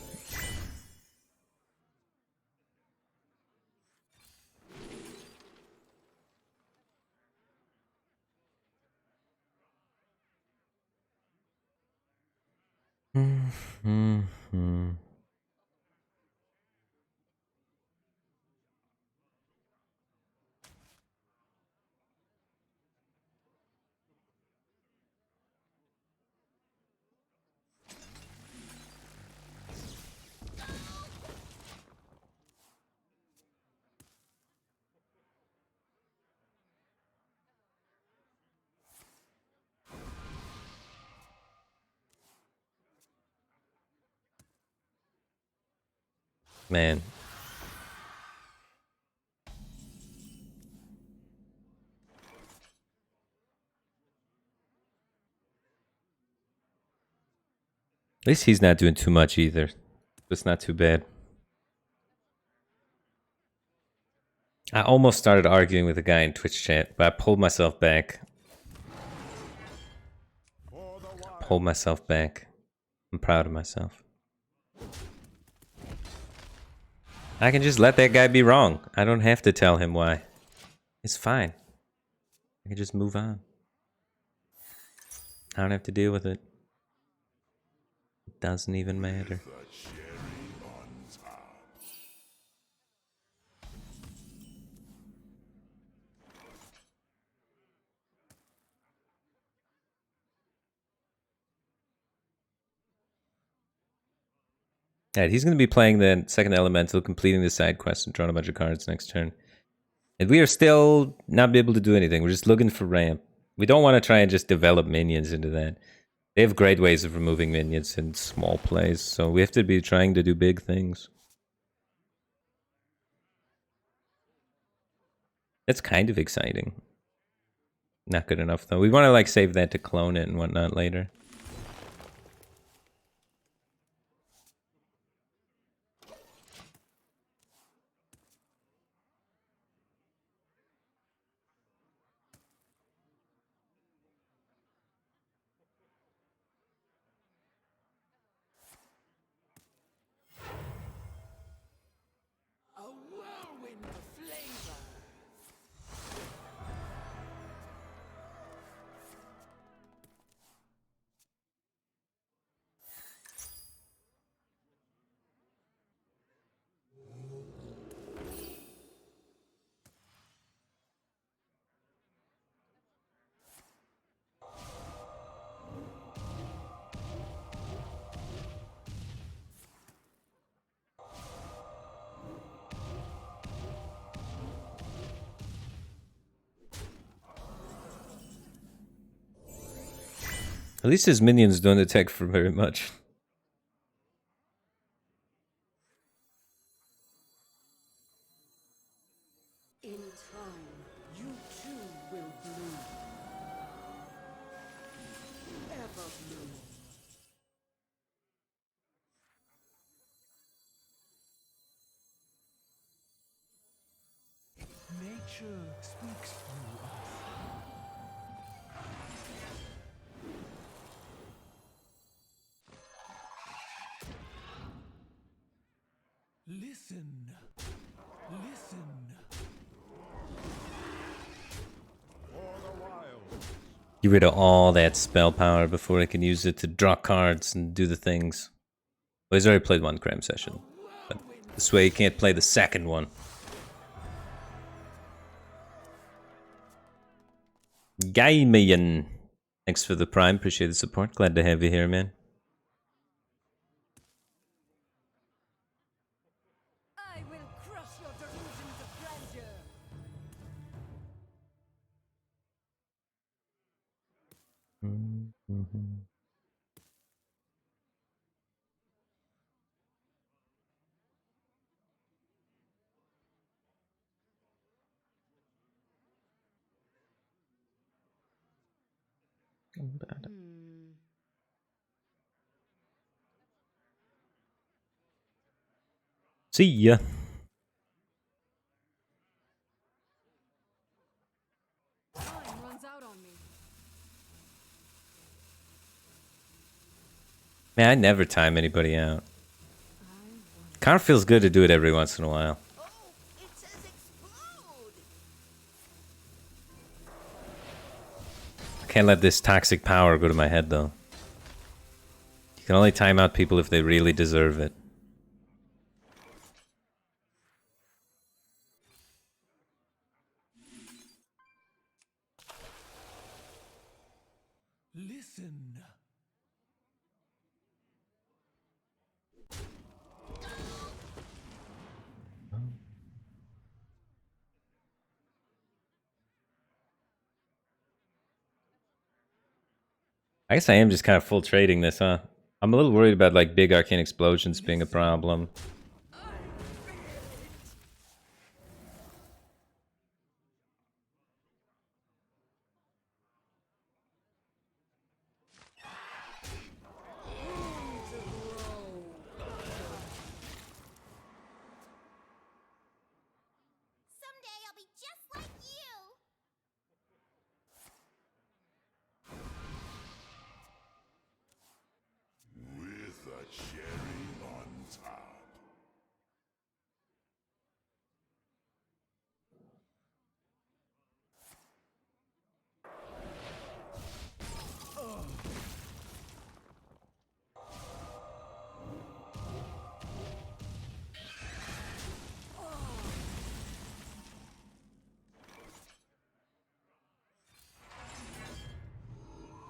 A: Man. At least he's not doing too much either. It's not too bad. I almost started arguing with a guy in Twitch chat, but I pulled myself back. Pulled myself back. I'm proud of myself. I can just let that guy be wrong. I don't have to tell him why. It's fine. I can just move on. I don't have to deal with it. It doesn't even matter. Alright, he's going to be playing the second elemental, completing the side quest, and drawing a bunch of cards next turn. And we are still not be able to do anything. We're just looking for ramp. We don't want to try and just develop minions into that. They have great ways of removing minions in small plays, so we have to be trying to do big things. That's kind of exciting. Not good enough, though. We want to, like, save that to clone it and whatnot later.
G: A whirlwind of flavor!
A: At least his minions don't attack for very much.
E: In time, you too will bloom. Ever bloom.
B: speaks through us. Listen. Listen.
D: For the wild.
A: Get rid of all that spell power before I can use it to draw cards and do the things. Well, he's already played one crime session. But this way he can't play the second one. Gaiman. Thanks for the prime. Appreciate the support. Glad to have you here, man.
E: I will crush your delusions of grandeur.
A: See ya.
E: Time runs out on me.
A: Man, I never time anybody out. Kind of feels good to do it every once in a while.
G: Oh, it says explode.
A: Can't let this toxic power go to my head, though. You can only time out people if they really deserve it.
B: Listen.
A: I guess I am just kind of full trading this, huh? I'm a little worried about like big arcane explosions being a problem.
C: Someday I'll be just like you.
D: With a cherry on top.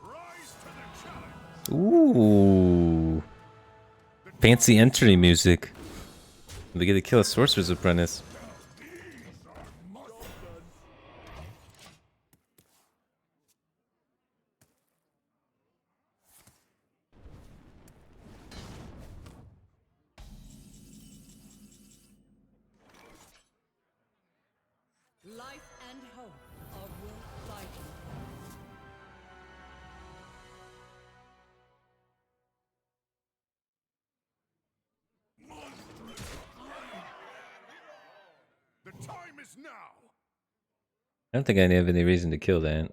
B: Rise to the challenge.
A: Ooh. Fancy entry music. We get to kill a sorcerer's apprentice.
E: Life and hope are worth fighting.
B: The time is now.
A: I don't think I have any reason to kill that.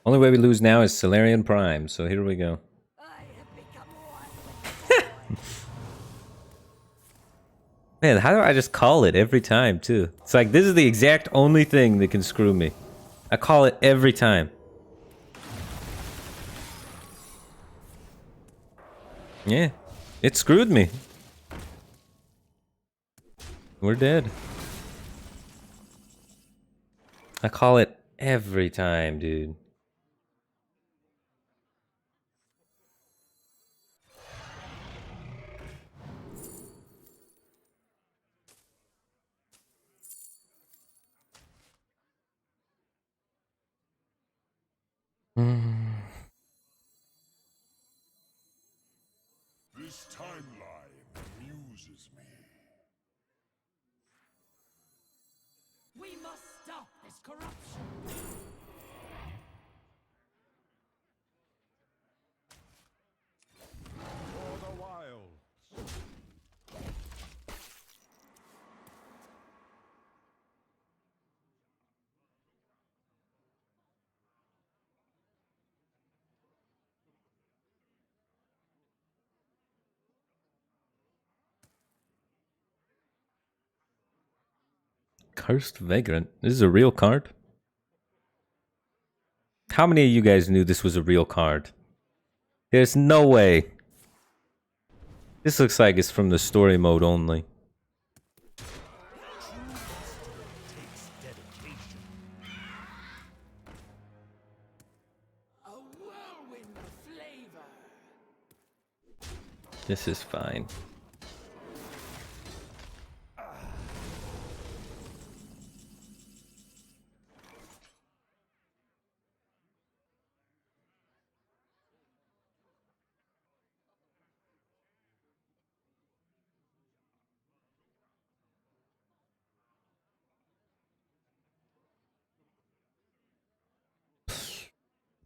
A: Only way we lose now is Solarian Prime, so here we go.
E: I have become one.
A: Man, how do I just call it every time, too? It's like, this is the exact only thing that can screw me. I call it every time. Yeah, it screwed me. We're dead. I call it every time, dude.
D: This timeline amuses me.
E: We must stop this corruption.
D: For the wild.
A: Cursed Vagrant. This is a real card? How many of you guys knew this was a real card? There's no way. This looks like it's from the story mode only.
B: A whirlwind of flavor.
A: This is fine.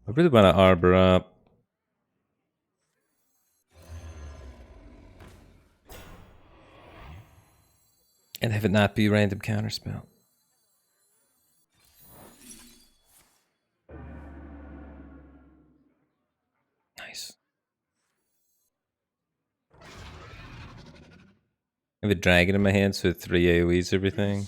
A: I really want to arbor up. And have it not be random counterspell. Nice. I have a dragon in my hand, so 3 AoEs everything.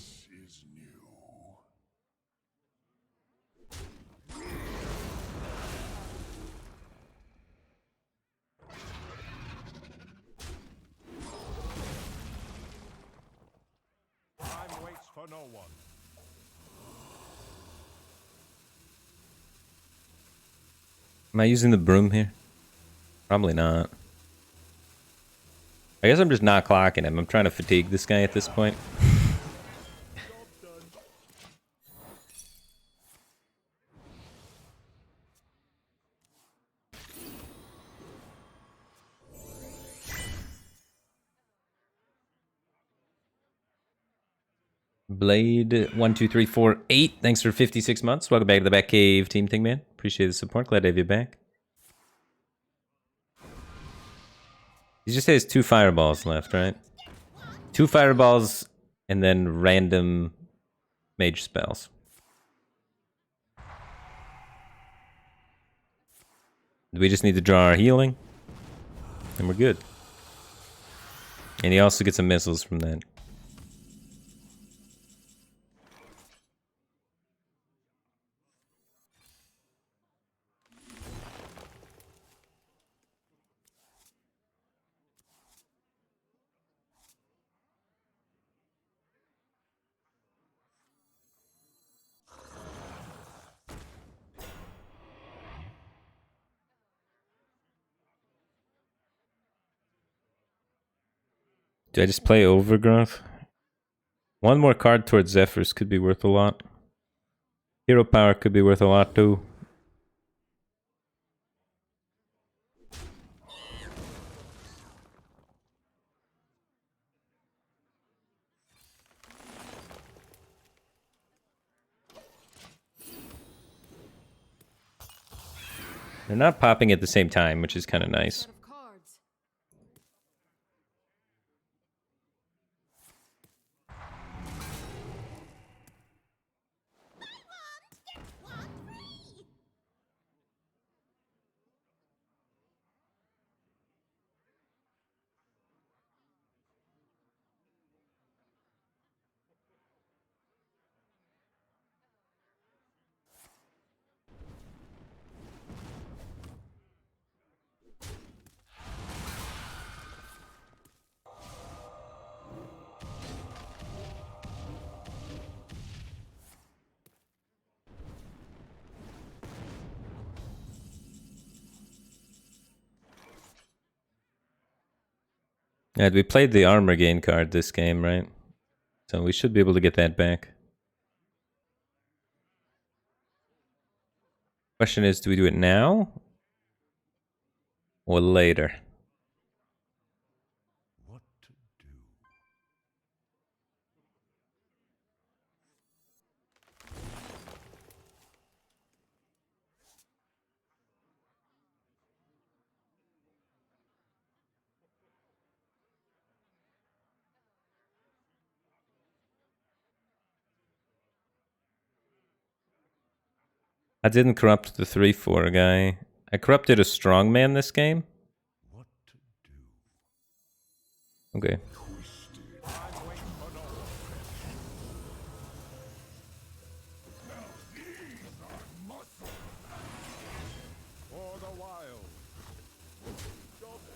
B: Time waits for no one.
A: Am I using the broom here? Probably not. I guess I'm just not clocking him. I'm trying to fatigue this guy at this point. Blade 1, 2, 3, 4, 8. Thanks for 56 months. Welcome back to the Batcave Team Thing, man. Appreciate the support. Glad to have you back. He just has 2 fireballs left, right? 2 fireballs and then random mage spells. We just need to draw our healing, and we're good. And he also gets some missiles from that. Do I just play Overgrowth? One more card towards Zephyrs could be worth a lot. Hero Power could be worth a lot too. They're not popping at the same time, which is kind of nice.
E: Set of cards.
A: Yeah, we played the armor gain card this game, right? So we should be able to get that back. Question is, do we do it now or later?
D: What to do?
A: I didn't corrupt the 3/4 guy. I corrupted a strongman this game.
D: What to do?
A: Okay.
B: Time waits for no one.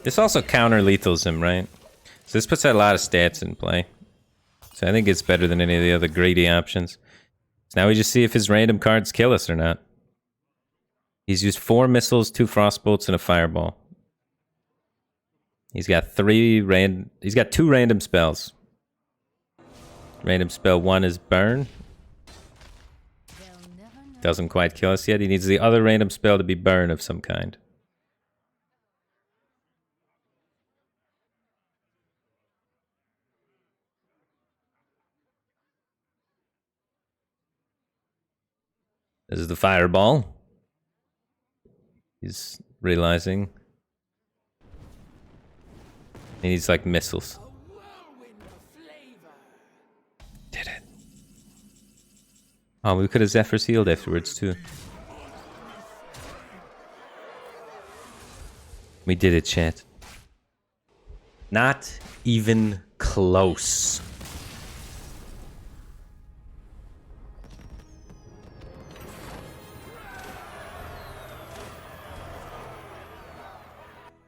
A: This also counter-lethals him, right? So this puts a lot of stats in play. So I think it's better than any of the other greedy options. So now we just see if his random cards kill us or not. He's used 4 missiles, 2 frostbolts, and a fireball. He's got 2 random spells. Random spell 1 is burn. Doesn't quite kill us yet. He needs the other random spell to be burn of some kind. This is the fireball. He's realizing he needs like missiles. Did it. Oh, we could have Zephyr's healed afterwards too. We did it, chat. Not even close.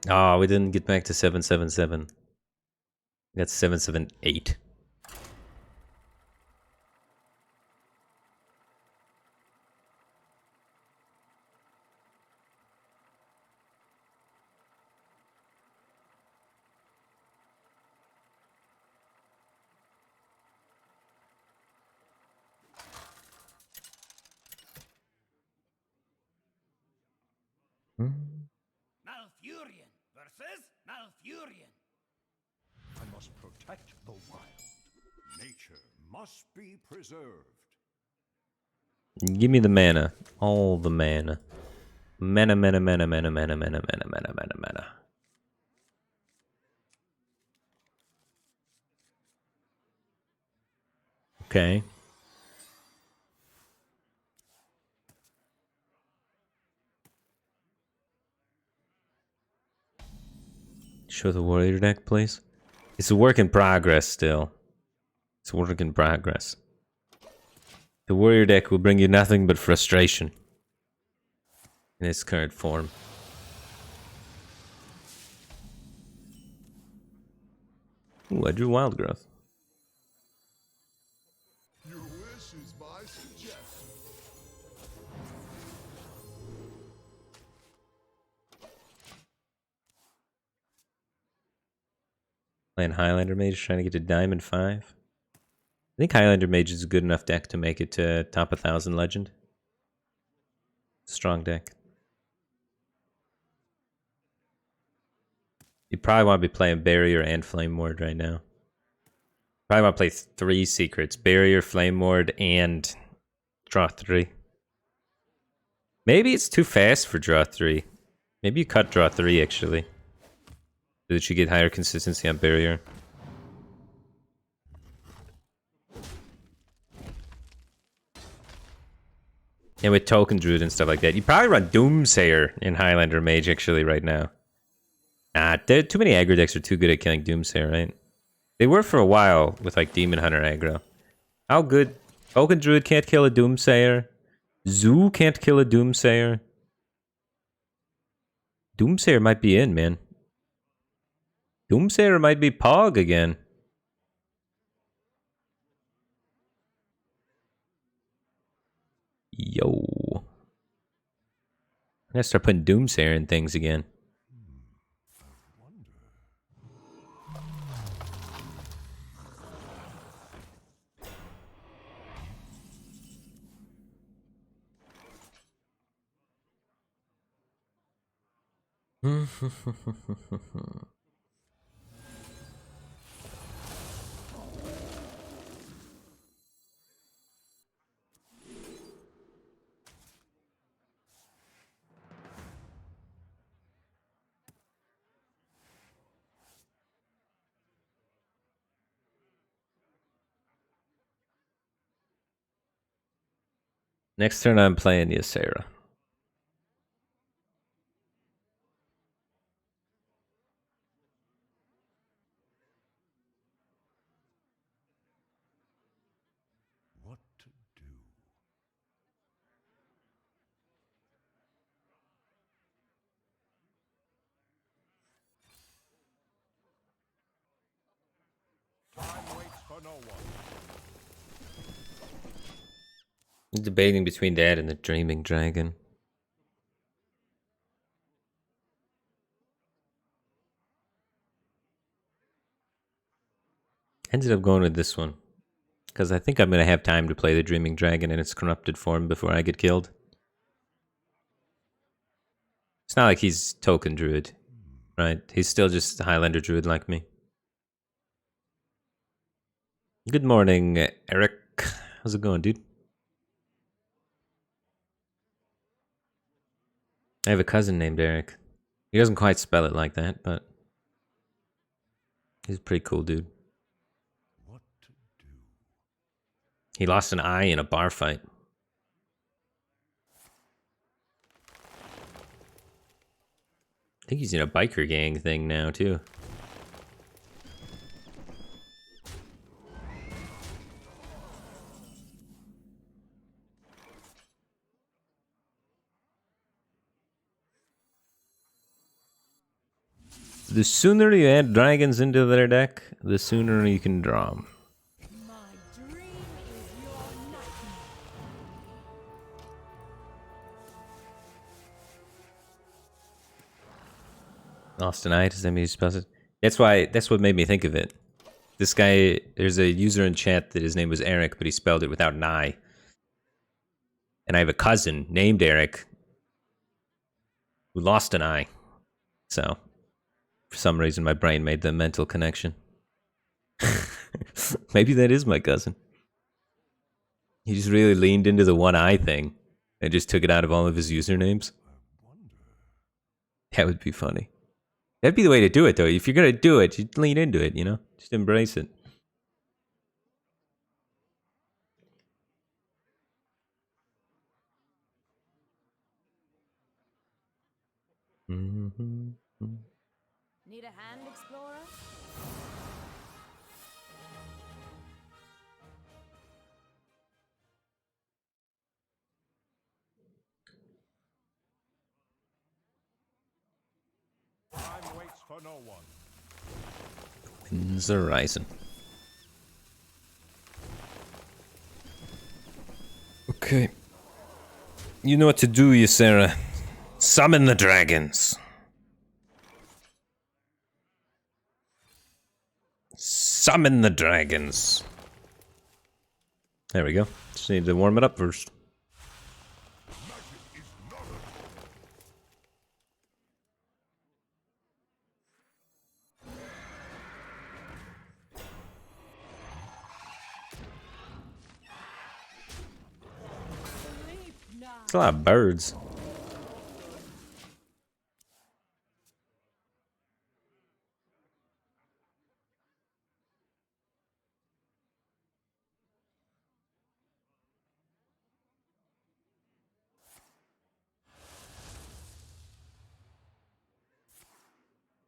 A: Oh, we didn't get back to 777. That's 778.
B: Malfurion versus Malfurion.
D: I must protect the wild. Nature must be preserved.
A: Give me the mana. All the mana. Mana, mana, mana, mana, mana, mana, mana, mana, mana, mana. Okay. Show the warrior deck, please. It's a work in progress still. It's a work in progress. The warrior deck will bring you nothing but frustration in its current form. Ooh, I drew wild growth.
D: Your wish is my suggestion.
A: Playing Highlander Mage, trying to get to Diamond 5. I think Highlander Mage is a good enough deck to make it to top 1,000 Legend. Strong deck. You probably want to be playing Barrier and Flame Ward right now. Probably want to play 3 secrets. Barrier, Flame Ward, and draw 3. Maybe it's too fast for draw 3. Maybe you cut draw 3 actually. So that you get higher consistency on Barrier. And with Token Druid and stuff like that. You probably run Doomsayer in Highlander Mage actually right now. Too many aggro decks are too good at killing Doomsayer, right? They were for a while with like Demon Hunter aggro. How good? Token Druid can't kill a Doomsayer. Zoo can't kill a Doomsayer. Doomsayer might be in, man. Doomsayer might be Pog again. Yo. I'm gonna start putting Doomsayer in things again. Next turn I'm playing Ysera.
D: What to do? for no one.
A: I'm debating between that and the Dreaming Dragon. Ended up going with this one. Because I think I'm going to have time to play the Dreaming Dragon in its corrupted form before I get killed. It's not like he's token druid, right? He's still just a Highlander druid like me. Good morning, Eric. How's it going, dude? I have a cousin named Eric. He doesn't quite spell it like that, but he's a pretty cool dude.
D: What to do?
A: He lost an eye in a bar fight. I think he's in a biker gang thing now, too. The sooner you add dragons into their deck, the sooner you can draw them.
E: My dream is your nightmare.
A: Lost an eye, does that mean he spells it? That's what made me think of it. This guy, there's a user in chat that his name was Eric, but he spelled it without an I. And I have a cousin named Eric who lost an eye. So, for some reason, my brain made the mental connection. Maybe that is my cousin. He just really leaned into the one eye thing and just took it out of all of his usernames. That would be funny. That'd be the way to do it, though. If you're going to do it, you lean into it, you know? Just embrace it. Mm-hmm.
C: Need a hand, Explorer?
D: Time waits for no one.
A: Winds are rising. Okay. You know what to do, Ysera. Summon the dragons. Summon the dragons. There we go. Just need to warm it up first.
E: Sleep now.
A: It's a lot of birds.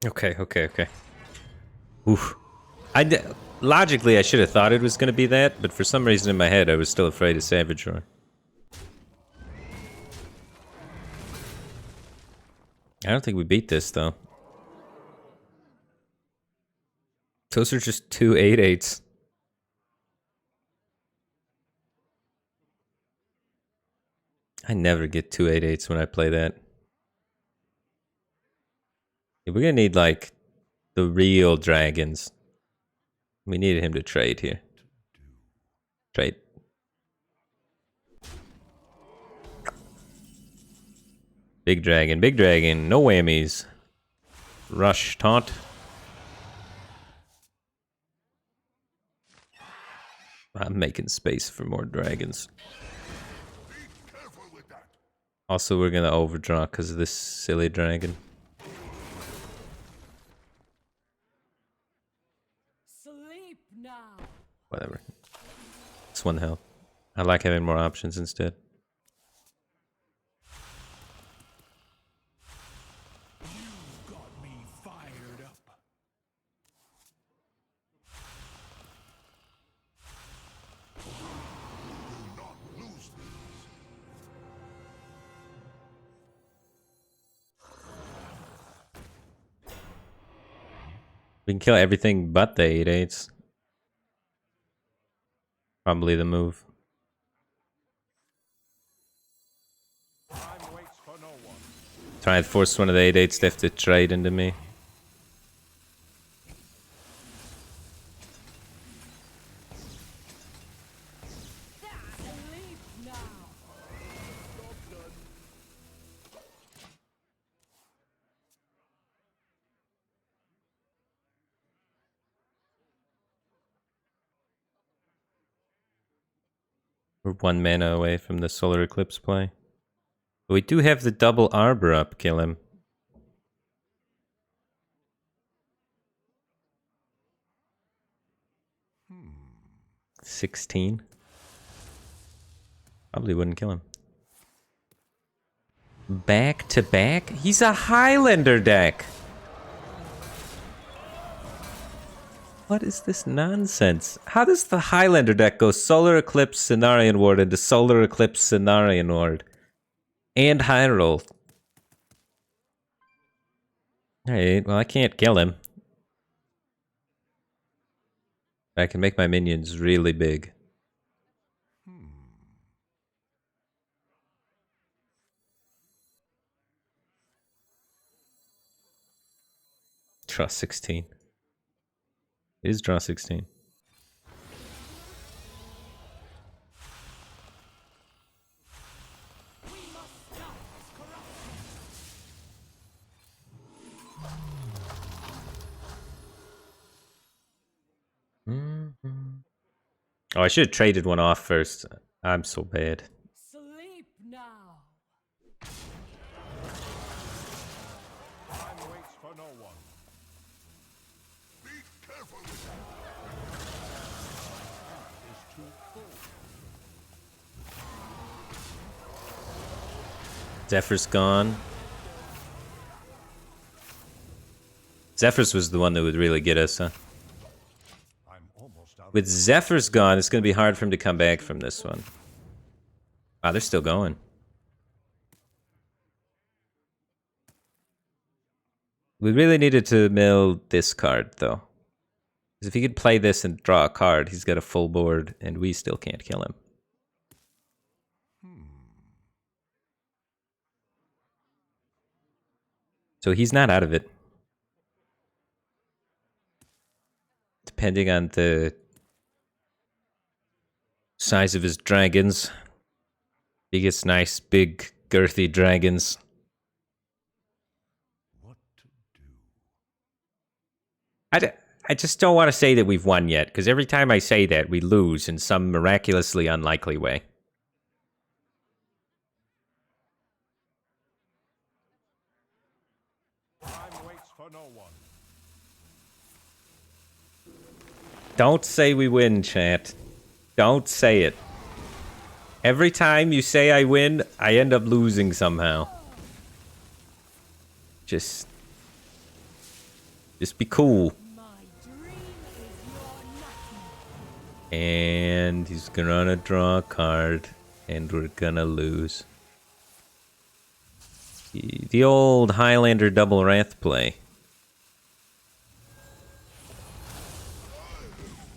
A: Okay. Oof. Logically, I should have thought it was going to be that, but for some reason in my head, I was still afraid of Savage Roar. I don't think we beat this, though. Those are just two 8/8s. I never get two 8/8s when I play that. We're gonna need, like, the real dragons. We needed him to trade here. Trade. Big dragon, no whammies. Rush, taunt. I'm making space for more dragons. Also, we're gonna overdraw because of this silly dragon.
E: Sleep now.
A: Whatever. It's one health. I like having more options instead.
B: Got me fired up.
A: We can kill everything but the 8/8s. Probably the move.
D: Time waits for no one.
A: Try and force one of the 8/8 stuff to trade into me.
E: Sleep now.
A: We're 1 mana away from the Solar Eclipse play. But we do have the double Arbor up, kill him.
D: Hmm.
A: 16. Probably wouldn't kill him. Back to back? He's a Highlander deck! What is this nonsense? How does the Highlander deck go Solar Eclipse, Cenarian Ward into Solar Eclipse, Cenarian Ward? And high roll. Alright, well I can't kill him. I can make my minions really big. Draw 16. It is draw 16. Oh, I should have traded one off first. I'm so bad.
E: Sleep now.
D: Time waits for no one. Be careful with that. Is too full.
A: Zephyr's gone. Zephyr's was the one that would really get us, huh?
D: I'm almost out.
A: With Zephyr's gone, it's going to be hard for him to come back from this one. Wow, they're still going. We really needed to mill this card, though. Because if he could play this and draw a card, he's got a full board, and we still can't kill him. So he's not out of it. Depending on the size of his dragons. He gets nice, big, girthy dragons.
D: What to do?
A: I just don't want to say that we've won yet, because every time I say that, we lose in some miraculously unlikely way.
D: Time waits for no one.
A: Don't say we win, chat. Don't say it. Every time you say I win, I end up losing somehow. Just be cool.
E: My dream is your nightmare.
A: And he's gonna draw a card, and we're gonna lose. The old Highlander double Wrath play.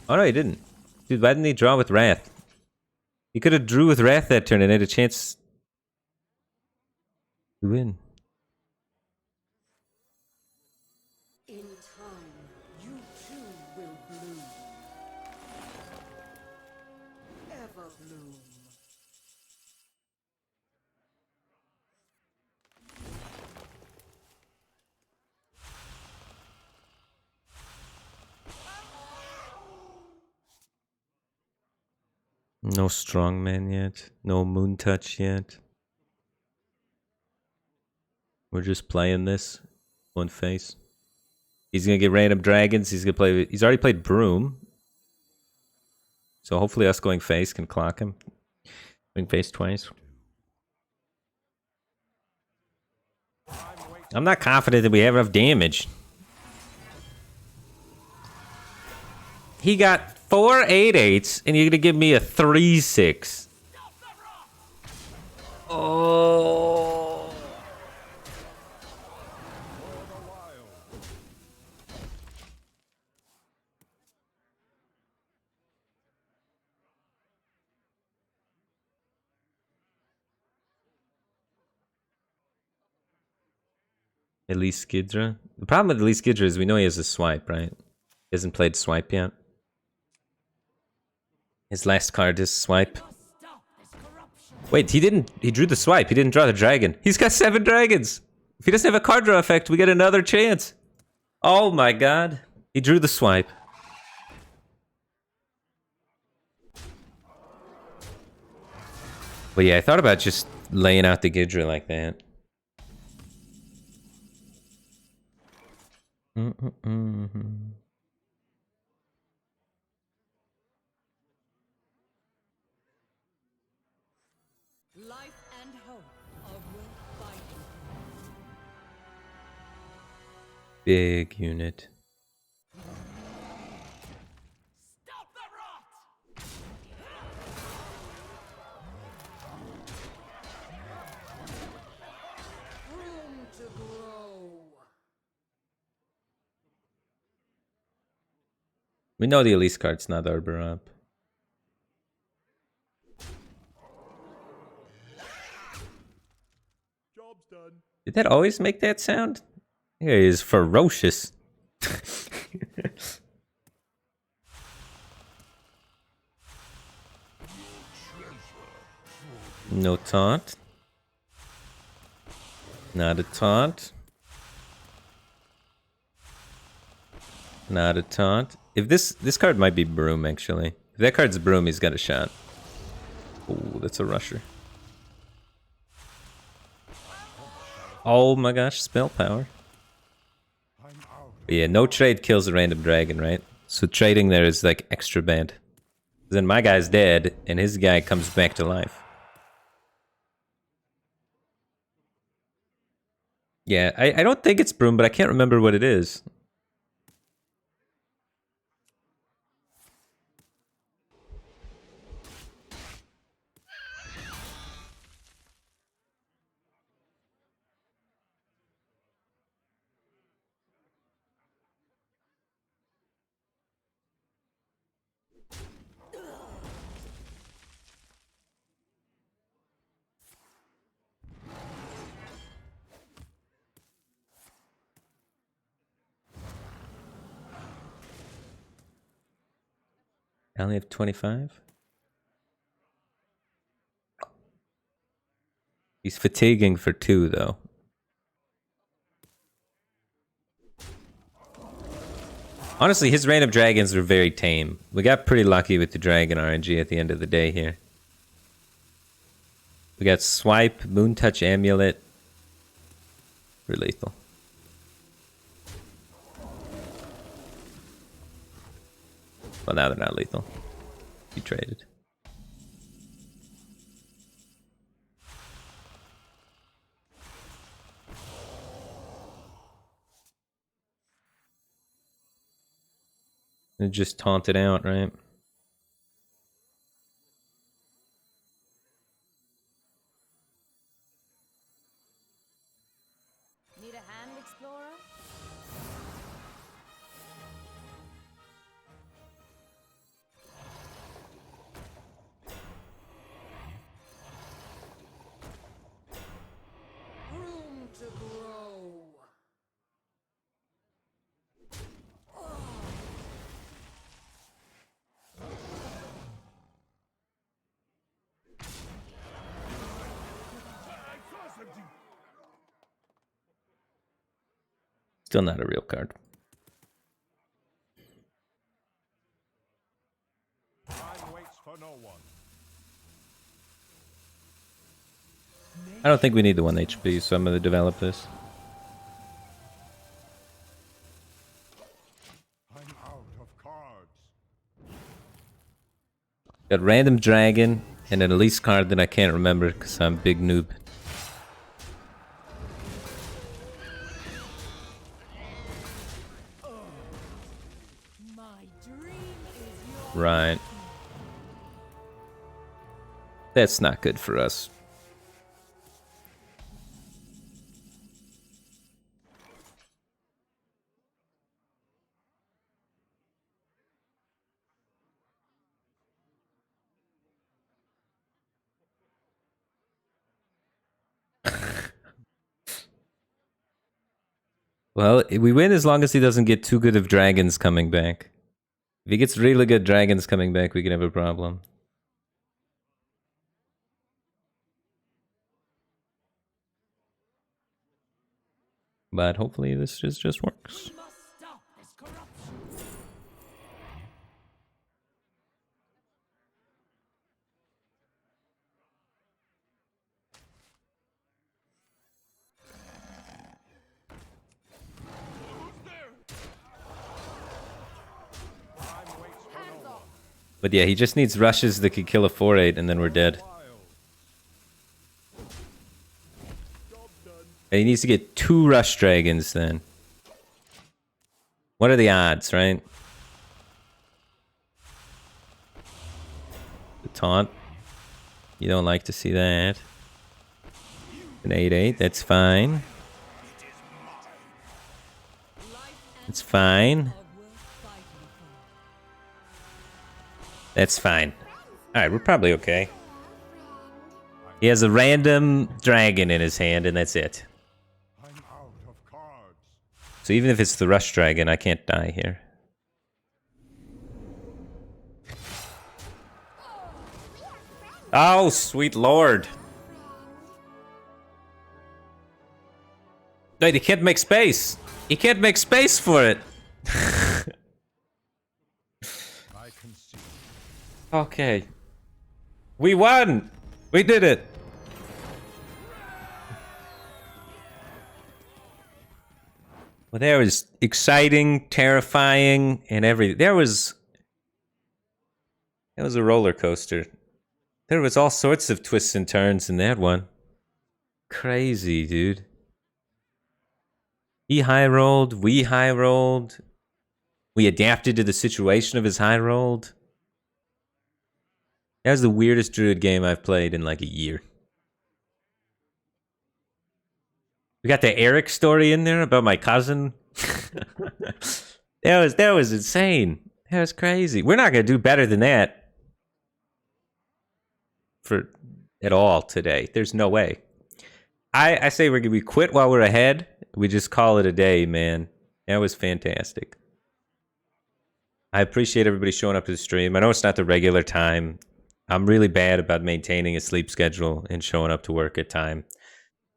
A: Oh no, he didn't. Dude, why didn't he draw with Wrath? He could have drew with Wrath that turn and had a chance to win.
E: In time, you too will bloom. Ever bloom.
A: No strongman yet. No moon touch yet. We're just playing this one face. He's gonna get random dragons. He's gonna play. He's already played Broom. So hopefully us going face can clock him. Going face twice. I'm not confident that we have enough damage. He got 4 8/8s, and you're gonna give me a 3/6. Oh. Elise Skidra. The problem with Elise Skidra is we know he has a swipe, right? He hasn't played swipe yet. His last card is swipe. Wait, he didn't. He drew the swipe. He didn't draw the dragon. He's got 7 dragons. If he doesn't have a card draw effect, we get another chance. Oh my god. He drew the swipe. But yeah, I thought about just laying out the Gidra like that.
E: Life and hope of will fighting.
A: Big unit.
B: Stop the rot!
E: Room to grow.
A: We know the Elise card's not Arbor up.
D: Job's done.
A: Did that always make that sound? He is ferocious. No taunt. Not a taunt. Not a taunt. If this card might be Broom, actually. If that card's Broom, he's got a shot. Oh, that's a rusher. Oh my gosh, spell power. But yeah, no trade kills a random dragon, right? So trading there is like extra bad. Then my guy's dead, and his guy comes back to life. Yeah, I don't think it's Broom, but I can't remember what it is. I only have 25. He's fatiguing for 2, though. Honestly, his random dragons are very tame. We got pretty lucky with the dragon RNG at the end of the day here. We got Swipe, Moon Touch Amulet. We're lethal. Well, now they're not lethal. You traded. And just taunt it out, right?
C: Need a hand, explorer?
E: Room to grow.
A: Still not a real card.
D: Time waits for no one.
A: I don't think we need the 1 HP, so I'm going to develop this.
D: I'm out of cards.
A: Got random dragon and an Elise card that I can't remember because I'm a big noob.
E: My dream is yours.
A: Right. That's not good for us. Well, we win as long as he doesn't get too good of dragons coming back. If he gets really good dragons coming back, we can have a problem. But hopefully this just works.
B: We must stop this corruption.
A: But yeah, he just needs rushes that could kill a 4/8 and then we're dead. And he needs to get 2 rush dragons then. What are the odds, right? The taunt. You don't like to see that. An 8/8, that's fine. It's fine. That's fine. Alright, we're probably okay. He has a random dragon in his hand, and that's it.
D: I'm out of cards.
A: So even if it's the rush dragon, I can't die here. Oh, sweet lord. Wait, he can't make space. He can't make space for it.
D: I can see.
A: Okay. We won! We did it! Well, that was exciting, terrifying, and everything. That was a roller coaster. There was all sorts of twists and turns in that one. Crazy, dude. He high rolled, we high rolled. We adapted to the situation of his high rolled. That was the weirdest druid game I've played in like a year. We got the Eric story in there about my cousin. that was insane. That was crazy. We're not gonna do better than that at all today. There's no way. I say we quit while we're ahead. We just call it a day, man. That was fantastic. I appreciate everybody showing up to the stream. I know it's not the regular time. I'm really bad about maintaining a sleep schedule and showing up to work at time.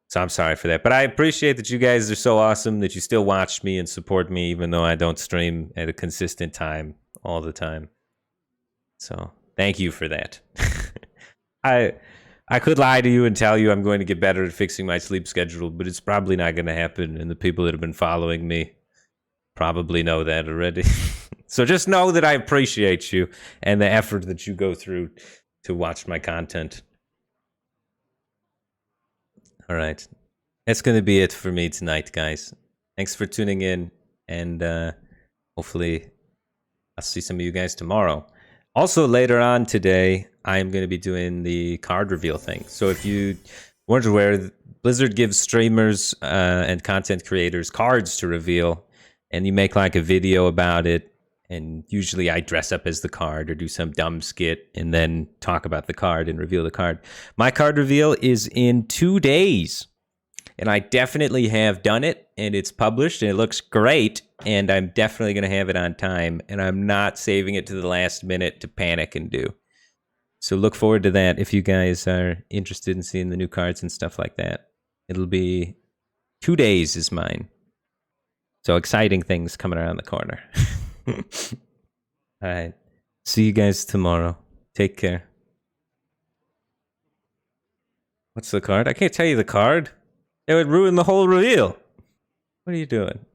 A: So I'm sorry for that. But I appreciate that you guys are so awesome that you still watch me and support me even though I don't stream at a consistent time all the time. So thank you for that. I could lie to you and tell you I'm going to get better at fixing my sleep schedule, but it's probably not going to happen. And the people that have been following me probably know that already. So just know that I appreciate you and the effort that you go through to watch my content. All right. That's going to be it for me tonight, guys. Thanks for tuning in, and hopefully I'll see some of you guys tomorrow. Also, later on today, I'm going to be doing the card reveal thing. So if you weren't aware, Blizzard gives streamers and content creators cards to reveal, and you make like a video about it. And usually I dress up as the card or do some dumb skit and then talk about the card and reveal the card. My card reveal is in 2 days. And I definitely have done it, and it's published, and it looks great, and I'm definitely going to have it on time, and I'm not saving it to the last minute to panic and do. So look forward to that if you guys are interested in seeing the new cards and stuff like that. It'll be 2 days is mine. So exciting things coming around the corner. All right. See you guys tomorrow. Take care. What's the card? I can't tell you the card. It would ruin the whole reveal. What are you doing?